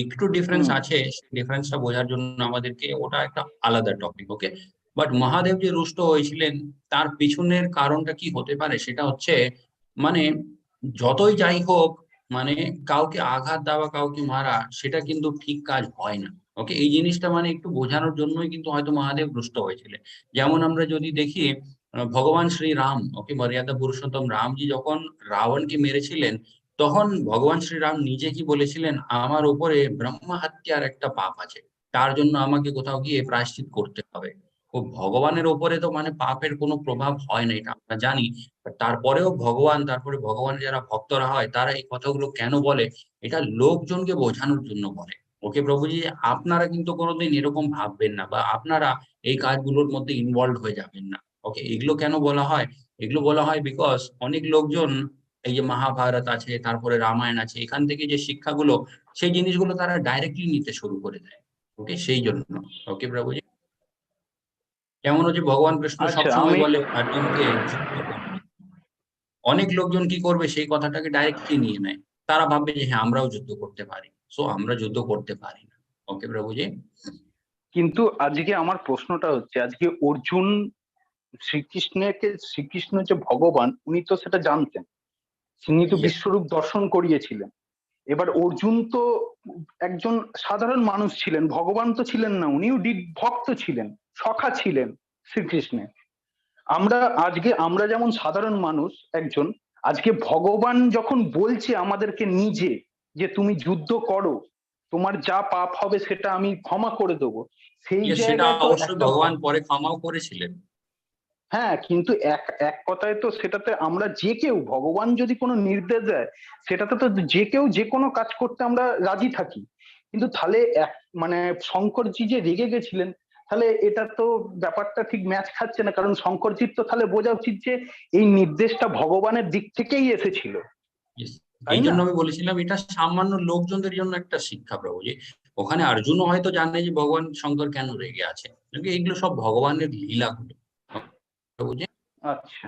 [SPEAKER 1] একটু ডিফারেন্স
[SPEAKER 2] হুম।
[SPEAKER 1] আছে, সেই ডিফারেন্সটা বোঝার জন্য আমাদেরকে ওটা একটা আলাদা টপিক। ওকে, বাট মহাদেব যে রুষ্ট হয়েছিলেন তার পিছনের কারণটা কি হতে পারে সেটা হচ্ছে, মানে যতই যাই হোক, মানে কাউকে আঘাত দেওয়া, কাউকে মারা, সেটা কিন্তু ঠিক কাজ হয় না। ওকে, এই জিনিসটা মানে একটু বোঝানোর জন্যই কিন্তু হয়তো মহাদেব রুষ্ট হয়েছিলেন। যেমন আমরা যদি দেখি ভগবান শ্রী রাম, ওকে, মর্যাদা পুরুষোত্তম রামজি যখন রাবণকে মেরেছিলেন, তখন ভগবান শ্রীরাম নিজে কি বলেছিলেন, আমার উপরে ব্রহ্মা হত্যার একটা পাপ আছে, তার জন্য আমাকে কোথাও গিয়ে প্রায়শ্চিত করতে হবে। ও ভগবানের ওপরে তো মানে পাপের কোনো প্রভাব হয় না, এটা আমরা জানি। তারপরেও ভগবান, তারপরে ভগবানের যারা ভক্তরা হয় তারা এই কথাগুলো কেন বলে, এটা লোকজনকে বোঝানোর জন্য বলে। ওকে প্রভুজি, আপনারা কিন্তু কোনোদিন এরকম ভাববেন না, বা আপনারা এই কাজগুলোর মধ্যে ইনভলভ হয়ে যাবেন না। ওকে, এগুলো কেন বলা হয়? এগুলো বলা হয় বিকজ অনেক লোকজন এই যে মহাভারত আছে, তারপরে রামায়ণ আছে, এখান থেকে যে শিক্ষাগুলো, সেই জিনিসগুলো তারা ডাইরেক্টলি নিতে শুরু করে দেয়। ওকে, সেই জন্য। ওকে প্রভুজি, যেমন হচ্ছে ভগবান কৃষ্ণ
[SPEAKER 2] আচ্ছা,
[SPEAKER 1] সবসময় বলে অর্জুনকে যুদ্ধ করবে, অনেক লোকজন কি করবে, সেই কথাটাকে ডাইরেক্টলি নিয়ে নেয়। তারা ভাববে যে হ্যাঁ, আমরাও যুদ্ধ করতে পারি, সো আমরা যুদ্ধ করতে পারি না। ওকে প্রভুজি।
[SPEAKER 2] কিন্তু আজকে আমার প্রশ্নটা হচ্ছে, আজকে অর্জুন শ্রীকৃষ্ণ যে ভগবান উনি তো সেটা জানতেন, তিনি তো
[SPEAKER 1] Yes,
[SPEAKER 2] বিশ্বরূপ দর্শন করিয়েছিলেন। এবার অর্জুন তো একজন সাধারণ মানুষ ছিলেন, ভগবান তো ছিলেন না, উনিও ভক্ত ছিলেন, সখা ছিলেন শ্রীকৃষ্ণের। আমরা যেমন সাধারণ মানুষ একজন, আজকে ভগবান যখন বলছে আমাদেরকে নিজে যে তুমি যুদ্ধ করো, তোমার যা পাপ হবে সেটা আমি ক্ষমা করে দেবো, সেই
[SPEAKER 1] yes, সেটা
[SPEAKER 2] জায়গায় তো
[SPEAKER 1] অবশ্যই
[SPEAKER 2] একটা
[SPEAKER 1] ভগবান পরে ক্ষমাও করেছিলেন।
[SPEAKER 2] হ্যাঁ, কিন্তু এক এক কথায় তো সেটাতে আমরা যে কেউ, ভগবান যদি কোনো নির্দেশ দেয় সেটাতে তো যে কেউ যে কোনো কাজ করতে আমরা রাজি থাকি। কিন্তু তাহলে মানে শঙ্করজি যে রেগে গেছিলেন, তাহলে এটা তো ব্যাপারটা ঠিক ম্যাচ খাচ্ছে না, কারণ শঙ্করজির তো তাহলে বোঝা উচিত যে এই নির্দেশটা ভগবানের দিক থেকেই এসেছিল,
[SPEAKER 1] Yes,
[SPEAKER 2] তাই
[SPEAKER 1] এই
[SPEAKER 2] না?
[SPEAKER 1] জন্য আমি বলেছিলাম এটা সামান্য লোকজনদের জন্য একটা শিক্ষা প্রভু, যে ওখানে অর্জুনও হয়তো জানে যে ভগবান শঙ্কর কেন রেগে আছে, কিন্তু এগুলো সব ভগবানের লীলা গুলো প্রভু জি।
[SPEAKER 2] আচ্ছা,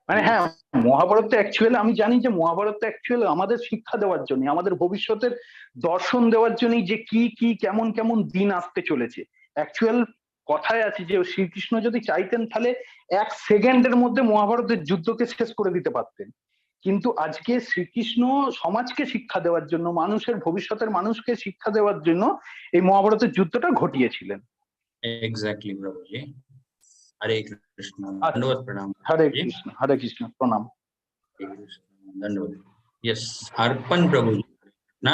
[SPEAKER 2] মানে হ্যাঁ, মহাভারত অ্যাকচুয়ালি আমি জানি যে মহাভারত অ্যাকচুয়ালি আমাদের শিক্ষা দেওয়ার জন্য, আমাদের ভবিষ্যতের দর্শন দেওয়ার জন্য যে কি কি কেমন কেমন দিন আসতে চলেছে। অ্যাকচুয়াল কথায় আছে যে শ্রীকৃষ্ণ যদি চাইতেন তাহলে 1 সেকেন্ডের মধ্যে মহাভারতের যুদ্ধকে শেষ করে দিতে পারতেন, কিন্তু আজকে শ্রীকৃষ্ণ সমাজকে শিক্ষা দেওয়ার জন্য, মানুষের ভবিষ্যতের মানুষকে শিক্ষা দেওয়ার জন্য এই মহাভারতের যুদ্ধটা ঘটিয়েছিলেন।
[SPEAKER 1] এক্স্যাক্টলি প্রভু জি। হরে কৃষ্ণ,
[SPEAKER 2] আচ্ছা,
[SPEAKER 1] ধন্যবাদ প্রণাম
[SPEAKER 2] হরে
[SPEAKER 1] জি।
[SPEAKER 2] কৃষ্ণ, হরে কৃষ্ণ, প্রণাম।
[SPEAKER 1] ধন্যবাদ। यस, अर्पण प्रभु जी ना।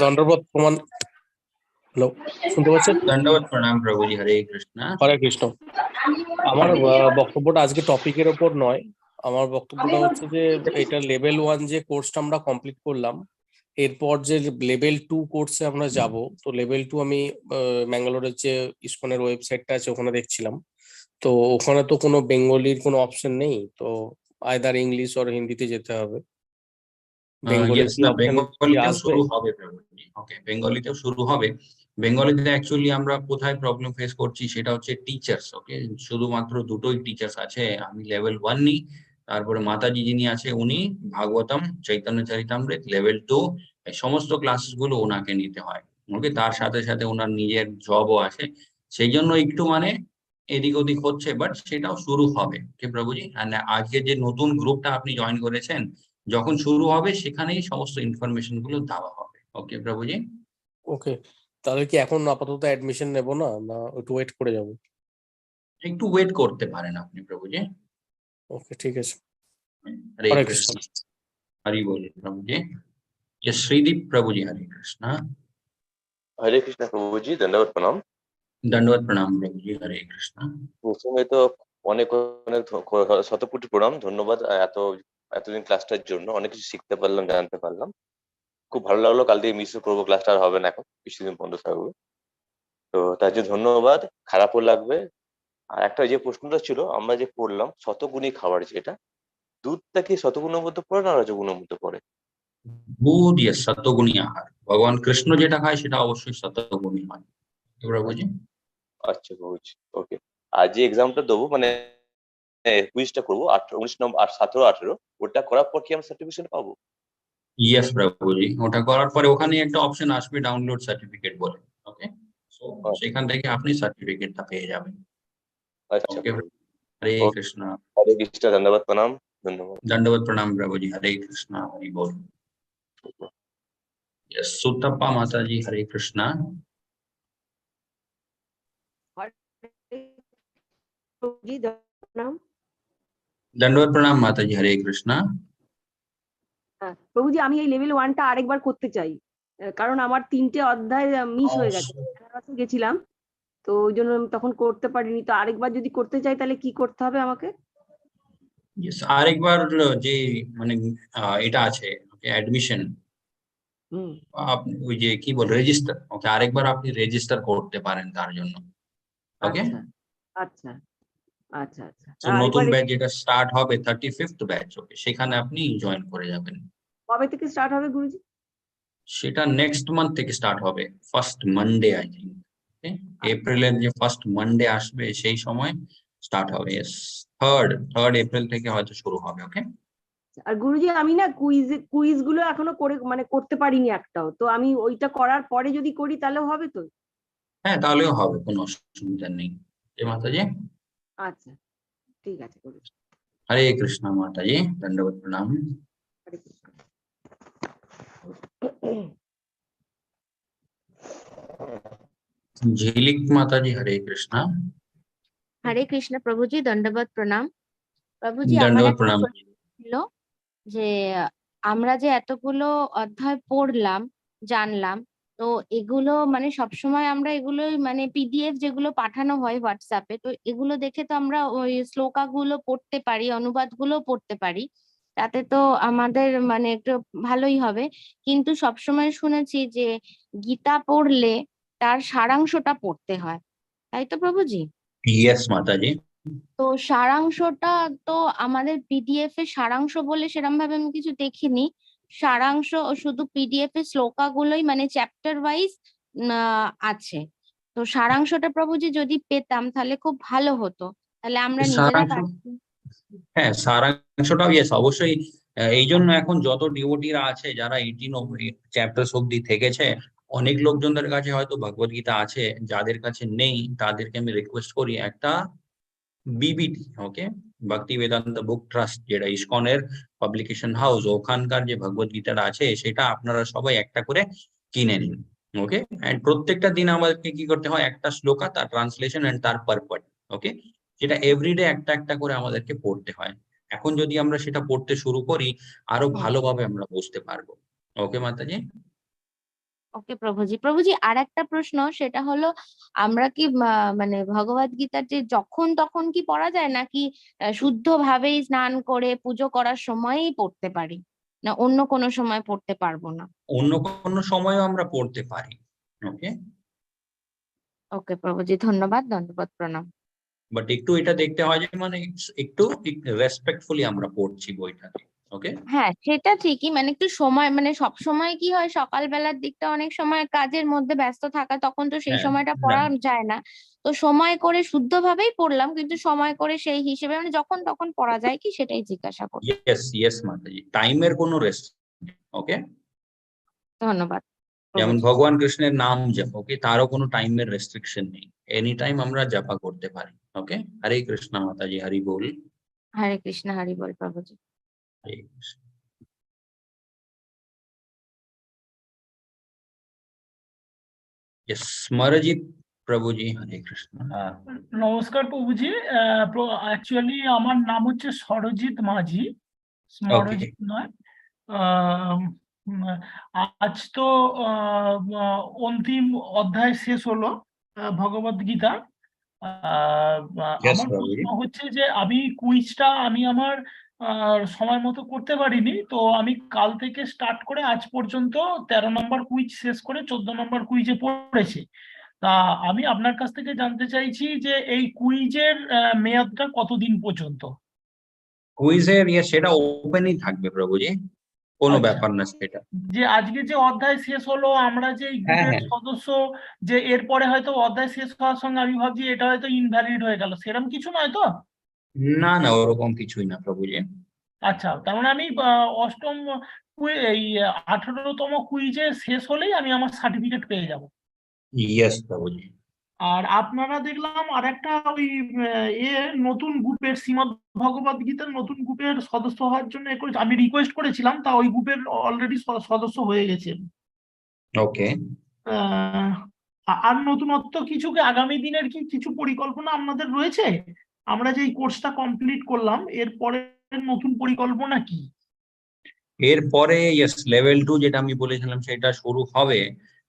[SPEAKER 3] দণ্ডবত প্রমাণ। হ্যালো, শুনতে পাচ্ছেন?
[SPEAKER 1] दंडवत प्रणाम प्रभु जी, हरे कृष्णा।
[SPEAKER 3] হরে কৃষ্ণ। আমার বক্তব্যটা আজকে টপিকের ওপর নয়, আমার বক্তব্যটা হচ্ছে যে এটা লেভেল 1 যে কোর্সটা আমরা কমপ্লিট করলাম, এরপর যে লেভেল 2 কোর্সে আমরা যাব, তো লেভেল 2 আমি ব্যাঙ্গালোরের যে ইসকনের ওয়েবসাইটটা আছে ওখানে দেখছিলাম, তো ওখানে তো কোনো বেঙ্গলির কোনো অপশন নেই, তো আইদার ইংলিশ অর হিন্দিতে যেতে হবে। বেঙ্গলির
[SPEAKER 1] यस
[SPEAKER 3] কি
[SPEAKER 1] না,
[SPEAKER 3] অপশন
[SPEAKER 1] বেঙ্গলিতেও
[SPEAKER 3] আসবে?
[SPEAKER 1] শুরু হবে প্রভু জি। ওকে, বেঙ্গলিতেও শুরু হবে। বেঙ্গলিতে অ্যাকচুয়ালি আমরা কোথায় প্রবলেম ফেস করছি সেটা হচ্ছে টিচার্স। ওকে, শুধুমাত্র দুটোই টিচার্স আছে, আমি লেভেল 1 নিই, তারপরে মাতাজি যিনি আছে উনি ভাগবতম চৈতন্য চরিতামৃত লেভেল 2, এই সমস্ত ক্লাসেস গুলো ওনাকে নিতে হয়। ওকে, তার সাথে সাথে ওনার নিজের জবও আছে, সেই জন্য একটু মানে এদিক ওদিক হচ্ছে, বাট সেটাও শুরু হবে। ওকে প্রভুজি, আর আজকে যে নতুন গ্রুপটা আপনি জয়েন করেছেন, যখন শুরু হবে সেখানেই সমস্ত ইনফরমেশন গুলো দেওয়া হবে। ওকে প্রভুজি।
[SPEAKER 3] ওকে, তাহলে কি এখন আপাতত অ্যাডমিশন নেব না, না একটু ওয়েট করে যাব?
[SPEAKER 1] একটু ওয়েট করতে পারেন আপনি প্রভুজি।
[SPEAKER 3] ওকে, ঠিক আছে।
[SPEAKER 1] हरे
[SPEAKER 3] হরে কৃষ্ণ।
[SPEAKER 1] कृष्ण, हरि बोल प्रभु जी। ये श्रीदीप प्रभु जी, हरे कृष्णा।
[SPEAKER 4] हरे कृष्णा प्रभु जी, दंडवत प्रणाम।
[SPEAKER 1] दंडवत प्रणाम प्रभु जी, हरे कृष्णा।
[SPEAKER 4] প্রথমে তো অনেক অনেক শতকোটি প্রণাম, ধন্যবাদ এতদিন ক্লাসটার জন্য। অনেক কিছু শিখতে পারলাম, জানতে পারলাম, খুব ভালো লাগলো। কাল থেকে মিস করবো, ক্লাসটা আর হবে না, এখন কিছুদিন বন্ধ থাকবে, তো তার জন্য ধন্যবাদ। খারাপও লাগবে। আর একটা যে প্রশ্নটা ছিল, আমরা যে পড়লাম শতগুণী খাবার, যেটা দুধটা কি শতগুণের মধ্যে পড়ে না রজগুণের মধ্যে পড়ে?
[SPEAKER 1] दूध ये सत्वगुणी आहार, भगवान कृष्ण যেটা খায় সেটা অবশ্যই সত্ত্বগুণী হয় প্রভুজি।
[SPEAKER 4] আচ্ছা প্রভুজি, ওকে। আর যে এক্সামটা দেবো, মানে কুইজটা করবো 19 নম্বর আর 17-18, ওটা করার পর কি আমরা সার্টিফিকেশন পাবো?
[SPEAKER 1] ইয়েস প্রভুজি, ওটা করার পরে ওখানে একটা অপশন আসবে ডাউনলোড সার্টিফিকেট বলে। ওকে, সো সেখান থেকে আপনি সার্টিফিকেটটা পেয়ে যাবেন।
[SPEAKER 4] আচ্ছা
[SPEAKER 1] ओके,
[SPEAKER 4] প্রভু,
[SPEAKER 1] हरे
[SPEAKER 4] ওকে।
[SPEAKER 1] कृष्णा।
[SPEAKER 4] हरे कृष्णा, धन्यवाद प्रणाम, धन्यवाद।
[SPEAKER 1] दंडवत प्रणाम प्रभु जी, हरे कृष्णा, हरि बोल। यस, सुतप्पा माता जी, हरे कृष्णा।
[SPEAKER 5] जी प्रणाम।
[SPEAKER 1] दंडवत प्रणाम माता जी, हरे कृष्णा।
[SPEAKER 5] প্রভুজি, আমি এই লেভেল 1টা আরেকবার করতে চাই, কারণ আমার 3টে অধ্যায় মিস হয়ে গেছে, বেনারসে গেছিলাম, তো ওই জন্য আমি তখন করতে পারিনি। তো আরেকবার যদি করতে চাই তাহলে কি করতে হবে আমাকে?
[SPEAKER 1] यस, আরেকবার যে মানে এটা আছে ওকে অ্যাডমিশন, আপনি ওই যে কি বল রেজিস্টার, ওকে আরেকবার আপনি রেজিস্টার করতে পারেন তার জন্য। ওকে,
[SPEAKER 5] আচ্ছা আচ্ছা আচ্ছা আচ্ছা,
[SPEAKER 1] তো নতুন ব্যাচ যেটা স্টার্ট হবে 35th ব্যাচ, ওকে সেখানে আপনি জয়েন করে যাবেন।
[SPEAKER 5] কবে থেকে স্টার্ট হবে গুরুজি?
[SPEAKER 1] সেটা নেক্সট মান্থ থেকে স্টার্ট হবে, ফার্স্ট মানডে আই থিঙ্ক। ওকে, এপ্রিলের যে ফার্স্ট মানডে আসবে সেই সময় স্টার্ট হবে। यस, 3rd এপ্রিল থেকে হয়তো শুরু হবে। ওকে,
[SPEAKER 5] আর গুরুজি, আমি না কুইজ গুলো এখনো করে মানে করতে পারিনি একটাও, তো আমি ওইটা করার পরে যদি করি তাহলেও হবে তো?
[SPEAKER 1] হ্যাঁ তাহলেও হবে, কোনো অসুবিধা নেই। জয় মাতাজি।
[SPEAKER 5] আচ্ছা, ঠিক আছে গুরুজি।
[SPEAKER 1] हरे कृष्णा माता जी, दंडवत प्रणाम।
[SPEAKER 5] হরে কৃষ্ণ।
[SPEAKER 1] झिलिक माता जी, हरे कृष्णा।
[SPEAKER 6] হরে কৃষ্ণ প্রভুজি, দণ্ডবত প্রণাম। প্রভুজি, আমার
[SPEAKER 1] दंडवत
[SPEAKER 6] একটা
[SPEAKER 1] प्रणाम।
[SPEAKER 6] প্রশ্ন ছিল যে আমরা যে এতগুলো অধ্যায় পড়লাম, জানলাম, তো এগুলো মানে সবসময় আমরা এগুলো মানে পিডিএফ যেগুলো পাঠানো হয় হোয়াটসঅ্যাপে, তো এগুলো দেখে তো আমরা ওই শ্লোকাগুলো পড়তে পারি, অনুবাদগুলো পড়তে পারি, তাতে তো আমাদের মানে একটু ভালোই হবে। কিন্তু সবসময় শুনেছি যে গীতা পড়লে তার সারাংশটা পড়তে হয়, তাই তো প্রভুজি?
[SPEAKER 1] ইয়েস মাতাজি।
[SPEAKER 6] তো সারাংশটা তো আমাদের পিডিএফ এ সারাংশ বলে সেরকম ভাবে আমি কিছু দেখিনি। সারাংশ শুধু পিডিএফ এর শ্লোকাগুলোই মানে চ্যাপ্টার ওয়াইজ আছে। তো সারাংশটা প্রভুজি যদি পেতাম তাহলে খুব ভালো হতো, তাহলে আমরা নিজেরা
[SPEAKER 1] সারাংশ, হ্যাঁ সারাংশটাও ইয়েস অবশ্যই। এই জন্য এখন যত ডিওটিরা আছে যারা 18 চ্যাপ্টার অব্দি থেকেছে, অনেক লোকজনদের কাছে হয়তো ভগবত গীতা আছে, যাদের কাছে নেই তাদেরকে আমি রিকোয়েস্ট করি একটা বিবিটি, ওকে, ভক্তি বেদান্ত বুক ট্রাস্ট যেটা ইসকনের পাবলিকেশন হাউস, ওখানকার যে ভগবত গীতাটা আছে সেটা আপনারা সবাই একটা করে কিনে নিন, ওকে। এন্ড প্রত্যেকটা দিন আমাদেরকে কি করতে হয়, একটা শ্লোকা, তার ট্রান্সলেশন এন্ড তার পারপট, ওকে, যেটা এভরিডে একটা একটা করে আমাদেরকে পড়তে হয়। এখন যদি আমরা সেটা পড়তে শুরু করি, আরো ভালোভাবে আমরা বুঝতে পারবো। ওকে মাতাজি।
[SPEAKER 6] ওকে প্রভুজি। প্রভুজি আর একটা প্রশ্ন, সেটা হলো আমরা কি মানে ভগবত গীতার যে যখন তখন কি পড়া যায়, নাকি শুদ্ধভাবেই স্নান করে পুজো করার সময়ই পড়তে পারি, না অন্য কোনো সময় পড়তে পারবো না?
[SPEAKER 1] অন্য কোনো সময়ও আমরা পড়তে পারি, ওকে।
[SPEAKER 6] ওকে প্রভুজি, ধন্যবাদ, ধন্যবাদ, প্রণাম।
[SPEAKER 1] বাট একটু এটা দেখতে হয় যে মানে একটু রেসপেক্টফুলি আমরা পড়ছি বইটাকে, ওকে।
[SPEAKER 6] হ্যাঁ সেটা ঠিকই, মানে একটু সময়, মানে সব সময় কি হয় সকালবেলার দিকটা অনেক সময় কাজের মধ্যে ব্যস্ত থাকা, তখন তো সেই
[SPEAKER 1] হ্যাঁ,
[SPEAKER 6] সময়টা
[SPEAKER 1] না,
[SPEAKER 6] পড়া যায় না। তো সময় করে শুদ্ধভাবেই পড়লাম, কিন্তু সময় করে সেই হিসেবে মানে যখন তখন পড়া যায় কি সেটাই জিজ্ঞাসা করছি।
[SPEAKER 1] ইয়েস ইয়েস মাতাজি, টাইমের কোনো রেস্ট, ওকে।
[SPEAKER 6] ধন্যবাদ
[SPEAKER 1] যেমন
[SPEAKER 6] প্রভুজি।
[SPEAKER 1] ভগবান কৃষ্ণের নাম জপ, ওকে, তারও কোনো টাইমের রেস্ট্রিকশন নেই, এনি টাইম আমরা জপা করতে পারি, ওকে। হরে কৃষ্ণ মাতাজি, হরি বল।
[SPEAKER 6] হরে কৃষ্ণ, হরি বল প্রভুজি।
[SPEAKER 1] হরে কৃষ্ণ। यस स्मरजित प्रभु जी, हरे कृष्ण।
[SPEAKER 7] নমস্কার প্রভুজি। অ্যাকচুয়ালি আমার নাম হচ্ছে সরজিৎ মাঝি,
[SPEAKER 1] ओके,
[SPEAKER 7] স্মরজিৎ নয়। আহ, উম, আজ তো অন্তিম অধ্যায় শেষ হলো ভগবত গীতা।
[SPEAKER 1] यस
[SPEAKER 7] আমার
[SPEAKER 1] प्रभु जी।
[SPEAKER 7] প্রশ্ন হচ্ছে যে আমি কুইজটা আমি আমার সময় মতো করতে পারিনি, তো আমি কাল থেকে স্টার্ট করে আজ পর্যন্ত 13 নম্বর কুইজ শেষ করে 14 নম্বর কুইজে পড়েছি। তা আমি আপনার কাছ থেকে জানতে চাইছি যে এই কুইজের মেয়াদটা কতদিন পর্যন্ত?
[SPEAKER 1] কুইজের ইয়ে সেটা ওপেনই থাকবে প্রভু জি, কোনো
[SPEAKER 7] আচ্ছা,
[SPEAKER 1] ব্যাপার না সেটা।
[SPEAKER 7] যে আজকে যে অধ্যায় শেষ হলো আমরা যে এই
[SPEAKER 1] হ্যাঁ
[SPEAKER 7] গ্রুপের
[SPEAKER 1] হ্যাঁ,
[SPEAKER 7] সদস্য, যে এরপরে হয়তো অধ্যায় শেষ হওয়ার সঙ্গে আমি ভাবছি এটা হয়তো ইনভ্যালিড হয়ে গেল, সেরকম কিছু নয় তো?
[SPEAKER 1] না না ওরকম কিছুই না প্রভু জি।
[SPEAKER 7] আচ্ছা, তার মানে আমি অষ্টম এই 18তম কুইজে শেষ হলেই আমি আমার সার্টিফিকেট পেয়ে যাব।
[SPEAKER 1] यस प्रभु जी।
[SPEAKER 7] আর আপনারা দেখলাম আর একটা ওই নতুন গ্রুপের শ্রীমদ্ ভগবত গীতার নতুন গ্রুপের সদস্য হওয়ার জন্য আমি রিকোয়েস্ট করেছিলাম, তা ওই গ্রুপের অলরেডি সদস্য হয়ে গেছে।
[SPEAKER 1] ओके,
[SPEAKER 7] আহ, আর নতুনত্ব কিছু কি আগামী দিনের কি কিছু পরিকল্পনা আপনাদের রয়েছে? আমরা যে এই কোর্সটা কমপ্লিট করলাম এরপরে নতুন পরিকল্পনা কি?
[SPEAKER 1] এরপরে ইয়েস লেভেল 2 যেটা আমি বলেছিলাম সেটা শুরু হবে,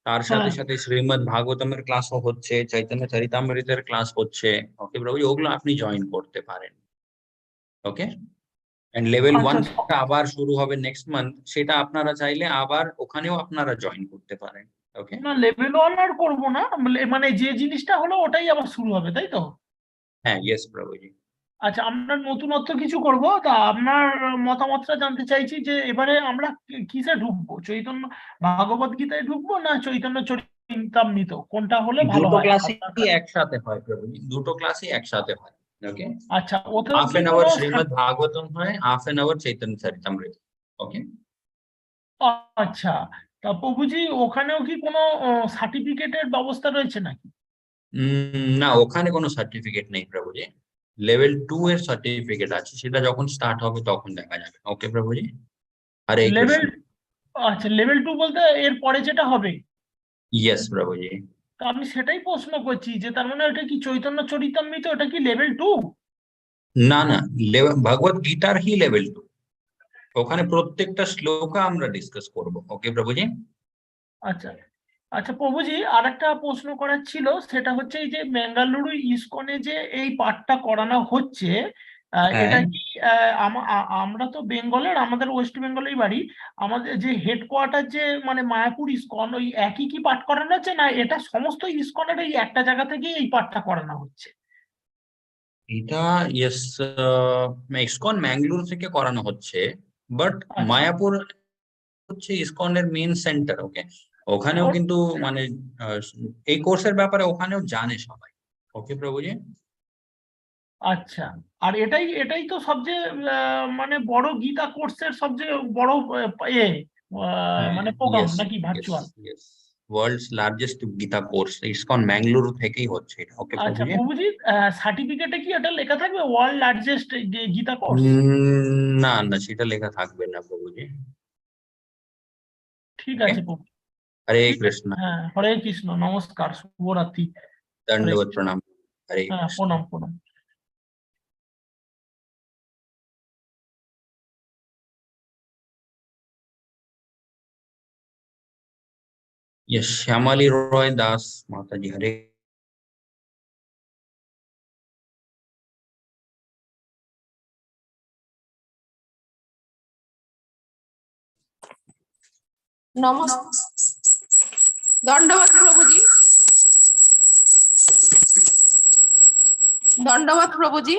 [SPEAKER 1] তার সাথে
[SPEAKER 7] হ্যাঁ,
[SPEAKER 1] সাথে শ্রীমদ্ ভাগবতমের ক্লাসও হচ্ছে, চৈতন্য চরিতামৃতের ক্লাস হচ্ছে, ওকে প্রভু জি, ওগুলো আপনি জয়েন করতে পারেন, ওকে। এন্ড লেভেল
[SPEAKER 7] আচ্ছা
[SPEAKER 1] 1 আবার শুরু হবে নেক্সট মান্থ, সেটা আপনারা চাইলে আবার ওখানেও আপনারা জয়েন করতে পারেন, ওকে।
[SPEAKER 7] না, লেভেল 1 আর করবো না, মানে যে জিনিসটা হলো ওটাই আবার শুরু হবে, তাই তো?
[SPEAKER 1] হ্যাঁ ইয়েস প্রভু জি।
[SPEAKER 7] আচ্ছা, আমরা নতুনত্ব কিছু করব, তা আপনার মতামতটা জানতে চাইছি যে এবারে আমরা কিসে ঢুকবো, চৈতন্য ভাগবত গীতায় ঢুকবো না চৈতন্য চরিতামৃত, কোনটা হলে ভালো
[SPEAKER 1] দুটো
[SPEAKER 7] হয়
[SPEAKER 1] ক্লাসই
[SPEAKER 7] আপনার কাছে?
[SPEAKER 1] একসাথে হয় প্রভু জি, দুটো ক্লাসই একসাথে হয়, ওকে।
[SPEAKER 7] আচ্ছা, ওতেও
[SPEAKER 1] হাফ
[SPEAKER 7] কি
[SPEAKER 1] এন আওয়ার
[SPEAKER 7] কোনো
[SPEAKER 1] শ্রীমদ্ ভাগবতম হয়, half an hour Chaitanya Charitamrita, ওকে।
[SPEAKER 7] আচ্ছা, তা প্রভুজি ওখানেও কি কোনো সার্টিফিকেটের ব্যবস্থা রয়েছে নাকি?
[SPEAKER 1] না ওখানে কোনো সার্টিফিকেট নেই প্রভুজি, লেভেল 2 এর সার্টিফিকেট আছে, সেটা যখন স্টার্ট হবে তখন দেখা যাবে, ওকে প্রভুজি। হরে
[SPEAKER 7] লেভেল,
[SPEAKER 1] কৃষ্ণ।
[SPEAKER 7] আচ্ছা লেভেল 2 বলতে এর পরে যেটা হবে?
[SPEAKER 1] ইয়েস প্রভুজি।
[SPEAKER 7] তো আমি সেটাই প্রশ্ন করছি যে তার মানে ওটা কি চৈতন্য চরিতামৃত, ওটা কি লেভেল 2?
[SPEAKER 1] না না, ভগবত গীতার হি লেভেল 2, ওখানে প্রত্যেকটা শ্লোকা আমরা ডিসকাস করব, ওকে প্রভুজি।
[SPEAKER 7] আচ্ছা, আচ্ছা প্রভুজি আর একটা প্রশ্ন করার ছিল, সেটা হচ্ছে এই যে বেঙ্গালুরু ইসকনে যে এই পাঠটা করানো হচ্ছে, এটা কি আমরা তো বেঙ্গলের, আমাদের ওয়েস্ট বেঙ্গলেই বাড়ি, আমাদের যে হেডকোয়ার্টার যে মানে মায়াপুর ইসকন, ওই একই কি পাঠ করানো হচ্ছে, না এটা সমস্ত ইসকনের এই একটা জায়গা থেকেই এই পাঠটা করানো হচ্ছে?
[SPEAKER 1] এটা ইয়েস, ইসকন ম্যাঙ্গালোর থেকে করানো হচ্ছে, বাট
[SPEAKER 7] আচ্ছা।
[SPEAKER 1] মায়াপুর হচ্ছে ইসকনের মেইন সেন্টার। ওকে, ওখানেও কিন্তু মানে এই কোর্সের ব্যাপারে ওখানেও জানে সবাই। ওকে প্রভুজি।
[SPEAKER 7] আচ্ছা, আর এটাই এটাই তো সবচেয়ে মানে বড় গীতা কোর্সের সবচেয়ে বড় মানে প্রোগ্রাম নাকি virtual?
[SPEAKER 1] World's largest Gita course ISKCON Mangalore থেকেই হচ্ছে এটা। ওকে
[SPEAKER 7] আচ্ছা
[SPEAKER 1] প্রভুজি।
[SPEAKER 7] প্রভুজি, সার্টিফিকেটে কি এটা লেখা থাকবে ওয়ার্ল্ড লার্জেস্ট গীতা কোর্স?
[SPEAKER 1] না না, সেটা লেখা থাকবে না প্রভুজি।
[SPEAKER 7] ঠিক
[SPEAKER 1] Okay?
[SPEAKER 7] আছে প্রভু।
[SPEAKER 1] হরে
[SPEAKER 7] ঠিক আছে,
[SPEAKER 1] কৃষ্ণ।
[SPEAKER 7] হ্যাঁ, হরে কৃষ্ণ, নমস্কার, শুভরাত্রি। হরে
[SPEAKER 1] দণ্ডবত
[SPEAKER 7] কৃষ্ণ।
[SPEAKER 1] প্রণাম। হরে
[SPEAKER 7] হ্যাঁ,
[SPEAKER 1] কৃষ্ণ।
[SPEAKER 7] প্রণাম প্রণাম।
[SPEAKER 1] यस, श्यामाली रॉय दास माता जी। हरे
[SPEAKER 8] দণ্ডবাদ প্রভুজি, দণ্ডবাদ প্রভুজি।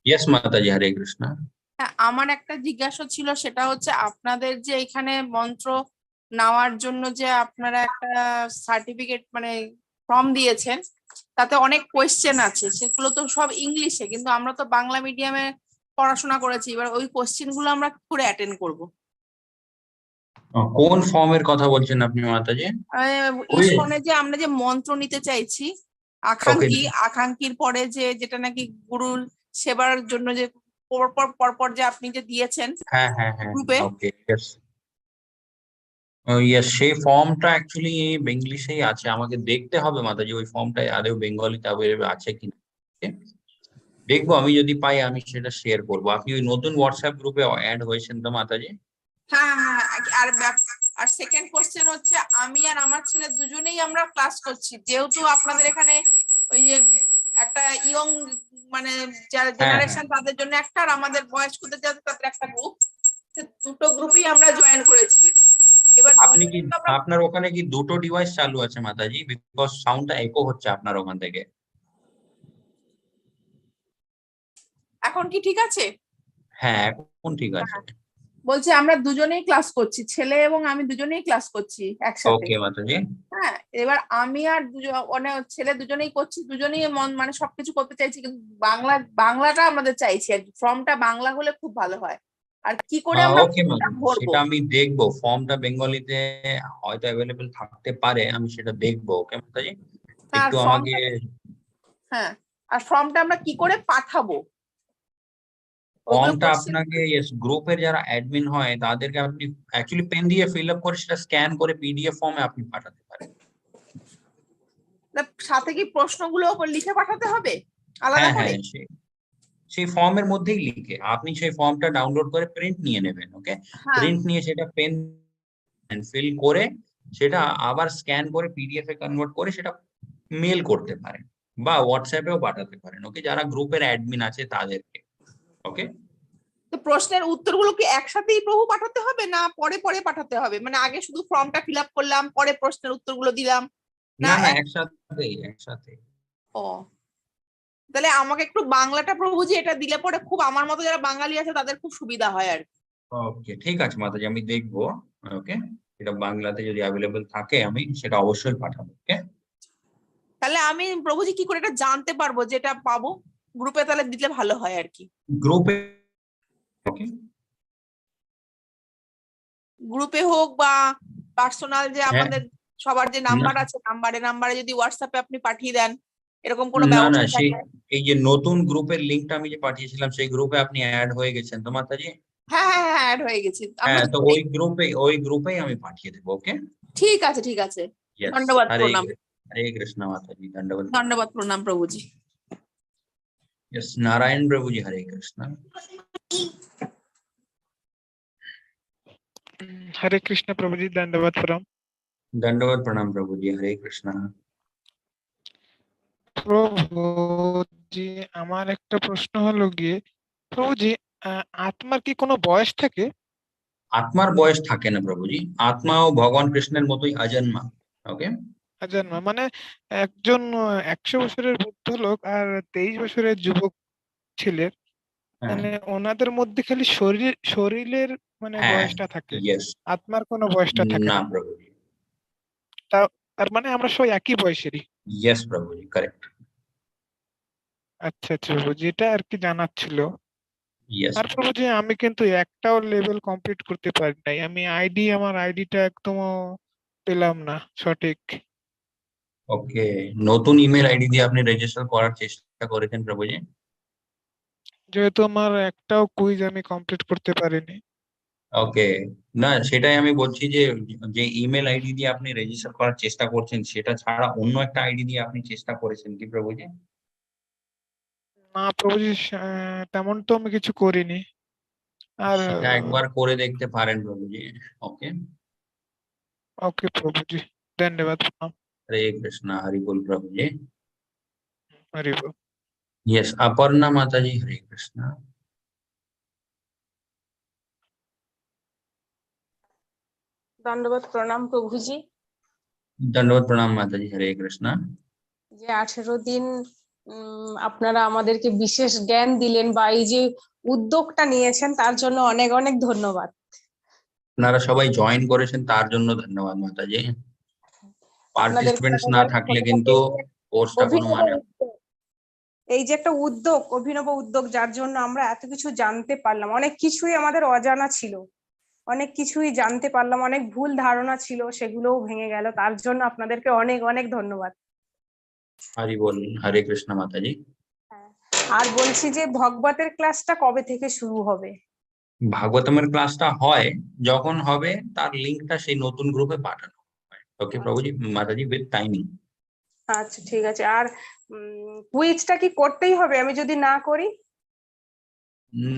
[SPEAKER 1] यस माता जी, हरे कृष्णा।
[SPEAKER 8] হ্যাঁ, আমার একটা জিজ্ঞাসা ছিল, সেটা হচ্ছে আপনাদের যে এখানে মন্ত্র নেওয়ার জন্য যে আপনারা একটা সার্টিফিকেট মানে ফর্ম দিয়েছেন, তাতে অনেক কোয়েশ্চেন আছে, সেগুলো তো সব ইংলিশে, কিন্তু আমরা তো বাংলা মিডিয়ামে পড়াশোনা করেছি, এবার ওই কোয়েশ্চেন গুলো আমরা কি করে অ্যাটেন্ড করবো?
[SPEAKER 1] কোন ফর্মের কথা বলছেন আপনি মাতাজি?
[SPEAKER 8] ইসকনে যে আমরা যে মন্ত্র নিতে চাইছি, আকাঙ্ক্ষীর পরে যে যেটা নাকি গুরুর সেবার জন্য যে পরপর যে আপনি যে দিয়েছেন
[SPEAKER 1] হ্যাঁ হ্যাঁ হ্যাঁ,
[SPEAKER 8] গ্রুপে,
[SPEAKER 1] ওকে, यस यस, সেই ফর্মটা অ্যাকচুয়ালি ইংলিশেই আছে, আমাকে দেখতে হবে মাতাজি ওই ফর্মটা আদৌ বেঙ্গলিতে অ্যাভেলেবল আছে কিনা। দেখবো, আমি যদি পাই আমি সেটা শেয়ার করবো। আপনি ওই নতুন হোয়াটসঅ্যাপ গ্রুপে অ্যাড হয়েছেন তো মাতাজি?
[SPEAKER 8] হ্যাঁ হ্যাঁ, আর সেকেন্ড কোশ্চেন হচ্ছে, আমি আর আমার ছেলে দুজনেই আমরা ক্লাস করছি, যেহেতু আপনাদের এখানে ওই যে একটা ইয়ং মানে যারা জেনারেশন তাদের জন্য একটা, আর আমাদের বয়স্কদের যাদের তাদের একটা গ্রুপ, দুটো গ্রুপই আমরা জয়েন করেছি। এবার
[SPEAKER 1] আপনি কি আপনার ওখানে কি দুটো ডিভাইস চালু আছে মাতাজি? বিকজ সাউন্ডটা একো হচ্ছে আপনার ওখান থেকে।
[SPEAKER 8] এখন কি ঠিক আছে?
[SPEAKER 1] হ্যাঁ, এখন ঠিক আছে।
[SPEAKER 8] বলছি আমরা দুজনেই ক্লাস করছি, ছেলে এবং আমি দুজনেই ক্লাস করছি একসাথে।
[SPEAKER 1] ওকে মাতাজি।
[SPEAKER 8] হ্যাঁ, এবার আমি আর মানে ছেলে দুজনেই করছি, দুজনেই মানে সবকিছু করতে চাইছি, কিন্তু বাংলাটা আমাদের চাইছি, আর ফর্মটা বাংলা হলে খুব ভালো হয়। আর কি করে আমরা
[SPEAKER 1] ওকে মাতাজি, সেটা আমি দেখবো। ফর্মটা বেঙ্গলিতে হয়তো অ্যাভেলেবল থাকতে পারে, আমি সেটা দেখবো। ওকে মাতাজি, একটু আমাকে।
[SPEAKER 8] হ্যাঁ, আর ফর্মটা আমরা কি করে পাঠাবো?
[SPEAKER 1] ফর্মটা আপনাকে গ্রুপের যারা অ্যাডমিন হয় তাদেরকে আপনি অ্যাকচুয়ালি পেন দিয়ে ফিল আপ করে সেটা স্ক্যান করে পিডিএফ ফর্মে আপনি পাঠাতে পারেন।
[SPEAKER 8] সাথে কি প্রশ্নগুলো লিখে পাঠাতে হবে আলাদা
[SPEAKER 1] হ্যাঁ
[SPEAKER 8] করে?
[SPEAKER 1] হ্যাঁ, সেই ফর্মের মধ্যেই লিখে আপনি সেই ফর্মটা ডাউনলোড করে প্রিন্ট নিয়ে নেবেন। ওকে, প্রিন্ট নিয়ে সেটা পেন ফিল করে সেটা আবার স্ক্যান করে পিডিএফ এ কনভার্ট করে সেটা মেল করতে পারেন বা হোয়াটসঅ্যাপেও পাঠাতে পারেন। ওকে, যারা গ্রুপের অ্যাডমিন আছে তাদেরকে। ওকে,
[SPEAKER 8] তো প্রশ্নের উত্তরগুলো কি একসাথেই প্রভু পাঠাতে হবে, না পরে পরে পাঠাতে হবে? মানে আগে শুধু ফর্মটা ফিল আপ করলাম, পরে প্রশ্নের উত্তরগুলো দিলাম,
[SPEAKER 1] না না, একসাথে।
[SPEAKER 8] ও, তাহলে আমাকে একটু বাংলাটা প্রভুজি এটা দিলে পরে খুব আমার মতো যারা বাঙালি আছে তাদের খুব সুবিধা হয় আর কি।
[SPEAKER 1] ওকে, ঠিক আছে মাতাজি, আমি দেখবো। ওকে, এটা বাংলাতে যদি অ্যাভেলেবল থাকে আমি সেটা অবশ্যই পাঠাবো। ওকে,
[SPEAKER 8] তাহলে আমি প্রভুজি কি করে এটা জানতে পারবো যেটা পাবো গ্রুপে? তাহলে দিলে ভালো হয় আর কি।
[SPEAKER 1] গ্রুপে, ওকে,
[SPEAKER 8] গ্রুপে হোক বা পার্সোনাল যে আমাদের সবার যে নাম্বার আছে, নাম্বারে যদি হোয়াটসঅ্যাপে আপনি পাঠিয়ে দেন, এরকম কোনো
[SPEAKER 1] না না,
[SPEAKER 8] ব্যবস্থা
[SPEAKER 1] সেই
[SPEAKER 8] থাকে?
[SPEAKER 1] এই যে নতুন গ্রুপের লিংকটা আমি যে পাঠিয়েছিলাম সেই গ্রুপে আপনি অ্যাড হয়ে গেছেন তো মাতাজি?
[SPEAKER 8] হ্যাঁ হ্যাঁ হ্যাঁ, অ্যাড হয়ে গেছি আমরা।
[SPEAKER 1] হ্যাঁ, তো ওই গ্রুপেই আমি পাঠিয়ে দেবো। ওকে,
[SPEAKER 8] ঠিক আছে ঠিক আছে,
[SPEAKER 1] यस,
[SPEAKER 8] ধন্যবাদ
[SPEAKER 1] हरे
[SPEAKER 8] প্রণাম।
[SPEAKER 1] हरे कृष्ण माताजी, दंडवत।
[SPEAKER 8] ধন্যবাদ প্রণাম প্রভুজি।
[SPEAKER 1] यस, नारायण प्रभु जी, हरे कृष्ण।
[SPEAKER 9] हरे कृष्ण प्रभु जी, दंडवत प्रणाम।
[SPEAKER 1] दंडवत प्रणाम प्रभु जी, हरे कृष्ण।
[SPEAKER 9] প্রভুজি, আমার একটা প্রশ্ন হলো গিয়ে, প্রভুজি, আত্মার কি কোনো বয়স থাকে?
[SPEAKER 1] আত্মার বয়স থাকে না প্রভুজি, আত্মাও ভগবান কৃষ্ণের মতোই অজন্মা। ওকে,
[SPEAKER 9] না, মানে একজন 100 বছরের বৃদ্ধ লোক আর 23 বছরের যুবক ছেলের,
[SPEAKER 1] হ্যাঁ
[SPEAKER 9] মানে ওনাদের মধ্যে খালি শরীরের মানে
[SPEAKER 1] হ্যাঁ,
[SPEAKER 9] বয়সটা থাকে,
[SPEAKER 1] ইয়েস,
[SPEAKER 9] আত্মার কোনো বয়সটা থাকে
[SPEAKER 1] না
[SPEAKER 9] না।
[SPEAKER 1] প্রভুজি,
[SPEAKER 9] তার মানে আমরা সবাই একই বয়সেরই।
[SPEAKER 1] ইয়েস প্রভুজি, কারেক্ট,
[SPEAKER 9] আচ্ছা আচ্ছা প্রভুজি, এটা আর কি জানার ছিল।
[SPEAKER 1] ইয়েস।
[SPEAKER 9] আর প্রভুজি, আমি কিন্তু একটাও লেভেল কমপ্লিট করতে পারি নাই। আমার আইডিটা একদম পেলাম না সঠিক।
[SPEAKER 1] ওকে, নতুন ইমেল আইডি দিয়ে আপনি রেজিস্টার করার চেষ্টা করেছেন প্রভুজি?
[SPEAKER 9] যেহেতু আমার একটাও কুইজ আমি কমপ্লিট করতে পারিনি।
[SPEAKER 1] ওকে, না সেটাই আমি বলছি যে যে ইমেল আইডি দিয়ে আপনি রেজিস্টার করার চেষ্টা করছেন সেটা ছাড়া অন্য একটা আইডি দিয়ে আপনি চেষ্টা করেছেন কি প্রভুজি?
[SPEAKER 9] না প্রভুজি, তেমন তো আমি কিছু করিনি। আর
[SPEAKER 1] সেটা একবার করে দেখতে পারেন প্রভুজি। ওকে,
[SPEAKER 9] ওকে প্রভুজি, ধন্যবাদ।
[SPEAKER 1] হরে কৃষ্ণ, হরি বল প্রভুজি।
[SPEAKER 9] হরি বল।
[SPEAKER 1] यस, अपर्णा माता जी, हरे कृष्णा।
[SPEAKER 8] দণ্ডবত প্রণাম প্রভুজি।
[SPEAKER 1] दंडवत प्रणाम माता जी, हरे कृष्णा।
[SPEAKER 8] যে 18 দিন আপনারা আমাদেরকে বিশেষ জ্ঞান দিলেন বা এই যে উদ্যোগটা নিয়েছেন তার জন্য অনেক অনেক ধন্যবাদ।
[SPEAKER 1] আপনারা সবাই জয়েন করেছেন তার জন্য ধন্যবাদ মাতা জি।
[SPEAKER 8] আপনাদেরকে
[SPEAKER 1] পার্টিসিপেন্টস
[SPEAKER 8] অনেক
[SPEAKER 1] না
[SPEAKER 8] অনেক
[SPEAKER 1] থাকলে
[SPEAKER 8] ধন্যবাদ।
[SPEAKER 1] কিন্তু কোর্সটা কোনো
[SPEAKER 8] অভিনব
[SPEAKER 1] মানে না।
[SPEAKER 8] উদ্যোগ, এই যে একটা উদ্যোগ, অভিনব উদ্যোগ, যার জন্য আমরা এত কিছু জানতে পারলাম। অনেক কিছুই আমাদের অজানা ছিল, অনেক কিছুই জানতে পারলাম, অনেক ভুল ধারণা ছিল সেগুলোও ভেঙে গেল। তার জন্য আপনাদেরকে অনেক অনেক ধন্যবাদ।
[SPEAKER 1] हरि बोल, हरे कृष्ण माता जी।
[SPEAKER 8] আর বলছি যে ভগবতের ক্লাসটা কবে থেকে শুরু হবে?
[SPEAKER 1] ভাগবতমের ক্লাসটা হয় যখন হবে তার লিংকটা সেই নতুন গ্রুপে পাঠানো হয়। ওকে প্রভুজি, মাতাজি উইথ টাইমিং।
[SPEAKER 8] আচ্ছা ঠিক আছে। আর কুইজটা কি করতেই হবে আমি যদি না করি?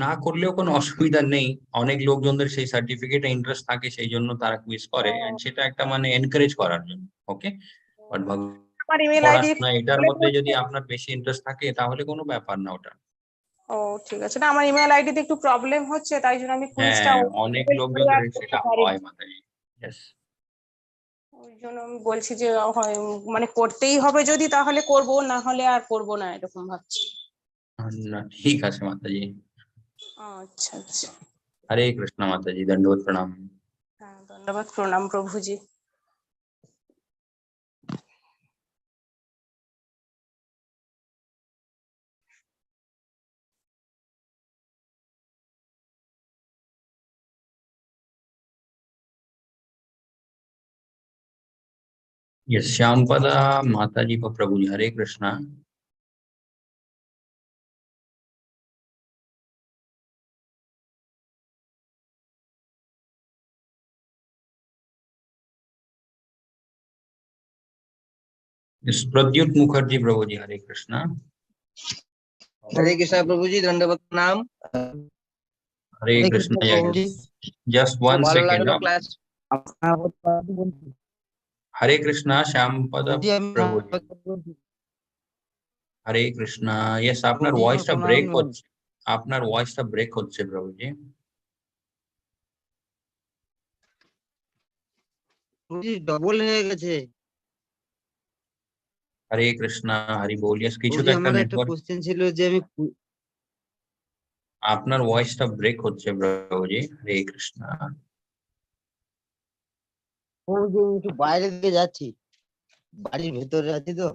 [SPEAKER 1] না করলেও কোনো অসুবিধা নেই, অনেক লোকজনদের সেই সার্টিফিকেটে ইন্টারেস্ট থাকে সেই জন্য তারা কুইজ করে, and সেটা একটা মানে এনকারেজ করার জন্য। ওকে, বাট
[SPEAKER 8] আমার ইমেল আইডি
[SPEAKER 1] পড়াশোনা এটার মধ্যে যদি আপনার বেশি ইন্টারেস্ট থাকে তাহলে কোনো ব্যাপার না ওটা।
[SPEAKER 8] ও ঠিক আছে। না, আমার ইমেল আইডিতে একটু প্রবলেম হচ্ছে, তাই জন্য আমি কুইজটা
[SPEAKER 1] হ্যাঁ, অনেক লোকজনের সেটা হয় মাতাজি। Yes.
[SPEAKER 8] ওই জন্য আমি বলছি যে হয় মানে করতেই হবে, যদি তাহলে করব, না হলে আর করব না, এরকম ভাবছি।
[SPEAKER 1] না ঠিক আছে মাতাজি।
[SPEAKER 8] আচ্ছা আচ্ছা,
[SPEAKER 1] হরে কৃষ্ণ মাতাজি, দণ্ডবত প্রণাম।
[SPEAKER 8] হ্যাঁ ধন্যবাদ, প্রণাম প্রভুজি।
[SPEAKER 1] यस, श्यामपदा माताजी को प्रभु जी, हरे कृष्णा। यस, प्रद्युत मुखर्जी प्रभु जी, हरे कृष्णा।
[SPEAKER 10] हरे कृष्णा प्रभु जी, दंडवत प्रणाम।
[SPEAKER 1] हरे
[SPEAKER 10] हरे
[SPEAKER 1] कृष्णा,
[SPEAKER 10] कृष्णा प्रभु जी,
[SPEAKER 1] जस्ट वन
[SPEAKER 10] ভালো
[SPEAKER 1] सेकेंड।
[SPEAKER 10] লাগলো ক্লাস।
[SPEAKER 1] हरे कृष्णा श्यामपदा
[SPEAKER 10] বলছি আমি
[SPEAKER 1] प्रभु जी, हरे कृष्णा। यस, আপনার
[SPEAKER 10] প্রভুজি আমার
[SPEAKER 1] ভয়েসটা
[SPEAKER 10] প্রণাম।
[SPEAKER 1] ব্রেক হচ্ছে, আপনার ভয়েসটা ব্রেক হচ্ছে প্রভু জি।
[SPEAKER 10] প্রভুজি ডবল হয়ে গেছে।
[SPEAKER 1] হরে কৃষ্ণা, হরি বল। यस, কিছু তো
[SPEAKER 10] প্রভুজি
[SPEAKER 1] একটা
[SPEAKER 10] আমার একটা
[SPEAKER 1] নেটওয়ার্ক,
[SPEAKER 10] কোশ্চেন ছিল যে আমি
[SPEAKER 1] আপনার ভয়েসটা ব্রেক হচ্ছে প্রভু জি। হরে কৃষ্ণা।
[SPEAKER 10] প্রভুজি আমি একটু বাইরে দিকে যাচ্ছি, বাড়ির ভেতরে আছি তো।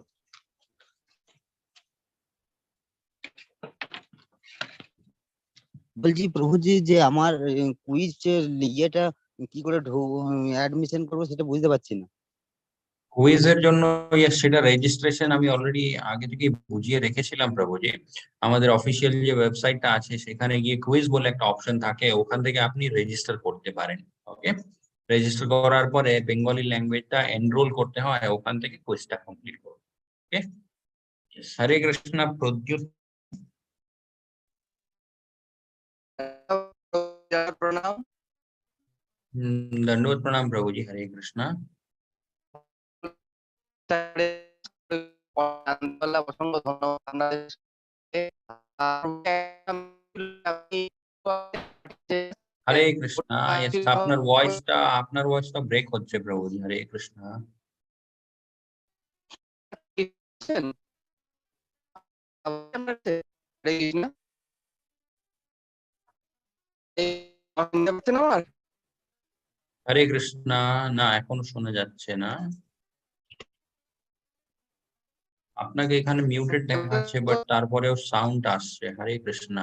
[SPEAKER 10] বলছি প্রভুজি যে আমার কুইজ ইয়েটা কি করে অ্যাডমিশন করবো সেটা বুঝতে পারছি না।
[SPEAKER 1] কুইজের জন্য yes, সেটা রেজিস্ট্রেশন আমি অলরেডি আগে থেকে বুঝিয়ে রেখেছিলাম প্রভুজি। আমাদের অফিসিয়াল যে ওয়েবসাইটটা আছে সেখানে গিয়ে কুইজ বলে একটা অপশন থাকে, ওখান থেকে আপনি রেজিস্টার করতে পারেন। ওকে, রেজিস্টার করার পরে বেঙ্গলি ল্যাঙ্গুয়েজটা এনরোল করতে হয়, ওখান থেকে কুইজটা কমপ্লিট করুন। ওকে, হরে কৃষ্ণ প্রদ্যুৎ।
[SPEAKER 10] প্রণাম।
[SPEAKER 1] दंडवत प्रणाम प्रभु जी, हरे कृष्णा।
[SPEAKER 10] জানতে পারলাম, অসংখ্য ধন্যবাদ আপনাদের।
[SPEAKER 1] হরে কৃষ্ণ। Yes, আপনার ভয়েসটা ব্রেক হচ্ছে প্রভুজি। হরে কৃষ্ণ। হরে কৃষ্ণ। না, এখনো শোনা যাচ্ছে না। আপনাকে এখানে মিউটেড দেখাচ্ছে, বাট তারপরেও সাউন্ড আসছে। হরে কৃষ্ণ।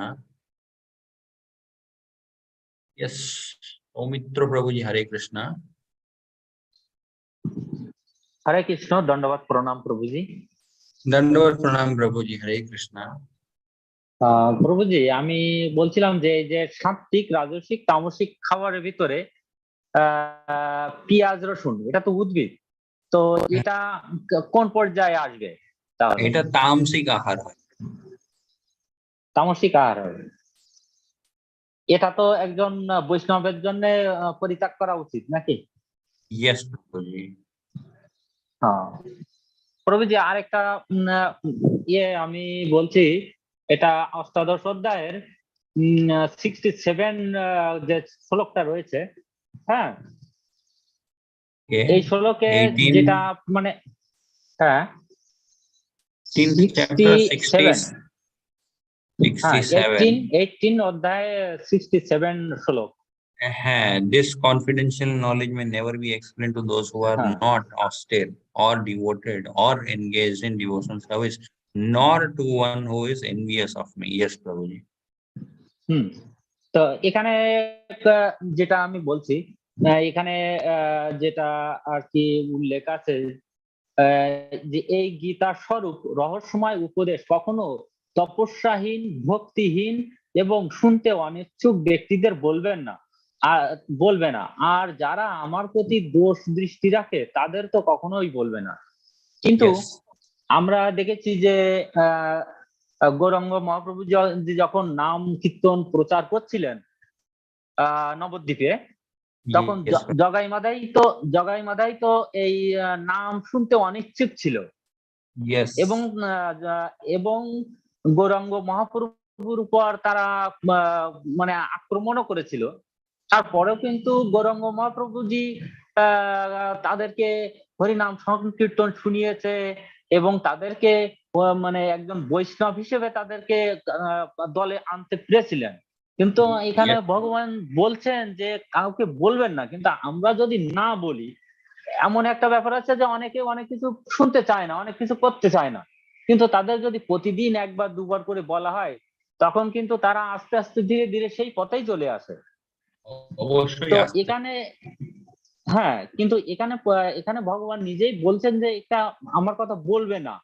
[SPEAKER 1] ইয়েস, সৌমিত্র প্রভুজি। হরে কৃষ্ণ।
[SPEAKER 11] হরে কৃষ্ণ, দণ্ডবাদ প্রণাম প্রভুজি।
[SPEAKER 1] দণ্ডবাদ প্রণাম প্রভুজি। হরে কৃষ্ণ।
[SPEAKER 11] প্রভুজি, আমি বলছিলাম যে এই যে সাত্ত্বিক, রাজসিক, তামসিক খাবারের ভিতরে পেঁয়াজ রসুন, এটা তো উদ্ভিদ, তো এটা কোন পর্যায়ে আসবে? তাহলে
[SPEAKER 1] এটা তামসিক আহার হয়।
[SPEAKER 11] তামসিক আহার হবে। এটা তো একজন বৈষ্ণবের জন্য পরিত্যাগ করা উচিত নাকি?
[SPEAKER 1] ইয়েস প্রভুজি।
[SPEAKER 11] হ্যাঁ প্রভুজি, আরেকটা আমি বলছি, এটা অষ্টাদশ অধ্যায়ের 67 যে শ্লোকটা রয়েছে, হ্যাঁ, এই শ্লোকে যেটা মানে হ্যাঁ 18 অধ্যায় 67 শ্লোক।
[SPEAKER 1] হ্যাঁ, this confidential knowledge may never be explained to those who are not austere or devoted or engaged in devotional service, nor to one who is envious of me. Yes, Prabhuji.
[SPEAKER 11] তো এখানে যেটা আমি বলছি, এখানে যেটা আর কি উল্লেখ আছে যে এই গীতার স্বরূপ রহস্যময় উপদেশ কখনো তপস্যাহীন, ভক্তিহীন এবং শুনতে অনিচ্ছুক ব্যক্তিদের বলবে না, আর যারা আমার প্রতি দোষ দৃষ্টি রাখে তাদের তো কখনোই বলবে না। কিন্তু আমরা দেখেছি যে গৌরাঙ্গ মহাপ্রভু যখন নাম কীর্তন প্রচার করছিলেন নবদ্বীপে, তখন জগাই মাদাই তো এই নাম শুনতে অনিচ্ছুক ছিল, এবং গৌরাঙ্গ মহাপ্রভুর উপর তারা মানে আক্রমণও করেছিল। তারপরেও কিন্তু গৌরাঙ্গ মহাপ্রভুজি তাদেরকে হরিনাম সংকীর্তন শুনিয়েছে এবং তাদেরকে মানে একজন বৈষ্ণব হিসেবে তাদেরকে দলে আনতে পেরেছিলেন। কিন্তু এখানে ভগবান বলছেন যে কাউকে বলবেন না, কিন্তু আমরা যদি না বলি, এমন একটা ব্যাপার আছে যে অনেকে অনেক কিছু শুনতে চায় না, অনেক কিছু করতে চায় না, কিন্তু তাদের যদি প্রতিদিন একবার দুবার করে বলা হয়, তখন কিন্তু তারা আস্তে আস্তে ধীরে ধীরে সেই পথেই চলে আসে। তো এখানে কিন্তু এখানে ভগবান নিজেই বলছেন যে এটা আমার কথা বলবে না,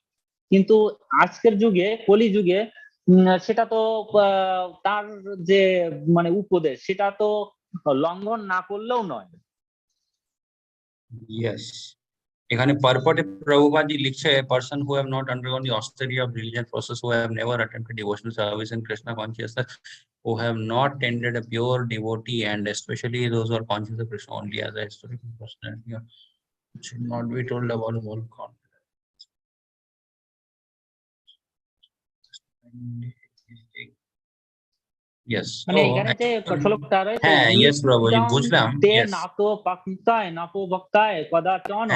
[SPEAKER 11] কিন্তু আজকের যুগে, কলি যুগে সেটা তো তার যে মানে উপদেশ, সেটা তো লঙ্ঘন না করলেও নয়।
[SPEAKER 1] Yes. এখানে purport Prabhupada লিখছে, person who have not undergone the austerity of religious process, who have never attempted devotional service in Krishna consciousness, who have not tended a pure devotee, and especially those who are conscious of Krishna only as a historical personality, should not be told about the whole confidence. Yes.
[SPEAKER 11] মানে এখানে যে শ্লোকটা রয়েছে,
[SPEAKER 1] yes Prabhuji, বুঝলাম।
[SPEAKER 11] নাতো পাকিতায় নাপো ভক্তায় কদাচন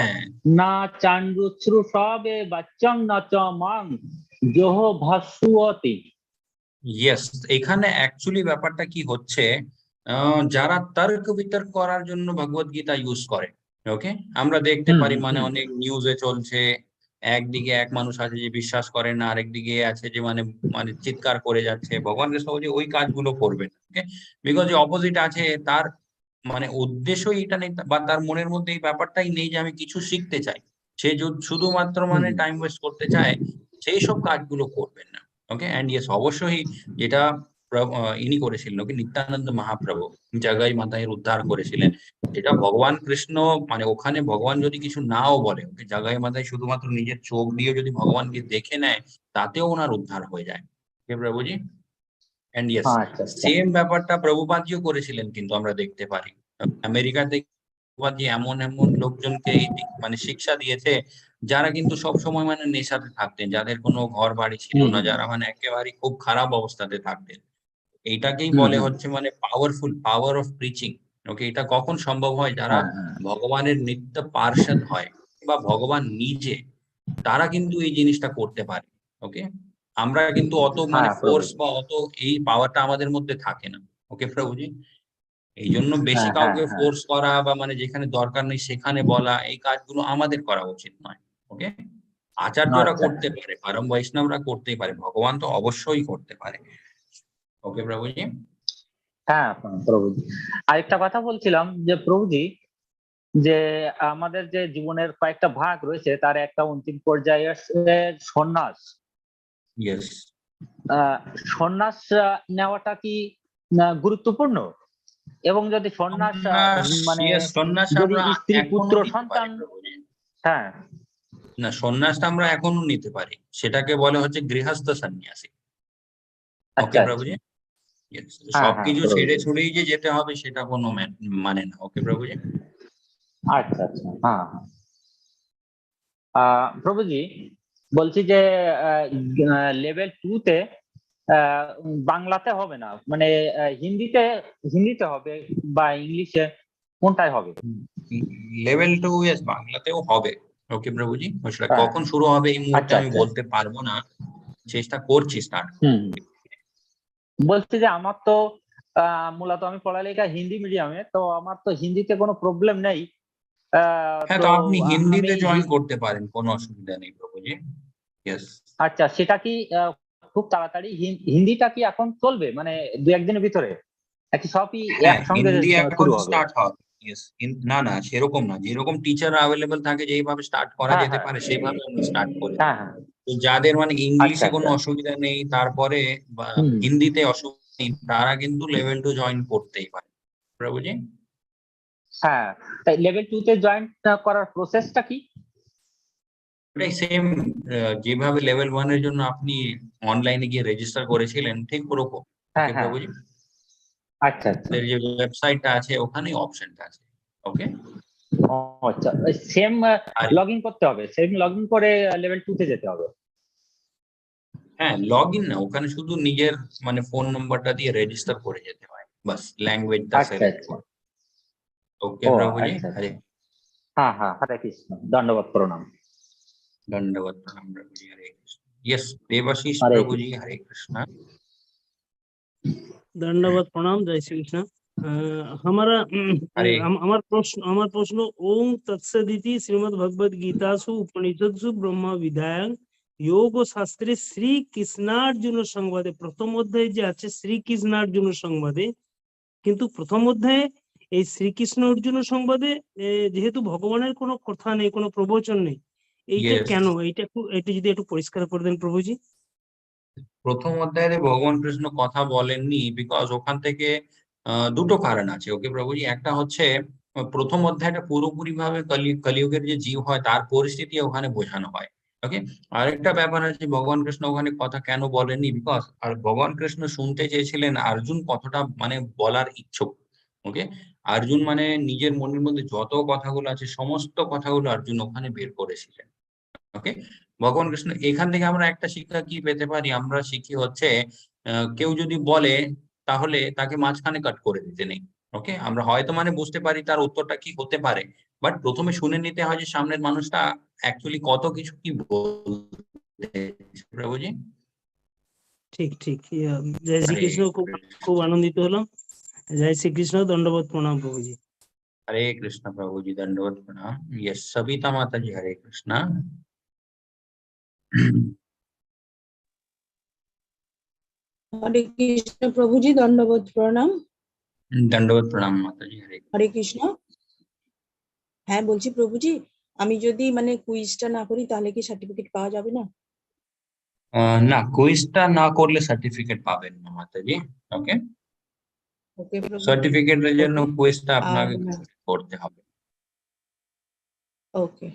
[SPEAKER 11] না চান্দ্রুশ্রু সবে বাচ্চং না চ মাং জহ ভাসুয়তি।
[SPEAKER 1] ইয়েস, এখানে অ্যাকচুয়ালি ব্যাপারটা কি হচ্ছে, যারা তর্ক বিতর্ক করার জন্য ভগবত গীতা ইউজ করে, ওকে, আমরা দেখতে পারি মানে অনেক নিউজে চলছে, একদিকে এক মানুষ আছে যে বিশ্বাস করে না, আরেকদিকে আছে যে মানে মানে চিৎকার করে যাচ্ছে। ভগবান কৃষ্ণ বলছে ওই কাজগুলো করবেন, ওকে, বিকজ যে অপোজিট আছে তার মানে উদ্দেশ্যই এটা নেই, বা তার মনের মধ্যে এই ব্যাপারটাই নেই যে আমি কিছু শিখতে চাই, সে শুধুমাত্র মানে টাইম ওয়েস্ট করতে চায়, সেই সব কাজগুলো করবেন না। ওকে, এন্ড ইয়েস, অবশ্যই যেটা ইনি করেছিলেন, ওকে, নিত্যানন্দ মহাপ্রভু জাগাই মাতায়ের উদ্ধার করেছিলেন, যেটা ভগবান কৃষ্ণ মানে ওখানে ভগবান যদি কিছু নাও বলে, ওকে, জাগাই মাতায় শুধুমাত্র নিজের চোখ দিয়ে যদি ভগবানকে দেখে নেয়, তাতেও ওনার উদ্ধার হয়ে যায়। ওকে প্রভুজি, এন্ড ইয়েস, সেম ব্যাপারটা প্রভুপাদজিও করেছিলেন, কিন্তু আমরা দেখতে পারি আমেরিকাতে প্রভুপাদজি এমন এমন লোকজনকে মানে শিক্ষা দিয়েছে, যারা কিন্তু সব সময় মানে নেশাতে থাকতেন, যাদের কোনো ঘর বাড়ি ছিল না, যারা মানে একেবারে খুব খারাপ অবস্থাতে থাকতেন। এইটাকেই বলে হচ্ছে মানে পাওয়ার অফ প্রিচিং। ওকে, এটা কখন সম্ভব হয়? যারা ভগবানের নিত্য পার্ষদ হয় বা ভগবান নিজে, তারা কিন্তু এই জিনিসটা করতে পারে। ওকে, আমরা কিন্তু অত মানে ফোর্স বা অত এই পাওয়ারটা আমাদের মধ্যে থাকে না। ওকে প্রভুজি, এই জন্য বেশি কাউকে ফোর্স করা বা মানে যেখানে দরকার নেই সেখানে বলা, এই কাজগুলো আমাদের করা উচিত নয়। ওকে, আচার্যরা করতে পারে, পরম বৈষ্ণবরা করতেই পারে, ভগবান তো অবশ্যই করতে পারে। ওকে প্রভুজি।
[SPEAKER 11] হ্যাঁ প্রভুজি, আরেকটা কথা বলছিলাম যে প্রভুজি, যে আমাদের যে জীবনের কয়েকটা ভাগ রয়েছে তার একটা অন্তিম পর্যায়ে সন্ন্যাস।
[SPEAKER 1] ইয়েস,
[SPEAKER 11] সন্ন্যাস নেওয়াটা কি গুরুত্বপূর্ণ? এবং যদি সন্ন্যাস মানে
[SPEAKER 1] সন্ন্যাস
[SPEAKER 11] যদি
[SPEAKER 1] আমরা
[SPEAKER 11] স্ত্রী
[SPEAKER 1] এখনো
[SPEAKER 11] পুত্র
[SPEAKER 1] নিতে
[SPEAKER 11] সন্তান,
[SPEAKER 1] পারি প্রভুজি।
[SPEAKER 11] হ্যাঁ
[SPEAKER 1] না, সন্ন্যাসটা আমরা এখনো নিতে পারি, সেটাকে বলে হচ্ছে গৃহস্থ সন্ন্যাসী। ওকে প্রভুজি। Yes, সবকিছু ছেড়ে ছুড়েই যে যেতে হবে সেটা কোনো মানে না। ওকে প্রভুজি।
[SPEAKER 11] আচ্ছা আচ্ছা, হ্যাঁ হ্যাঁ। প্রভুজি বলছি যে লেভেল 2 তে বাংলাতে হবে না, মানে হিন্দিতে হবে বা ইংলিশে, কোনটায় হবে?
[SPEAKER 1] লেভেল 2 ইয়েস, বাংলাতেও হবে। ওকে প্রভুজি, সেটা কখন শুরু হবে এই মুহূর্তে আমি বলতে পারবো না, চেষ্টা করছি স্টার্ট।
[SPEAKER 11] বলছি যে আমার তো মূলত আমি পড়ালেখা হিন্দি মিডিয়ামে, তো আমার তো হিন্দিতে কোনো প্রবলেম নেই।
[SPEAKER 1] হ্যাঁ, তো আপনি হিন্দিতে জয়েন করতে পারেন, কোনো অসুবিধা নেই প্রভুজি। ইয়েস।
[SPEAKER 11] আচ্ছা, সেটা কি খুব তাড়াতাড়ি হিন্দিটা কি এখন চলবে, মানে 2-1 দিনের ভিতরে নাকি সবই একসঙ্গে
[SPEAKER 1] হিন্দি এখন
[SPEAKER 11] শুরু হবে?
[SPEAKER 1] স্টার্ট হবে। ইয়েস, না না সেরকম না, যেরকম টিচার অ্যাভেলেবল থাকে যেইভাবে স্টার্ট করা যেতে পারে সেইভাবে আমরা স্টার্ট করি। তো যাদের মানে ইংলিশে কোনো অসুবিধা নেই, তারপরে হিন্দিতে অসুবিধা নেই, তারা কিন্তু লেভেল 2 জয়েন করতেই পারে প্রভুজি।
[SPEAKER 11] হ্যাঁ, তাই লেভেল 2 তে জয়েন করার প্রসেসটা কি?
[SPEAKER 1] এটাই সেম, যেভাবে লেভেল 1 এর জন্য আপনি অনলাইনে গিয়ে রেজিস্টার করেছিলেন ঠিক ওরকম। ওকে প্রভুজি।
[SPEAKER 11] আচ্ছা আচ্ছা,
[SPEAKER 1] এর যে ওয়েবসাইটটা আছে ওখানেই অপশনটা আছে। ওকে,
[SPEAKER 11] আচ্ছা, সেম লগইন করতে হবে, সেম লগইন করে লেভেল 2 তে যেতে হবে?
[SPEAKER 1] হ্যাঁ, লগইন না, ওখানে শুধু নিজের মানে ফোন নাম্বারটা দিয়ে রেজিস্টার করে যেতে হয়, বাস ল্যাঙ্গুয়েজটা সিলেক্ট করে। ওকে প্রভুজি। হরে
[SPEAKER 11] হ্যাঁ হ্যাঁ, হরে কৃষ্ণ, দণ্ডবত প্রণাম।
[SPEAKER 1] दंडवत प्रणाम प्रभु जी। हरे कृष्ण। यस, देवाशीष
[SPEAKER 11] हरे
[SPEAKER 1] प्रभु जी, हरे कृष्णा।
[SPEAKER 12] दंडवत प्रणाम, जय श्री कृष्ण। हमारा हमार प्रश्न ओम तत्सदिति श्रीमद् भगवद गीतासु उपनिषदसु ब्रह्म विद्यायां योग शास्त्रे श्री कृष्णार्जुन संवादे प्रथम अध्याय जे আছে শ্রী কৃষ্ণার্জুন সংবাদে, কিন্তু প্রথম অধ্যায়ে এই শ্রীকৃষ্ণ অর্জুন সংবাদে যেহেতু ভগবানের কোনো কথা নেই, কোনো প্রবচন নেই, এইটা কেন? এটা যদি একটু পরিষ্কার করে দেন প্রভুজি।
[SPEAKER 1] প্রথম অধ্যায়ে ভগবান কৃষ্ণ কথা বলেননি বিকজ ওখান থেকে দুটো কারণ আছে। ওকে প্রভুজি, একটা হচ্ছে প্রথম অধ্যায়টা পুরোপুরি ভাবে কলিযুগের যে জীব হয় তার পরিস্থিতি ওখানে বোঝানো হয়। ওকে, আরেকটা ব্যাপার আছে, ভগবান কৃষ্ণ ওখানে কথা কেন বলেননি বিকজ আর ভগবান কৃষ্ণ শুনতে চেয়েছিলেন অর্জুন কতটা মানে বলার ইচ্ছুক। ওকে, অর্জুন মানে নিজের মনের মধ্যে যত কথাগুলো আছে সমস্ত কথাগুলো অর্জুন ওখানে বের করেছিলেন। ওকে, ভগবান কৃষ্ণ এখান থেকে আমরা একটা শিক্ষা কি পেতে পারি? আমরা শিখি হচ্ছে কেউ যদি বলে তাহলে তাকে মাঝখানে কাট করে দিতে নেই। ওকে, আমরা হয়তো মানে বুঝতে পারি তার উত্তরটা কি হতে পারে, বাট প্রথমে শুনে নিতে হয় যে সামনের মানুষটা অ্যাকচুয়ালি কত কিছু কি বলতে। প্রভুজি
[SPEAKER 12] ঠিক ঠিক, জয় শ্রীকৃষ্ণ, খুব আনন্দিত হলাম। जय श्री कृष्ण, दंडवत प्रणाम प्रभु जी।
[SPEAKER 1] हरे कृष्ण प्रभु जी, दंडवत प्रणाम। यस, सविता माता जी, हरे कृष्णा।
[SPEAKER 13] हरे कृष्ण प्रभु जी, दंडवत प्रणाम।
[SPEAKER 1] दंडवत प्रणाम माता जी,
[SPEAKER 13] हरे कृष्ण। হ্যাঁ বলছি প্রভুজি, আমি যদি মানে কুইজটা না করি তাহলে কি সার্টিফিকেট পাওয়া যাবে না?
[SPEAKER 1] না, কুইজটা না করলে সার্টিফিকেট পাবেন না মাতাজি। ওকে,
[SPEAKER 13] ওকে প্রভু,
[SPEAKER 1] সার্টিফিকেটের জন্য কুইজটা আপনাকে করতে হবে।
[SPEAKER 13] ওকে।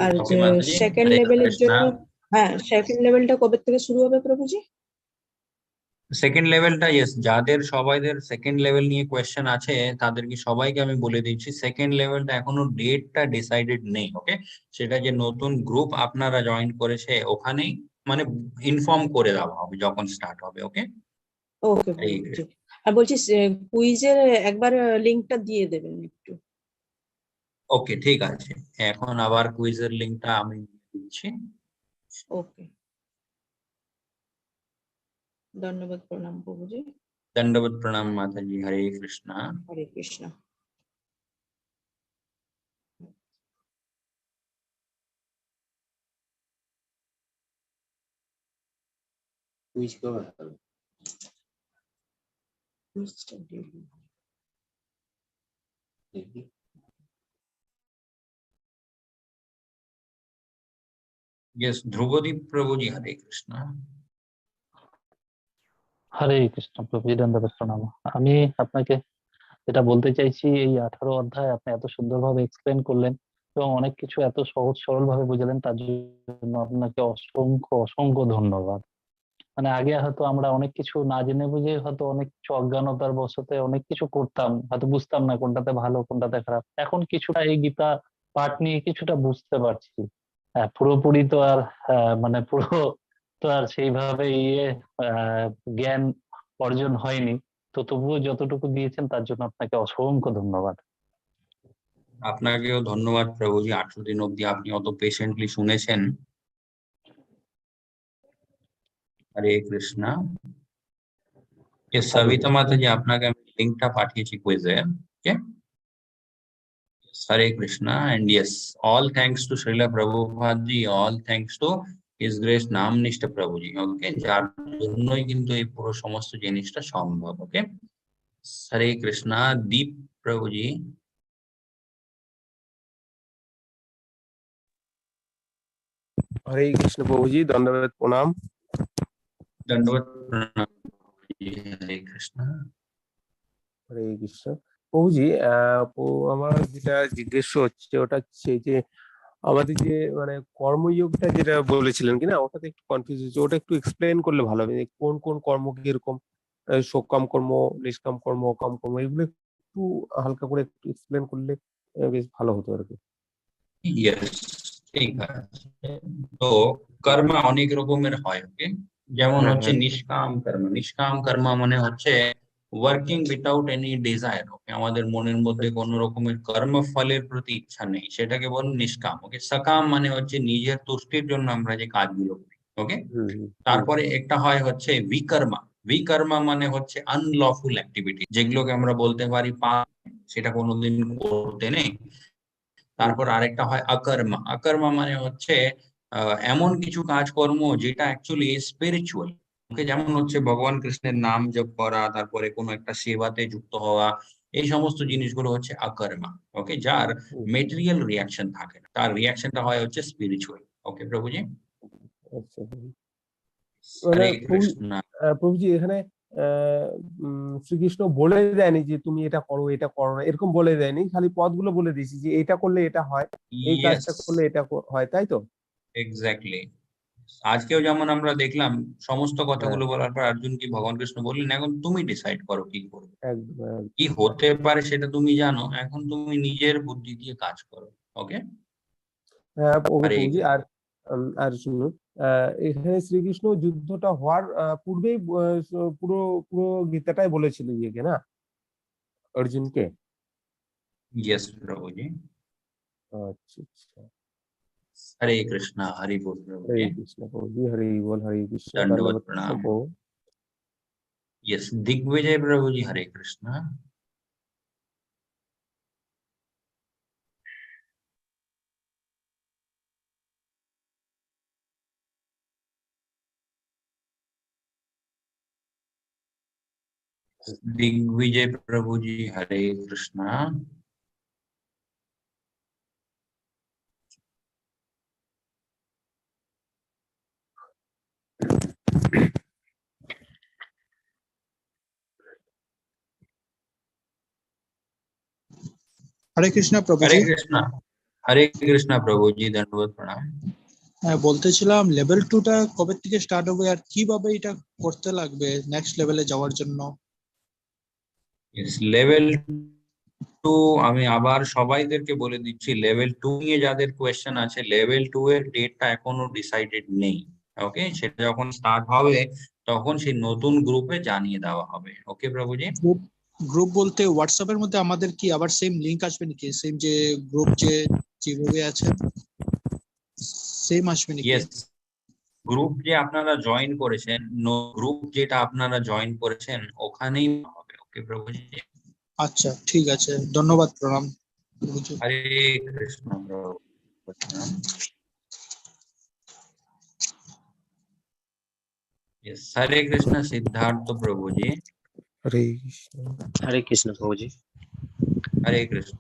[SPEAKER 13] আর সেকেন্ড লেভেলের জন্য, হ্যাঁ সেকেন্ড লেভেলটা কবে থেকে শুরু হবে প্রভুজি?
[SPEAKER 1] সেকেন্ড লেভেলটা ইয়েস, যাদের সবাইদের সেকেন্ড লেভেল নিয়ে কোয়েশ্চেন আছে তাদেরকে সবাইকে আমি বলে দিচ্ছি, সেকেন্ড লেভেলটা এখনো ডেটটা ডিসাইডেড নেই। ওকে, সেটা যে নতুন গ্রুপ আপনারা জয়েন করেছে ওখানেই মানে ইনফর্ম করে দেওয়া হবে যখন স্টার্ট হবে। ওকে,
[SPEAKER 13] ওকে প্রভুজি। আর বলছি কুইজের একবার লিংকটা দিয়ে দেবেন একটু।
[SPEAKER 1] ওকে ঠিক আছে, এখন আবার কুইজের লিংকটা আমি দিচ্ছি।
[SPEAKER 13] ওকে, ধন্যবাদ, প্রণাম প্রভুজি।
[SPEAKER 1] दंडवत प्रणाम माता जी। हरे कृष्णा।
[SPEAKER 13] হরে কৃষ্ণ।
[SPEAKER 1] यस, ध्रुवदीप प्रभु जी हरे कृष्णा।
[SPEAKER 14] হরে কৃষ্ণ প্রভুজি, দণ্ডবত প্রণাম। আমি আপনাকে যেটা বলতে চাইছি, এই 18 অধ্যায় আপনি এত সুন্দরভাবে এক্সপ্লেন করলেন এবং অনেক কিছু এত সহজ সরল ভাবে বুঝালেন, তার জন্য আপনাকে অসংখ্য অসংখ্য ধন্যবাদ। মানে আগে হয়তো আমরা অনেক কিছু না জেনে বুঝে হয়তো অনেক কিছু অজ্ঞানতার বশতে অনেক কিছু করতাম, হয়তো বুঝতাম না কোনটাতে ভালো কোনটাতে খারাপ। এখন কিছুটা এই গীতা পাঠ নিয়ে কিছুটা বুঝতে পারছি। পুরোপুরি তো আর মানে পুরো তো আর সেইভাবে জ্ঞান অর্জন হয়নি, তো তবুও যতটুকু দিয়েছেন তার জন্য আপনাকে অসংখ্য ধন্যবাদ।
[SPEAKER 1] আপনাকেও ধন্যবাদ প্রভুজি, 18 দিন অবধি আপনি অত পেশেন্টলি শুনেছেন। হরে কৃষ্ণা। সবিতা মাতা জি, আপনাকে আমি লিংকটা পাঠিয়েছি কুইজের। Okay, Hare Krishna. And yes, all thanks to Srila Prabhupada ji, all thanks to his grace Namnishtha Prabhuji. Okay, যার জন্যই কিন্তু এই পুরো সমস্ত জিনিসটা সম্ভব। ওকে, হরে কৃষ্ণা। দীপ প্রভুজি।
[SPEAKER 15] हरे कृष्ण प्रभु जी, दंडवत प्रणाम।
[SPEAKER 1] दंडवत प्रणाम। हरे कृष्णा।
[SPEAKER 15] হরে কৃষ্ণ প্রভুজি, আমার যেটা জিজ্ঞেস হচ্ছে ওটা হচ্ছে যে আমাদের যে মানে কর্মযোগটা যেটা বলেছিলেন কিনা, ওটাতে একটু কনফিউজ হচ্ছে, ওটা একটু এক্সপ্লেন করলে ভালো হবে। কোন কোন কর্ম কিরকম, সকাম কর্ম, নিষ্কাম কর্ম, অকাম কর্ম, এগুলো একটু হালকা করে একটু এক্সপ্লেন করলে বেশ ভালো হতো আর কি।
[SPEAKER 1] ইয়েস, ঠিক আছে। তো কর্ম অনেক রকমের হয়। ওকে, যেমন হচ্ছে নিষ্কাম কর্ম। নিষ্কাম কর্ম মানে হচ্ছে ওয়ার্কিং উইথাউট এনি ডিজায়ার। ওকে, আমাদের মনের মধ্যে কোনো রকমের কর্ম ফলের প্রতি ইচ্ছা নেই, সেটাকে বলে নিষ্কাম। ওকে, সকাম মানে হচ্ছে নিজের তুষ্টির জন্য আমরা যে কাজগুলো করি। ওকে, তারপরে একটা হয় হচ্ছে বিকর্মা। বিকর্মা মানে হচ্ছে আনলফুল অ্যাক্টিভিটি, যেগুলোকে আমরা বলতে পারি পাপ, সেটা কোনোদিন করতে নেই। তারপর আরেকটা হয় আকর্মা। আকর্মা মানে হচ্ছে এমন কিছু কাজকর্ম যেটা অ্যাকচুয়ালি স্পিরিচুয়াল। ওকে, যেমন হচ্ছে ভগবান কৃষ্ণের নাম জপ করা, তারপরে কোনো একটা সেবাতে যুক্ত হওয়া, এই সমস্ত জিনিসগুলো হচ্ছে আকর্মা। ওকে, যার মেটেরিয়াল রিয়াকশন থাকে না, তার রিয়াকশনটা হয় হচ্ছে স্পিরিচুয়াল। ওকে প্রভুজি।
[SPEAKER 15] আচ্ছা, মানে প্রভুজি এখানে শ্রীকৃষ্ণ বলে দেয়নি যে তুমি এটা করো এটা করো না, এরকম বলে দেয়নি, খালি পদগুলো বলে দিয়েছি যে এটা করলে এটা হয়, এই কাজটা করলে এটা হয়, তাই তো?
[SPEAKER 1] এক্স্যাক্টলি। আজকেও যেমন আমরা দেখলাম সমস্ত কথাগুলো বলার পর অর্জুন কি ভগবান কৃষ্ণ বললেন, এখন তুমি ডিসাইড করো কি করবে, কি হতে পারে সেটা তুমি জানো, এখন তুমি নিজের বুদ্ধি দিয়ে কাজ করো। ওকে,
[SPEAKER 15] হ্যাঁ প্রভুজি। আর আর শুনুন, এখানে শ্রীকৃষ্ণ যুদ্ধটা হওয়ার পূর্বেই পুরো পুরো গীতাটাই বলেছিল ইয়েকে না, অর্জুনকে।
[SPEAKER 1] यस प्रभु जी।
[SPEAKER 15] अच्छा अच्छा।
[SPEAKER 1] हरे कृष्णा। हरि बोल प्रभु जी।
[SPEAKER 15] हरे कृष्ण प्रभु जी, हरि बोल, हरे कृष्ण,
[SPEAKER 1] दंडवत प्रणाम। यस, दिग्विजय प्रभु जी, हरे कृष्णा। दिग्विजय प्रभु जी, हरे कृष्णा।
[SPEAKER 16] हरे कृष्णा प्रभु जी।
[SPEAKER 1] हरे कृष्णा। हरे कृष्णा प्रभु जी, दंडवत प्रणाम।
[SPEAKER 16] হ্যাঁ, বলতেছিলাম লেভেল 2টা কবে থেকে স্টার্ট হবে আর কিভাবে এটা করতে লাগবে নেক্সট লেভেলে যাওয়ার জন্য?
[SPEAKER 1] লেভেল 2 আমি আবার সবাইদেরকে বলে দিচ্ছি, লেভেল 2 নিয়ে যাদের কোয়েশ্চেন আছে, লেভেল 2 এর ডেটটা এখনো ডিসাইডেড নেই। ওকে, সেটা যখন স্টার্ট হবে তখন সেই নতুন গ্রুপে জানিয়ে দেওয়া হবে। ওকে প্রভুজি।
[SPEAKER 16] গ্রুপ বলতে হোয়াটসঅ্যাপের মধ্যে আমাদের কি আবার সেম লিংক আসবে নাকি? সেম যে গ্রুপ যেভাবে আছে সেম আসবে নাকি?
[SPEAKER 1] ইয়েস, গ্রুপ যে আপনারা জয়েন করেছেন, গ্রুপ যেটা আপনারা জয়েন করেছেন ওখানেই হবে। ওকে প্রভুজি।
[SPEAKER 16] আচ্ছা, ঠিক আছে, ধন্যবাদ, প্রণাম প্রভুজি।
[SPEAKER 1] হরে কৃষ্ণ প্রভু। Yes, হরে কৃষ্ণ সিদ্ধার্থ প্রভুজি।
[SPEAKER 17] হরে কৃষ্ণ প্রভুজি।
[SPEAKER 1] হরে কৃষ্ণ।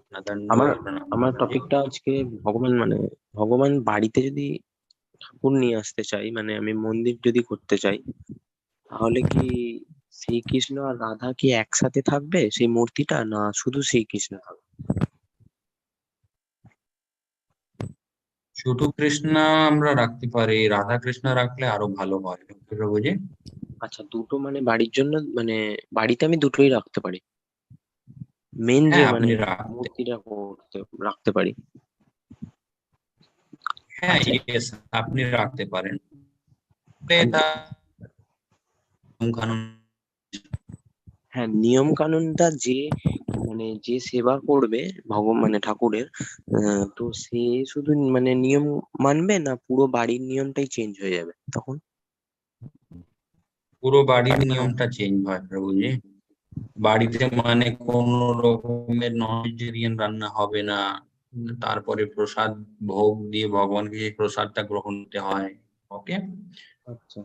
[SPEAKER 17] আমার টপিকটা আজকে ভগবান, মানে ভগবান বাড়িতে যদি ঠাকুর নিয়ে আসতে চাই, মানে আমি মন্দির যদি করতে চাই, তাহলে কি শ্রীকৃষ্ণ আর রাধা কি একসাথে থাকবে সেই মূর্তিটা, না শুধু শ্রীকৃষ্ণ থাকবে?
[SPEAKER 1] শুধু কৃষ্ণ আমরা রাখতে পারি, রাধা কৃষ্ণ রাখলে আরো ভালো হয় প্রভুজি।
[SPEAKER 17] আচ্ছা, দুটো মানে বাড়ির জন্য, মানে বাড়িতে আমি দুটোই রাখতে পারি, মেন যে মানে মূর্তিটা রাখতে পারি।
[SPEAKER 1] হ্যাঁ, yes, আপনি রাখতে পারেন।
[SPEAKER 17] হ্যাঁ, নিয়ম কানুনটা যে মানে যে সেবা করবে ভগবান মানে ঠাকুরের, তো সে শুধু মানে নিয়ম মানবে, না পুরো বাড়ির নিয়মটাই চেঞ্জ হয়ে যাবে তখন?
[SPEAKER 1] পুরো বাড়ির নিয়মটা চেঞ্জ হয় প্রভুজি। বাড়িতে মানে কোন রকমের নন ভেজিটেরিয়ান রান্না হবে না, তারপরে প্রসাদ ভোগ দিয়ে ভগবানকে সেই প্রসাদটা গ্রহণ করতে হয়। ওকে,
[SPEAKER 17] আচ্ছা,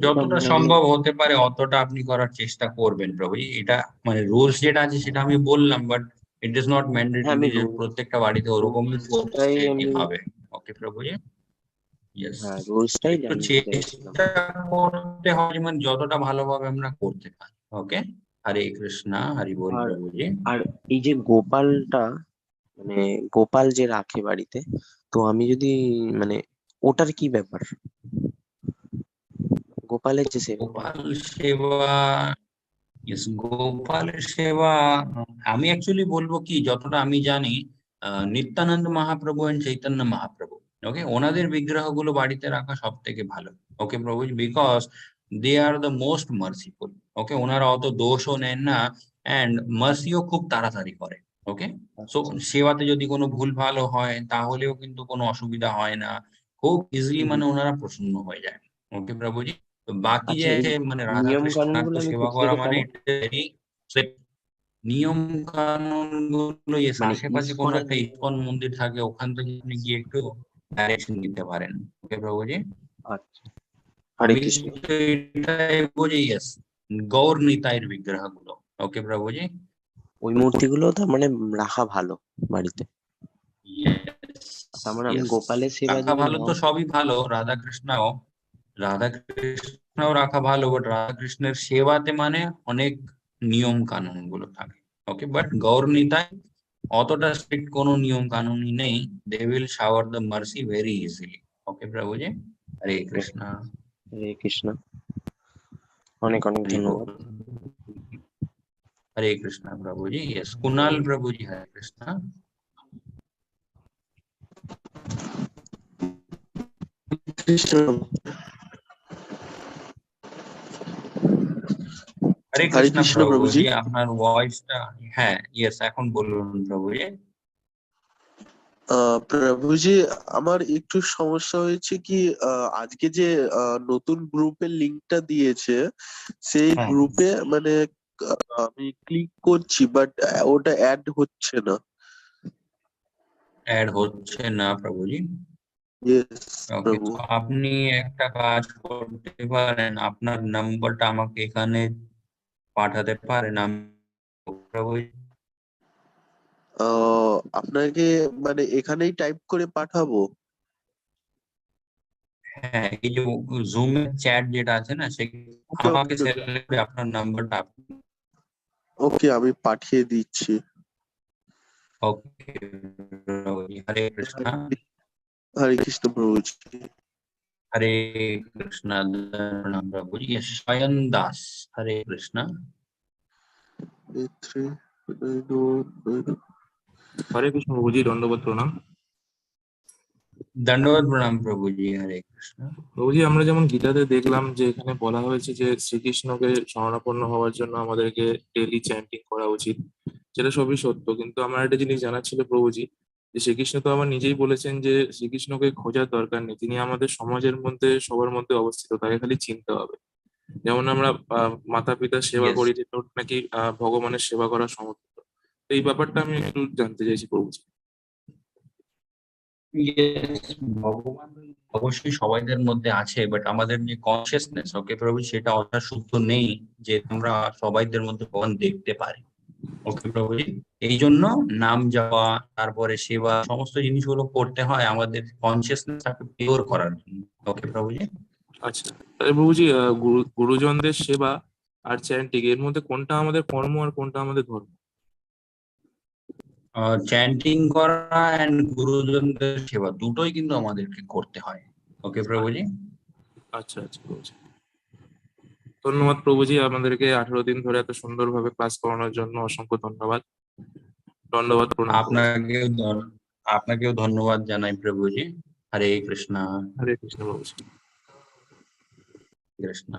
[SPEAKER 1] যতটা সম্ভব হতে পারে অতটা আপনি করার চেষ্টা করবেন প্রভু। এটা মানে রুলস যেটা আছে সেটা আমি বললাম, but it is not mandatory যে প্রত্যেকটা বাড়িতে ওরকমই করতে হবে। ওকে প্রভুজি। চেষ্টা করতে হয় মানে যতটা ভালোভাবে আমরা করতে পারি। ওকে, হরে কৃষ্ণ, হরি বল প্রভুজি।
[SPEAKER 17] আর এই যে গোপালটা, মানে গোপাল যে রাখে বাড়িতে, তো আমি যদি মানে ওটার কি ব্যাপার, গোপালের যে সেবা?
[SPEAKER 1] গোপাল সেবা, গোপালের সেবা আমি অ্যাকচুয়ালি বলবো কি, যতটা আমি জানি নিত্যানন্দ মহাপ্রভু এন্ড চৈতন্য মহাপ্রভু, ওকে, ওনাদের বিগ্রহগুলো বাড়িতে রাখা সব থেকে ভালো। Okay Prabhu, because they are the most merciful. Okay, ওনারা অত দোষও নেন না এন্ড মার্সিও খুব তাড়াতাড়ি করে। ওকে, সো সেবাতে যদি কোনো ভুল ভালো হয় তাহলেও কিন্তু কোনো অসুবিধা হয় না, খুব ইজিলি মানে ওনারা প্রসন্ন হয়ে যায়। ওকে প্রভুজি। তো বাকি যে মানে রাধা কৃষ্ণার তো সেবা করা মানে নিয়ম কানুন গুলো আশেপাশে কোনো একটা ইসকন মন্দির থাকে, ওখান থেকে আপনি গিয়ে একটু ডাইরেকশন নিতে পারেন। ওকে প্রভুজি। আমি তো এটাই বুঝি, ইয়েস, গৌর নিতাইয়ের বিগ্রহ গুলো। ওকে প্রভুজি।
[SPEAKER 17] ওই মূর্তিগুলো তার মানে রাখা ভালো বাড়িতে। তার মানে আমি গোপালের সেবা
[SPEAKER 1] রাখা ভালো তো সবই ভালো, রাধা কৃষ্ণও রাখা ভালো, বাট রাধা কৃষ্ণের সেবাতে মানে অনেক নিয়ম কানুন গুলো থাকে। ওকে, বাট গৌর নিতাই অতটা স্ট্রিক্ট কোনো নিয়ম কানুনই নেই, they will shower the mercy very easily. Okay Prabhuji. Hare Krishna.
[SPEAKER 17] Hare Krishna, অনেক অনেক ধন্যবাদ।
[SPEAKER 1] हरे कृष्णा प्रभु जी। यस, कुणाल प्रभु जी, हरे कृष्णा। हरे कृष्णा प्रभु जी, আপনার ভয়েসটা, হ্যাঁ ইয়েস, এখন বলুন প্রভু জি।
[SPEAKER 18] প্রভুজি, আমার একটু সমস্যা হয়েছে কি, আজকে যে নতুন গ্রুপের লিংকটা দিয়েছে সেই গ্রুপে মানে আমি ক্লিক করছি, বাট ওটা অ্যাড হচ্ছে না।
[SPEAKER 1] অ্যাড হচ্ছে না প্রভুজি? ওকে, তো আপনি একটা কাজ করতে পারেন, আপনার নাম্বারটা আমাকে এখানে পাঠাতে পারেন। আমি প্রভুজি
[SPEAKER 18] আপনাকে মানে এখানেই টাইপ করে পাঠাবো?
[SPEAKER 1] হ্যাঁ, এই যে জুমের চ্যাট যেটা আছে না, সেখানে আমাকে সিলেক্ট করে আপনার নাম্বারটা।
[SPEAKER 18] ওকে, আমি পাঠিয়ে দিচ্ছি।
[SPEAKER 1] ওকে, হরে কৃষ্ণ।
[SPEAKER 18] হরে কৃষ্ণ প্রভুজি।
[SPEAKER 1] হরে কৃষ্ণ প্রণাম প্রভুজি। শয়ন দাস, হরে কৃষ্ণ।
[SPEAKER 19] হরে কৃষ্ণ প্রভুজি, দণ্ডবোধ প্রণাম।
[SPEAKER 1] দণ্ডবোধ প্রণাম প্রভুজি, হরে কৃষ্ণ।
[SPEAKER 19] প্রভুজি, আমরা যেমন গীতাতে দেখলাম যে এখানে বলা হয়েছে যে শ্রীকৃষ্ণকে শরণাপন্ন হওয়ার জন্য আমাদেরকে ডেইলি চ্যান্টিং করা উচিত, যেটা সবই সত্য। কিন্তু আমার একটা জিনিস জানার ছিল প্রভুজি, যে শ্রীকৃষ্ণ তো আমার নিজেই বলেছেন যে শ্রীকৃষ্ণকে খোঁজার দরকার নেই, তিনি আমাদের সমাজের মধ্যে সবার মধ্যে অবস্থিত, তাকে খালি চিনতে হবে। যেমন আমরা মাতা পিতার সেবা
[SPEAKER 1] Yes.
[SPEAKER 19] করি, যেটা নাকি ভগবানের সেবা করা সমতুল্য। তো এই ব্যাপারটা আমি একটু জানতে চাইছি প্রভুজি।
[SPEAKER 1] Yes, ভগবান অবশ্যই সবাইদের মধ্যে আছে, বাট আমাদের যে কনসিয়াসনেস, ওকে প্রভু, সেটা অতটা শুদ্ধ নেই যে আমরা সবাইদের মধ্যে ভগবান দেখতে পারি। ওকে প্রভুজি, এই জন্য নাম যাওয়া, তারপরে সেবা, সমস্ত জিনিসগুলো করতে হয় আমাদের কনসিয়াসনেসটাকে পিওর করার জন্য। ওকে প্রভুজি।
[SPEAKER 19] আচ্ছা, তাহলে প্রভুজি গুরুজনদের সেবা আর চ্যান্টিং এর মধ্যে কোনটা আমাদের কর্ম আর কোনটা আমাদের ধর্ম?
[SPEAKER 1] চ্যান্টিং করা এন্ড গুরুজনদের সেবা দুটোই কিন্তু আমাদেরকে করতে হয়। ওকে প্রভুজি।
[SPEAKER 19] আচ্ছা আচ্ছা প্রভুজি, ধন্যবাদ প্রভুজি, আমাদেরকে 18 দিন ধরে এত সুন্দরভাবে ক্লাস করানোর জন্য অসংখ্য ধন্যবাদ। ধন্যবাদ প্রণাম প্রভুজি।
[SPEAKER 1] আপনাকেও ধন্যবাদ জানাই প্রভুজি। হরে কৃষ্ণ।
[SPEAKER 19] হরে কৃষ্ণ প্রভুজি।
[SPEAKER 1] কৃষ্ণ।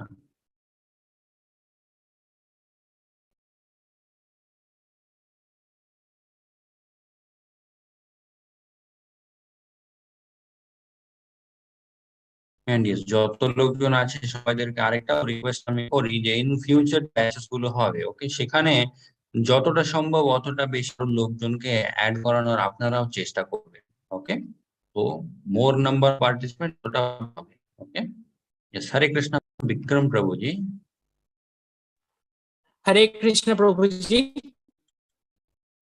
[SPEAKER 1] যত লোকজন আছে সবাইদেরকে আরেকটা রিকোয়েস্ট আমি করি যে ইন ফিউচার ব্যাচেস গুলো হবে, ওকে, সেখানে যতটা সম্ভব অতটা বেশি লোকজনকে অ্যাড করানোর আপনারাও চেষ্টা করবেন। ওকে, তো মোর নাম্বার পার্টিসিপেন্ট ওটা হবে। ওকে, হরে কৃষ্ণ। বিক্রম প্রভুজি।
[SPEAKER 20] हरे कृष्ण प्रभु जी।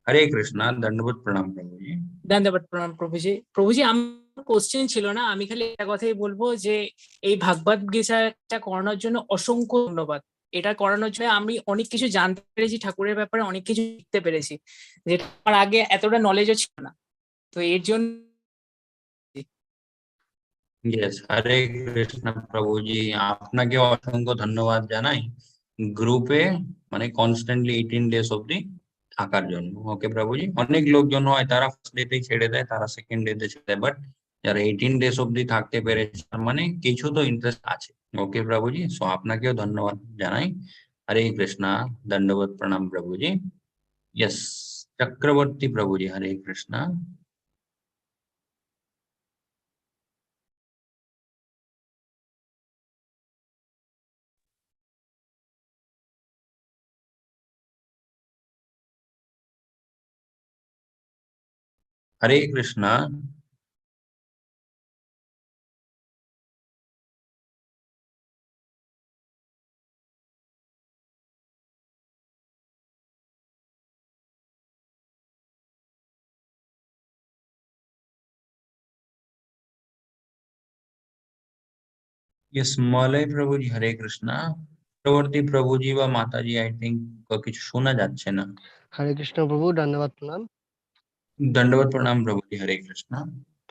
[SPEAKER 1] হরে কৃষ্ণ। দণ্ডবোধ প্রণাম প্রভুজি।
[SPEAKER 20] ধন্যবাদ প্রণাম প্রভুজি। প্রভুজি, আমার কোশ্চেন ছিল না, আমি খালি একটা কথাই বলবো যে এই ভাগবত গীতাটা করানোর জন্য অসংখ্য ধন্যবাদ। এটা করানোর জন্য আমি অনেক কিছু জানতে পেরেছি, ঠাকুরের ব্যাপারে অনেক কিছু শিখতে পেরেছি, যেটা আমার আগে এতটা নলেজও ছিল না। তো এর জন্য
[SPEAKER 1] ইয়েস, হরে কৃষ্ণ প্রভুজি, আপনাকে অসংখ্য ধন্যবাদ জানাই গ্রুপে মানে কনস্ট্যান্টলি 18 ডেজ অব্দি থাকার জন্য। ওকে প্রভুজি, অনেক লোকজন হয় তারা ফার্স্ট ডেতেই ছেড়ে দেয়, তারা সেকেন্ড ডেতে ছেড়ে দেয়, বাট যারা 18 ডেজ অব্দি থাকতে পেরেছে মানে কিছু তো ইন্টারেস্ট আছে। ওকে প্রভুজি, সো আপনাকেও ধন্যবাদ জানাই। হরে কৃষ্ণ। দণ্ডবোধ প্রণাম প্রভুজি। ইয়েস, চক্রবর্তী প্রভুজি, হরে কৃষ্ণ। হরে কৃষ্ণ। ইয়েস, মলয় প্রভুজি, হরে কৃষ্ণ। চক্রবর্তী প্রভুজি বা মাতাজি, আই থিঙ্ক কিছু শোনা যাচ্ছে না।
[SPEAKER 21] হরে কৃষ্ণ প্রভু, ধন্যবাদ প্রণাম।
[SPEAKER 1] দণ্ডবোধ প্রণাম প্রভুজি, হরে কৃষ্ণ।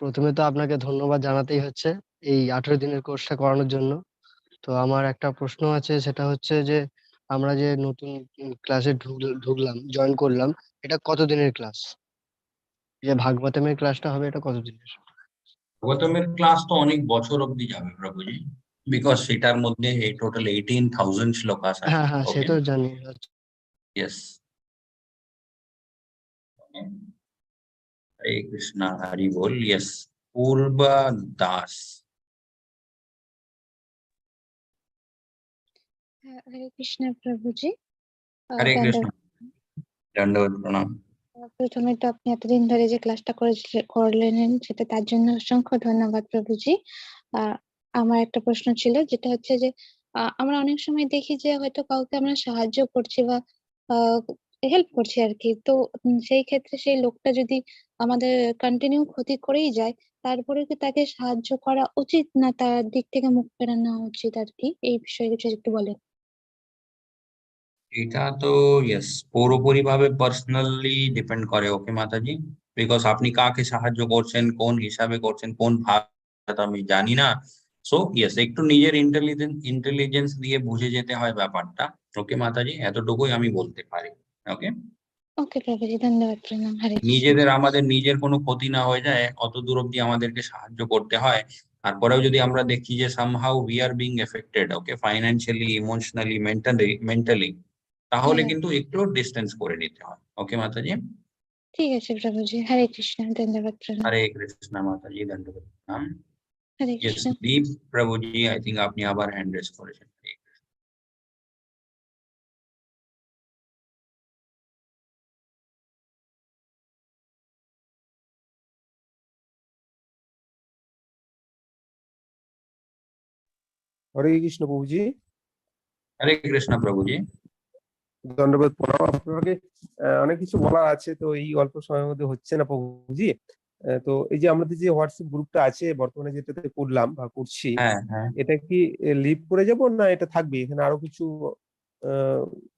[SPEAKER 21] প্রথমে তো আপনাকে ধন্যবাদ জানাতেই হচ্ছে এই 18 দিনের কোর্সটা করানোর জন্য। তো আমার একটা প্রশ্ন আছে, সেটা হচ্ছে যে আমরা যে নতুন ক্লাসে ঢুকলাম, জয়েন করলাম, এটা কত দিনের ক্লাস? যে ভাগবতমের ক্লাসটা হবে, এটা কত দিনের?
[SPEAKER 1] গৌতমের ক্লাস তো অনেক বছর অব্দি যাবে প্রভুজি, বিকজ সেটার মধ্যে টোটাল 18,000 শ্লোকাস আছে।
[SPEAKER 21] হ্যাঁ হ্যাঁ, সে তো জানি।
[SPEAKER 1] ইয়েস। হরে কৃষ্ণ, হরি বল। ইয়েস, পূর্বা দাস।
[SPEAKER 22] হরে কৃষ্ণ প্রভুজি।
[SPEAKER 1] হরে কৃষ্ণ। দণ্ডবোধ প্রণাম।
[SPEAKER 22] প্রথমে তো আপনি এতদিন ধরে যে ক্লাসটা করলেন সেটা তার জন্য অসংখ্য ধন্যবাদ প্রভুজি। আমার একটা প্রশ্ন ছিল, যেটা হচ্ছে যে আমরা অনেক সময় দেখি যে হয়তো কাউকে আমরা সাহায্য করছি বা হেল্প করছি আর কি, তো সেই ক্ষেত্রে সেই লোকটা যদি আমাদের কন্টিনিউ ক্ষতি করেই যায়, তারপরে কি তাকে সাহায্য করা উচিত না তার দিক থেকে মুখ ফেরানো উচিত আর কি? এই বিষয়ে কিছু একটু বলেন।
[SPEAKER 1] এটা তো ইয়েস পুরোপুরি ভাবে পার্সোনালি ডিপেন্ড করে। ওকে মাতাজি, বিকজ আপনি কাকে সাহায্য করছেন, কোন হিসাবে করছেন, কোন ভাষা আমি জানি না। সো ইয়েস, একটু নিজের ইন্টেলিজেন্স দিয়ে বুঝে যেতে হয় ব্যাপারটা। ওকে মাতাজি, এতটুকুই আমি বলতে পারি। ওকে,
[SPEAKER 22] ওকে প্রভুজি, ধন্যবাদ, প্রণাম, হরে কৃষ্ণ।
[SPEAKER 1] নিজেদের আমাদের নিজের কোনো ক্ষতি না হয়ে যায় অত দূর অব্দি আমাদেরকে সাহায্য করতে হয়। তারপরেও যদি আমরা দেখি যে somehow we are being affected, okay, financially, emotionally, mentally, তাহলে
[SPEAKER 22] হ্যাঁ,
[SPEAKER 1] কিন্তু একটু ডিস্টেন্স করে নিতে হয়। ওকে মাতাজি,
[SPEAKER 22] ঠিক আছে প্রভুজি, হরে কৃষ্ণ, ধন্যবাদ, প্রণাম,
[SPEAKER 1] হরে কৃষ্ণ মাতাজি, ধন্যবাদ।
[SPEAKER 22] Hare
[SPEAKER 1] yes,
[SPEAKER 22] Krishna.
[SPEAKER 1] Deep Prabhuji, I think আপনি আবার হ্যান্ড রেজ করেছেন।
[SPEAKER 15] হরে কৃষ্ণ প্রভুজি,
[SPEAKER 1] হরে কৃষ্ণ প্রভুজি।
[SPEAKER 15] ধন্যবাদ প্রণাম। আপনাকে অনেক কিছু বলার আছে, তো এই অল্প সময়ের মধ্যে হচ্ছে না প্রভুজি। তো এই যে আমাদের যে হোয়াটসঅ্যাপ গ্রুপটা আছে বর্তমানে, যেটাতে করলাম বা করছি,
[SPEAKER 1] হ্যাঁ হ্যাঁ,
[SPEAKER 15] এটা কি লিভ করে যাব না এটা থাকবে? এখানে আরো কিছু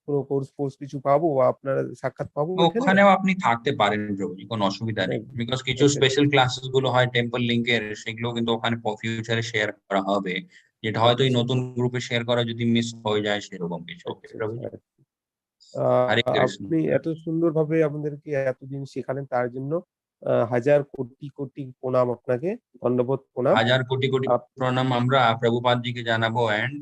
[SPEAKER 15] কোনো কোর্স কিছু পাবো বা আপনার সাক্ষাৎ পাবো এখানে?
[SPEAKER 1] ওখানেও আপনি থাকতে পারেন প্রভুজি, কোনো অসুবিধা নেই। বিকজ কিছু
[SPEAKER 15] আচ্ছা
[SPEAKER 1] স্পেশাল ক্লাসেস গুলো হয় টেম্পল লিঙ্কের, সেগুলো কিন্তু ওখানে ফিউচারে শেয়ার করা হবে, যেটা হয়তো এই নতুন গ্রুপে শেয়ার করা যদি মিস হয়ে যায় সেরকম কিছু। ওকে প্রভুজি, হরে কৃষ্ণ।
[SPEAKER 15] আপনি এত সুন্দরভাবে আমাদেরকে এতদিন শেখালেন, তার জন্য হাজার কোটি কোটি প্রণাম আপনাকে, ধন্যবাদ প্রণাম।
[SPEAKER 1] হাজার কোটি কোটি প্রণাম আমরা প্রভুপাদ জিকে জানাবো, এন্ড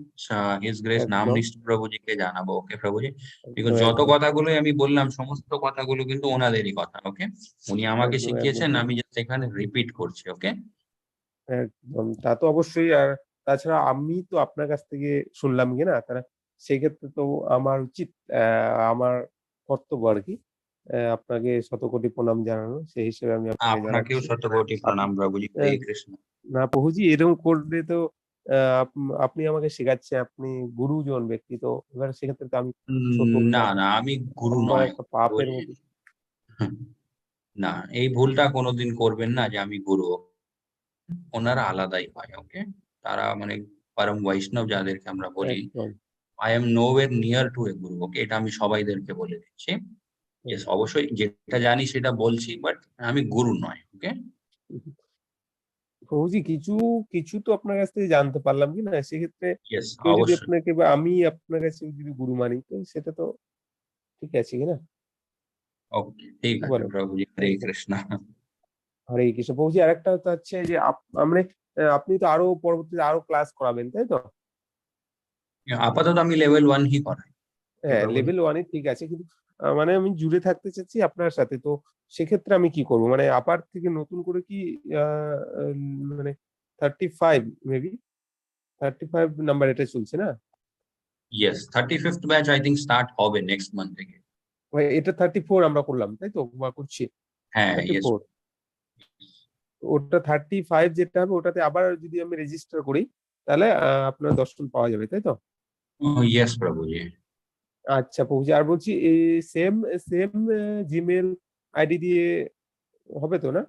[SPEAKER 1] হিজ গ্রেস
[SPEAKER 15] একদম
[SPEAKER 1] নামনিষ্ঠ প্রভুজিকে জানাবো। ওকে প্রভুজি, বিকজ
[SPEAKER 15] একদম
[SPEAKER 1] যত
[SPEAKER 15] একদম
[SPEAKER 1] কথাগুলো আমি বললাম সমস্ত কথাগুলো কিন্তু ওনাদেরই কথা। ওকে, উনি আমাকে
[SPEAKER 15] একদম
[SPEAKER 1] শিখিয়েছেন, আমি জাস্ট এখানে রিপিট করছি। ওকে,
[SPEAKER 15] একদম, তা তো অবশ্যই। আর তাছাড়া আমি তো আপনার কাছ থেকে শুনলাম কি না, তারা সেক্ষেত্রে তো আমার উচিত, আমার কর্তব্য আর কি, আপনাকে শতকোটি প্রণাম জানানো। সেই হিসেবে আমি আপনাকে
[SPEAKER 1] আপনাকেও
[SPEAKER 15] জানাচ্ছি।
[SPEAKER 1] শতকোটি প্রণাম প্রভুজি, হরে
[SPEAKER 15] আহ,
[SPEAKER 1] কৃষ্ণ।
[SPEAKER 15] না প্রভুজি, এরকম করলে তো আপনি আমাকে শেখাচ্ছেন, আপনি গুরুজন ব্যক্তি, তো এবার সেক্ষেত্রে তো আমি ছোট
[SPEAKER 1] না না, আমি গুরু
[SPEAKER 15] আমার
[SPEAKER 1] নয়
[SPEAKER 15] একটা পাপের
[SPEAKER 1] প্রভুজি।
[SPEAKER 15] মধ্যে।
[SPEAKER 1] না, এই ভুলটা কোনোদিন করবেন না যে আমি গুরু। ওনারা আলাদাই হয়। ওকে, তারা মানে পরম বৈষ্ণব যাদেরকে আমরা বলি,
[SPEAKER 15] একদম
[SPEAKER 1] I am nowhere near to a guru. Okay, এটা আমি সবাইদেরকে বলে দিচ্ছি। ইয়েস,
[SPEAKER 15] একদম।
[SPEAKER 1] অবশ্যই যেটা জানি সেটা বলছি, বাট আমি গুরু নয়। ওকে,
[SPEAKER 15] প্রভুজি, কিছু কিছু তো আপনার কাছ থেকে জানতে পারলাম কি না, সেক্ষেত্রে
[SPEAKER 1] ইয়েস
[SPEAKER 15] কেউ যদি
[SPEAKER 1] অবশ্যই।
[SPEAKER 15] আপনাকে বা আমি আপনার কাছে যদি গুরু মানি, তো সেটা তো ঠিক আছে কিনা?
[SPEAKER 1] ওকে, ঠিক
[SPEAKER 15] কি
[SPEAKER 1] আছে
[SPEAKER 15] বলেন?
[SPEAKER 1] প্রভুজি, হরে
[SPEAKER 15] একদম।
[SPEAKER 1] কৃষ্ণ।
[SPEAKER 15] হরে কৃষ্ণ প্রভুজি, আরেকটা তো হচ্ছে যে মানে আপনি তো আরো পরবর্তীতে আরো ক্লাস করাবেন, তাই তো?
[SPEAKER 1] আপাতত আমি লেভেল 1 ই করাই। ওকে
[SPEAKER 15] হ্যাঁ,
[SPEAKER 1] প্রভুজি,
[SPEAKER 15] লেভেল 1 এ ঠিক আছে, কিন্তু মানে আমি জুড়ে থাকতে চাচ্ছি আপনার সাথে, তো সেক্ষেত্রে আমি কি করব? মানে আপার থেকে নতুন করে কি মানে 35 মেবি 35 নাম্বার এটা চলছে না?
[SPEAKER 1] Yes 35th batch I think start হবে নেক্সট মান্থ থেকে।
[SPEAKER 15] এটা 34 আমরা করলাম, তাই তো? বা করছি
[SPEAKER 1] হ্যাঁ, ইয়েস
[SPEAKER 15] 34। ওটা 35 যেটা হবে, ওটাতে আবার যদি আমি রেজিস্টার করি, তাহলে আপনার দর্শন পাওয়া যাবে, তাই তো?
[SPEAKER 1] ইয়েস প্রভুজি।
[SPEAKER 15] আচ্ছা প্রভুজি, আর বলছি এই সেম সেম জিমেল আইডি দিয়ে হবে তো না,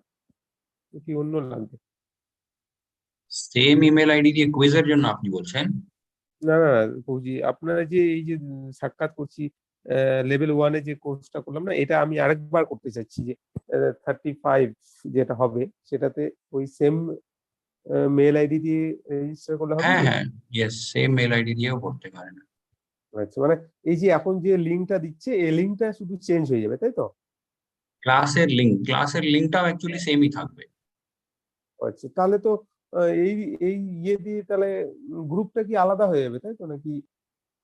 [SPEAKER 15] কি অন্য লাগবে?
[SPEAKER 1] সেম ইমেল আইডি দিয়ে কুইজের জন্য আপনি বলছেন?
[SPEAKER 15] না না না প্রভুজি, আপনারা যে এই যে সাক্ষাৎ করছি, লেভেল 1 এ যে কোর্সটা করলাম না, এটা আমি আরেকবার করতে চাচ্ছি, যে 35 যেটা হবে সেটাতে ওই সেম মেল আইডি দিয়ে রেজিস্টার করলে হবে
[SPEAKER 1] হ্যাঁ
[SPEAKER 15] কি?
[SPEAKER 1] হ্যাঁ, ইয়েস সেম মেল আইডি দিয়েও করতে পারেন।
[SPEAKER 15] আচ্ছা, মানে এই যে এখন যে লিঙ্কটা দিচ্ছে, এই লিঙ্কটা শুধু চেঞ্জ হয়ে যাবে, তাই তো?
[SPEAKER 1] ক্লাসের লিঙ্কটাও অ্যাকচুয়ালি সেমই থাকবে।
[SPEAKER 15] আচ্ছা, তাহলে তো এই এই ইয়ে দিয়ে তাহলে গ্রুপটা কি আলাদা হয়ে যাবে, তাই তো নাকি?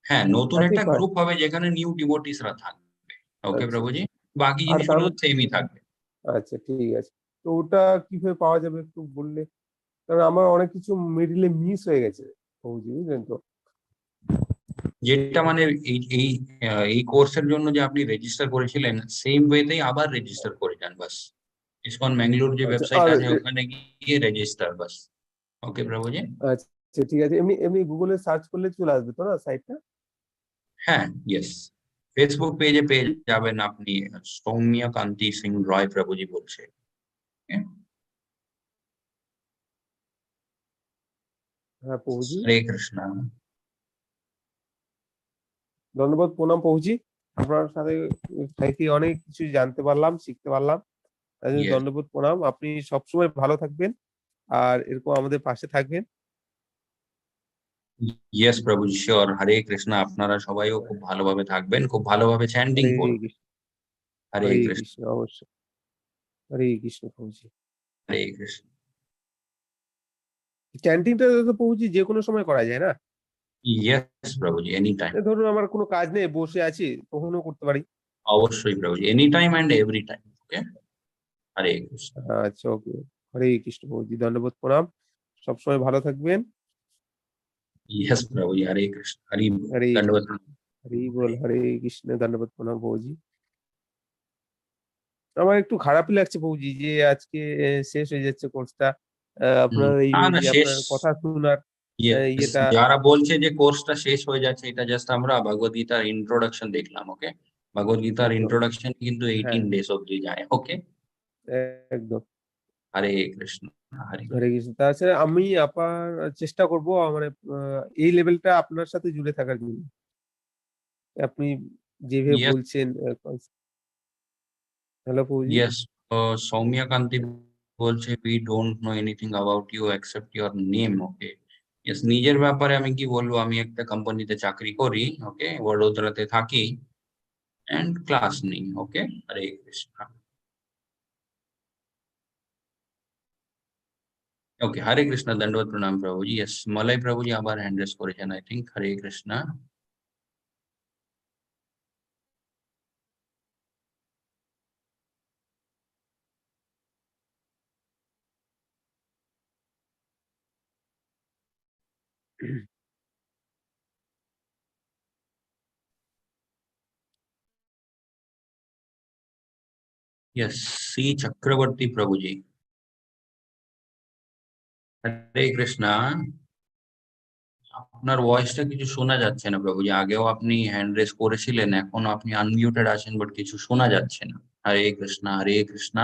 [SPEAKER 1] হ্যাঁ, নতুন একটা
[SPEAKER 15] 35।
[SPEAKER 1] গ্রুপ হবে যেখানে নিউ ডিভোটিসরা থাকবে। ওকে
[SPEAKER 15] আচ্ছা
[SPEAKER 1] প্রভুজি,
[SPEAKER 15] আচ্ছা।
[SPEAKER 1] বাকি
[SPEAKER 15] আর তার
[SPEAKER 1] জিনিসগুলো তো সেমই থাকবে।
[SPEAKER 15] আচ্ছা ঠিক আছে, তো ওটা কিভাবে পাওয়া যাবে একটু বললে? কারণ আমার অনেক কিছু মিডিলে মিস হয়ে গেছে প্রভুজি, বুঝলেন তো?
[SPEAKER 1] যেটা মানে এই কোর্সের জন্য যে আপনি রেজিস্টার করেছিলেন, সেম ওয়েতেই আবার রেজিস্টার করে যান বাস। ইসকন ম্যাঙ্গালোর যে
[SPEAKER 15] আচ্ছা,
[SPEAKER 1] ওয়েবসাইট
[SPEAKER 15] আর
[SPEAKER 1] আছে ওখানে গিয়ে রেজিস্টার বাস। ওকে প্রভুজি।
[SPEAKER 15] আচ্ছা ঠিক আছে, এমনি এমনি গুগলে সার্চ করলে চলে আসবে তো না সাইটটা?
[SPEAKER 1] হ্যাঁ, ইয়েস, ফেসবুক পেজে পেয়ে যাবেন আপনি, সৌম্য কান্তি সিং রয় প্রভুজি বলছে। Okay?
[SPEAKER 15] হ্যাঁ প্রভুজি,
[SPEAKER 1] হরে কৃষ্ণ।
[SPEAKER 15] ধন্যবাদ প্রণাম প্রভুজি। আপনার সাথে থেকে অনেক কিছু জানতে পারলাম, শিখতে পারলাম। তাই জন্য
[SPEAKER 1] Yes.
[SPEAKER 15] দণ্ডবোধ প্রণাম। আপনি সবসময় ভালো থাকবেন আর এরকম আমাদের পাশে থাকবেন।
[SPEAKER 1] Yes Prabhuji, sure. হরে কৃষ্ণ। আপনারা সবাইও খুব ভালোভাবে থাকবেন, খুব ভালোভাবে চ্যান্টিং
[SPEAKER 15] হরে
[SPEAKER 1] করবেন।
[SPEAKER 15] কৃষ্ণ,
[SPEAKER 1] হরে
[SPEAKER 15] হরে
[SPEAKER 1] কৃষ্ণ।
[SPEAKER 15] কৃষ্ণ, অবশ্যই। হরে কৃষ্ণ প্রভুজি।
[SPEAKER 1] হরে কৃষ্ণ।
[SPEAKER 15] চ্যান্টিংটা তো প্রভুজি যে কোনো সময় করা যায় না?
[SPEAKER 1] Yes Prabhuji, any time.
[SPEAKER 15] ধরুন আমার কোনো কাজ নেই, বসে আছি, তখনও করতে পারি।
[SPEAKER 1] অবশ্যই Prabhuji, any time and every time. Okay. Hare Krishna.
[SPEAKER 15] আচ্ছা, ওকে। হরে কৃষ্ণ প্রভুজি, দণ্ডবোধ প্রণাম। সবসময় ভালো থাকবেন।
[SPEAKER 1] ইয়েস প্রভুজি, হরে কৃষ্ণ। হরি বল।
[SPEAKER 15] হরে
[SPEAKER 1] দণ্ডবোধ।
[SPEAKER 15] হরি বল, হরে কৃষ্ণ, দণ্ডবোধ প্রণাম প্রভুজি। আমার একটু খারাপই লাগছে প্রভুজি যে আজকে শেষ হয়ে যাচ্ছে কোর্সটা। আপনার এই
[SPEAKER 1] না না,
[SPEAKER 15] যে
[SPEAKER 1] শেষ।
[SPEAKER 15] আপনার কথা শোনার
[SPEAKER 1] ইয়েস,
[SPEAKER 15] ইয়েটা।
[SPEAKER 1] যারা বলছে যে কোর্সটা শেষ হয়ে যাচ্ছে, এটা জাস্ট আমরা ভগবদ গীতার ইন্ট্রোডাকশন দেখলাম। ওকে। ভগবদ গীতার
[SPEAKER 15] একদম।
[SPEAKER 1] ইন্ট্রোডাকশন কিন্তু
[SPEAKER 15] হ্যাঁ,
[SPEAKER 1] 18 ডেজ অব্দি যায়। ওকে।
[SPEAKER 15] একদম।
[SPEAKER 1] হরে কৃষ্ণ। হরে
[SPEAKER 15] হরে কৃষ্ণ। তাছাড়া আমি আবার চেষ্টা করব মানে এই লেভেলটা আপনার সাথে জুড়ে থাকার জন্য। আপনি যেভাবে
[SPEAKER 1] ইয়েস।
[SPEAKER 15] বলছেন হ্যালো প্রভুজি।
[SPEAKER 1] ইয়েস। সৌম্যা কান্তি বলছে, we don't know anything about you except your name. Okay. Yes, নিজের ব্যাপারে আমি কি বলবো, আমি একটা কোম্পানিতে চাকরি করি। ওকে, বড়োদরাতে থাকি এন্ড ক্লাস নেই। ওকে। হরে কৃষ্ণ। ওকে। হরে কৃষ্ণ। দণ্ডবোধ প্রণাম প্রভুজি। ইয়েস, মলয় প্রভুজি আবার হ্যান্ড রেজ করেছেন I think. Hare Krishna. Yes, C Chakraborty Prabhuji. Hare Krishna. আপনার ভয়েসটা কিছু শোনা যাচ্ছে না প্রভুজি। আগেও আপনি হ্যান্ড রেজ করেছিলেন, এখন আপনি আনমিউটেড আছেন, বাট কিছু শোনা যাচ্ছে না। হরে কৃষ্ণ। হরে কৃষ্ণ।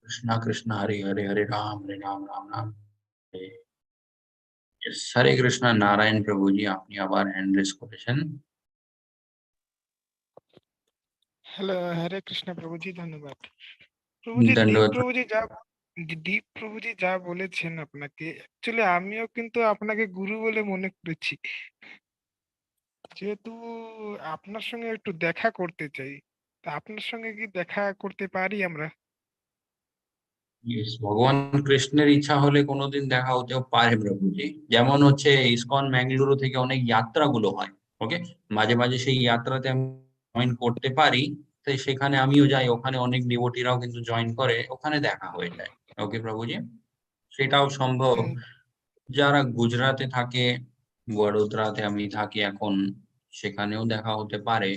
[SPEAKER 1] কৃষ্ণ কৃষ্ণ হরে হরে, হরে রাম রাম রাম হরে। Yes, হরে কৃষ্ণ। নারায়ণ প্রভুজি, আপনি আবার হ্যান্ড রেজ করেছেন।
[SPEAKER 9] হ্যালো, হরে কৃষ্ণ প্রভুজি, ধন্যবাদ। প্রভুজি
[SPEAKER 1] দণ্ডবোধ।
[SPEAKER 9] দীপ প্রভুজি যা বলেছেন আপনাকে, অ্যাকচুয়ালি আমিও কিন্তু আপনাকে গুরু বলে মনে করেছি, যেহেতু আপনার সঙ্গে একটু দেখা করতে চাই। তা আপনার সঙ্গে কি দেখা করতে পারি আমরা?
[SPEAKER 1] Yes, ভগবান কৃষ্ণের ইচ্ছা হলে কোনোদিন দেখা হতেও পারে প্রভুজি। যেমন হচ্ছে ইসকন ম্যাঙ্গালুরু থেকে অনেক যাত্রাগুলো হয়। ওকে। মাঝে মাঝে সেই যাত্রাতে আমি জয়েন করতে পারি। তাই সেখানে আমিও যাই, ওখানে অনেক ডিভোটিরাও কিন্তু জয়েন করে, ওখানে দেখা হয়ে যায়। ওকে প্রভুজি, সেটাও সম্ভব।
[SPEAKER 9] হুম,
[SPEAKER 1] যারা গুজরাটে থাকে, বড়োদরাতে আমি থাকি এখন, সেখানেও দেখা হতে পারে।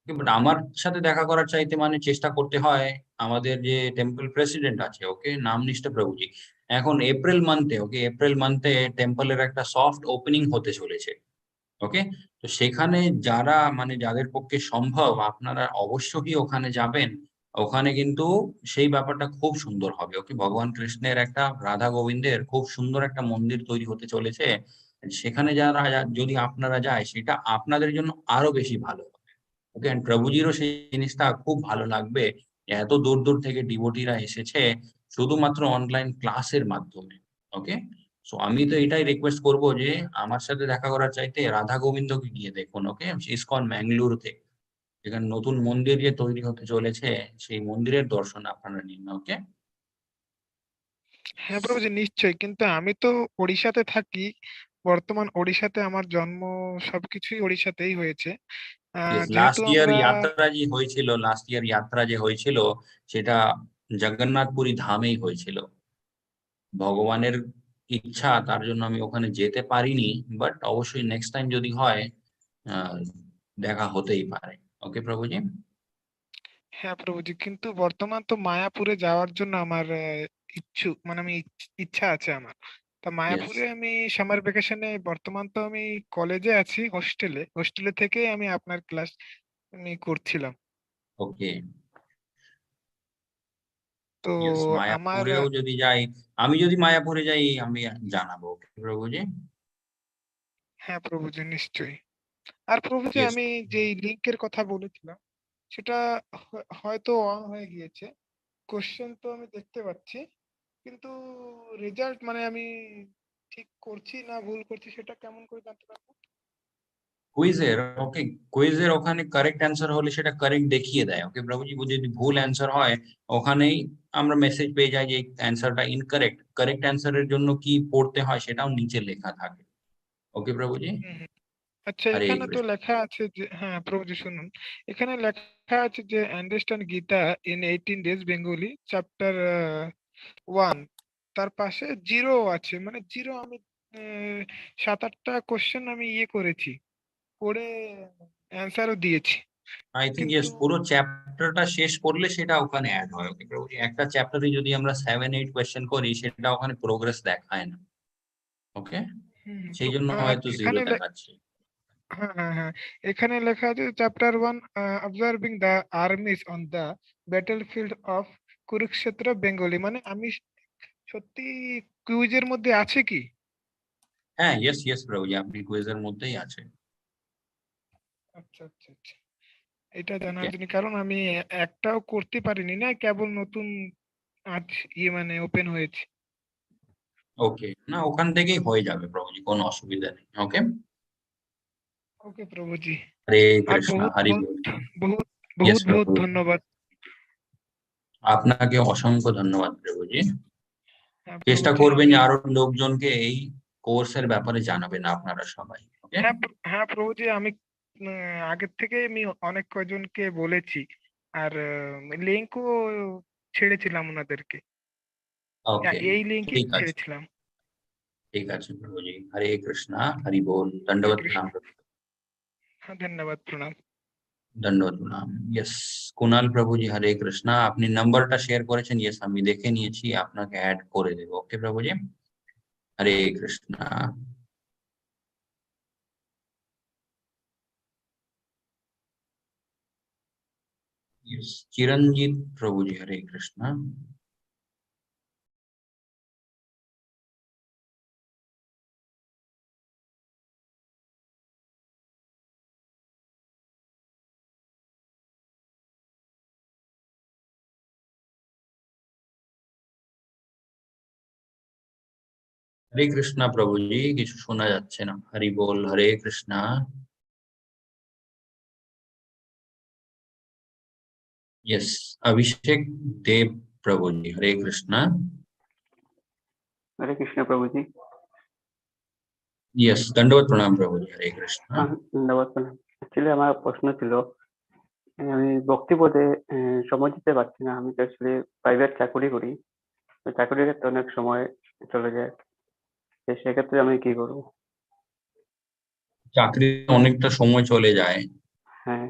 [SPEAKER 1] বাট আমার সাথে দেখা করার চাইতে মানে চেষ্টা করতে হয় আমাদের যে টেম্পল প্রেসিডেন্ট আছে, ওকে, নাম নিষ্ঠা প্রভুজি। এখন এপ্রিল মান্থে, ওকে, এপ্রিল মান্থে টেম্পলের একটা সফট ওপেনিং হতে চলেছে। ওকে। তো সেখানে যারা মানে যাদের পক্ষে সম্ভব, আপনারা অবশ্যই ওখানে যাবেন। ওখানে কিন্তু সেই ব্যাপারটা খুব সুন্দর হবে। ওকে, ভগবান কৃষ্ণের একটা, রাধা গোবিন্দের খুব সুন্দর একটা মন্দির তৈরি হতে চলেছে। সেখানে যারা যদি আপনারা যায়, সেটা আপনাদের জন্য আরো বেশি ভালো হবে। ওকে, এন্ড প্রভুজিরও সেই জিনিসটা খুব ভালো লাগবে। এত দূর দূর থেকে ডিভোটিরা এসেছে শুধুমাত্র অনলাইন ক্লাসের মাধ্যমে। ওকে। সো আমি তো এটাই রিকোয়েস্ট করবো যে আমার সাথে দেখা করার চাইতে রাধা গোবিন্দকে গিয়ে দেখুন। ওকে, ইসকন ম্যাঙ্গালুরুতে যেখানে নতুন মন্দির যে তৈরি হতে চলেছে, সেই মন্দিরের দর্শন আপনারা নিন। ওকে।
[SPEAKER 9] হ্যাঁ প্রভুজি, নিশ্চয়ই। কিন্তু আমি তো ওড়িশাতে থাকি, বর্তমান ওড়িশাতে আমার জন্ম, সবকিছুই ওড়িশাতেই হয়েছে। যেহেতু
[SPEAKER 1] লাস্ট ইয়ার
[SPEAKER 9] আমরা
[SPEAKER 1] যাত্রা যে হয়েছিল, লাস্ট ইয়ার যাত্রা যে হয়েছিল, সেটা জগন্নাথপুরী ধামেই হয়েছিল। ভগবানের ইচ্ছা, তার জন্য আমি ওখানে যেতে পারিনি। বাট অবশ্যই নেক্সট টাইম যদি হয়, আহ, দেখা হতেই পারে। ওকে প্রভুজি।
[SPEAKER 9] হ্যাঁ প্রভুজি, কিন্তু বর্তমান তো মায়াপুরে যাওয়ার জন্য আমার ইচ্ছুক, মানে আমি ইচ্ছা আছে আমার। তা
[SPEAKER 1] ইয়েস।
[SPEAKER 9] মায়াপুরে আমি সামার ভ্যাকেশনে, বর্তমান তো আমি কলেজে আছি, হোস্টেলে থেকে আমি আপনার ক্লাস আমি করছিলাম।
[SPEAKER 1] ওকে।
[SPEAKER 9] তো
[SPEAKER 1] ইয়েস,
[SPEAKER 9] আমার
[SPEAKER 1] মায়াপুরেও যদি যাই, আমি যদি মায়াপুরে যাই, আমি জানাবো। ওকে প্রভুজি।
[SPEAKER 9] হ্যাঁ প্রভুজি, নিশ্চয়ই। আর প্রভুজি
[SPEAKER 1] ইয়েস।
[SPEAKER 9] আমি যে লিঙ্কের কথা বলেছিলাম, সেটা হয়তো অন হয়ে গিয়েছে, কোশ্চেন তো আমি দেখতে পাচ্ছি, কিন্তু রেজাল্ট মানে আমি ঠিক করছি না ভুল করছি সেটা কেমন করে জানতে পারবো?
[SPEAKER 1] কুইজের ওকে, কুইজের ওখানে কারেক্ট অ্যান্সার হলে সেটা কারেক্ট দেখিয়ে দেয়। ওকে প্রভুজি, যদি ভুল অ্যান্সার হয় ওখানেই আমরা মেসেজ পেয়ে যাই যে অ্যান্সারটা ইনকারেক্ট। কারেক্ট অ্যান্সারের জন্য কি পড়তে হয় সেটাও নিচে লেখা থাকে। ওকে প্রভুজি।
[SPEAKER 9] আচ্ছা,
[SPEAKER 1] হরে
[SPEAKER 9] এখানে তো
[SPEAKER 1] কৃষ্ণ।
[SPEAKER 9] লেখা আছে যে, হ্যাঁ প্রভুজি শুনুন, এখানে লেখা আছে যে understand Gita in 18 days Bengali chapter 1, তার পাশে জিরো আছে, মানে জিরো আমি 7-8টা কোশ্চেন আমি করেছি, করে অ্যান্সারও দিয়েছি,
[SPEAKER 1] আই থিঙ্ক
[SPEAKER 9] কিন্তু
[SPEAKER 1] ইয়েস, পুরো চ্যাপ্টারটা শেষ করলে সেটা ওখানে অ্যাড হয়। ওকে প্রভুজি, একটা চ্যাপ্টারে যদি আমরা 7-8 কোয়েশ্চেন করি সেটা ওখানে প্রোগ্রেস দেখায় না। ওকে, সেই জন্য হয়তো জিরো
[SPEAKER 9] এখানে
[SPEAKER 1] দেখাচ্ছে।
[SPEAKER 9] হ্যাঁ, এখানে লেখা আছে chapter 1 observing the armies on the battlefield of Kurukshetra Bengali, মানে আমি সত্যি কুইজের মধ্যে আছে কি?
[SPEAKER 1] হ্যাঁ, ইয়েস ইয়েস প্রভুজি, আপনি কুইজের মধ্যেই আছে।
[SPEAKER 9] আচ্ছা, এটা জানার জন্য, কারণ আমি একটাও করতে পারিনি না, কেবল নতুন আজ মানে ওপেন হয়েছে।
[SPEAKER 1] ওকে, না ওখান থেকেই হয়ে যাবে প্রভুজি, কোনো অসুবিধা নেই। ওকে,
[SPEAKER 9] ওকে প্রভুজি,
[SPEAKER 1] হরে
[SPEAKER 9] আর
[SPEAKER 1] কৃষ্ণ,
[SPEAKER 9] বহুত
[SPEAKER 1] হরি
[SPEAKER 9] বহুত
[SPEAKER 1] বল।
[SPEAKER 9] বহুত
[SPEAKER 1] ইয়েস
[SPEAKER 9] বহুত বহুত
[SPEAKER 1] প্রভু,
[SPEAKER 9] ধন্যবাদ।
[SPEAKER 1] আপনাকে অসংখ্য ধন্যবাদ প্রভুজি।
[SPEAKER 9] হ্যাঁ
[SPEAKER 1] চেষ্টা
[SPEAKER 9] প্রভুজি,
[SPEAKER 1] করবেন
[SPEAKER 9] আমি
[SPEAKER 1] যে আরো লোকজনকে এই কোর্সের ব্যাপারে জানাবেন আপনারা সবাই। ওকে,
[SPEAKER 9] হ্যাঁ প্রভুজি, আমি আগের থেকে আমি অনেক কজনকে বলেছি, আর লিঙ্কও ছেড়েছিলাম ওনাদেরকে,
[SPEAKER 1] ওকে,
[SPEAKER 9] এই লিঙ্কই
[SPEAKER 1] ঠিক আছে,
[SPEAKER 9] ছেড়েছিলাম।
[SPEAKER 1] ঠিক আছে প্রভুজি। হরে কৃষ্ণ, হরি বল, দণ্ডবত প্রণাম।
[SPEAKER 9] হ্যাঁ, ধন্যবাদ, প্রণাম।
[SPEAKER 1] দণ্ডবত প্রণাম। ইয়েস, কুনাল প্রভুজি, হরে কৃষ্ণ। আপনি নাম্বারটা শেয়ার করেছেন, ইয়েস আমি দেখে নিয়েছি, আপনাকে অ্যাড করে দেবো। ওকে প্রভুজি, হরে কৃষ্ণ। Yes, চিরঞ্জিত প্রভুজি, হরে কৃষ্ণ। হরে কৃষ্ণ প্রভুজি, কিছু শোনা যাচ্ছে না। হরি বল, হরে কৃষ্ণ। ইয়েস, অভিষেক দেব প্রভুজি, হরে কৃষ্ণ।
[SPEAKER 2] हरे कृष्ण प्रभु जी।
[SPEAKER 1] ইয়েস, দণ্ডবত প্রণাম প্রভুজি, হরে কৃষ্ণ।
[SPEAKER 2] हाँ धन्यवाद प्रणाम। एक्चुअली আমার প্রশ্ন ছিল, আমি বক্তব্যে সময় দিতে পারছি না। আমি তো আসলে প্রাইভেট চাকরি করি, তো চাকরির ক্ষেত্রে অনেক সময় চলে যায়, তো সেক্ষেত্রে আমি কি করবো?
[SPEAKER 1] চাকরি অনেকটা সময় চলে যায়।
[SPEAKER 2] হ্যাঁ,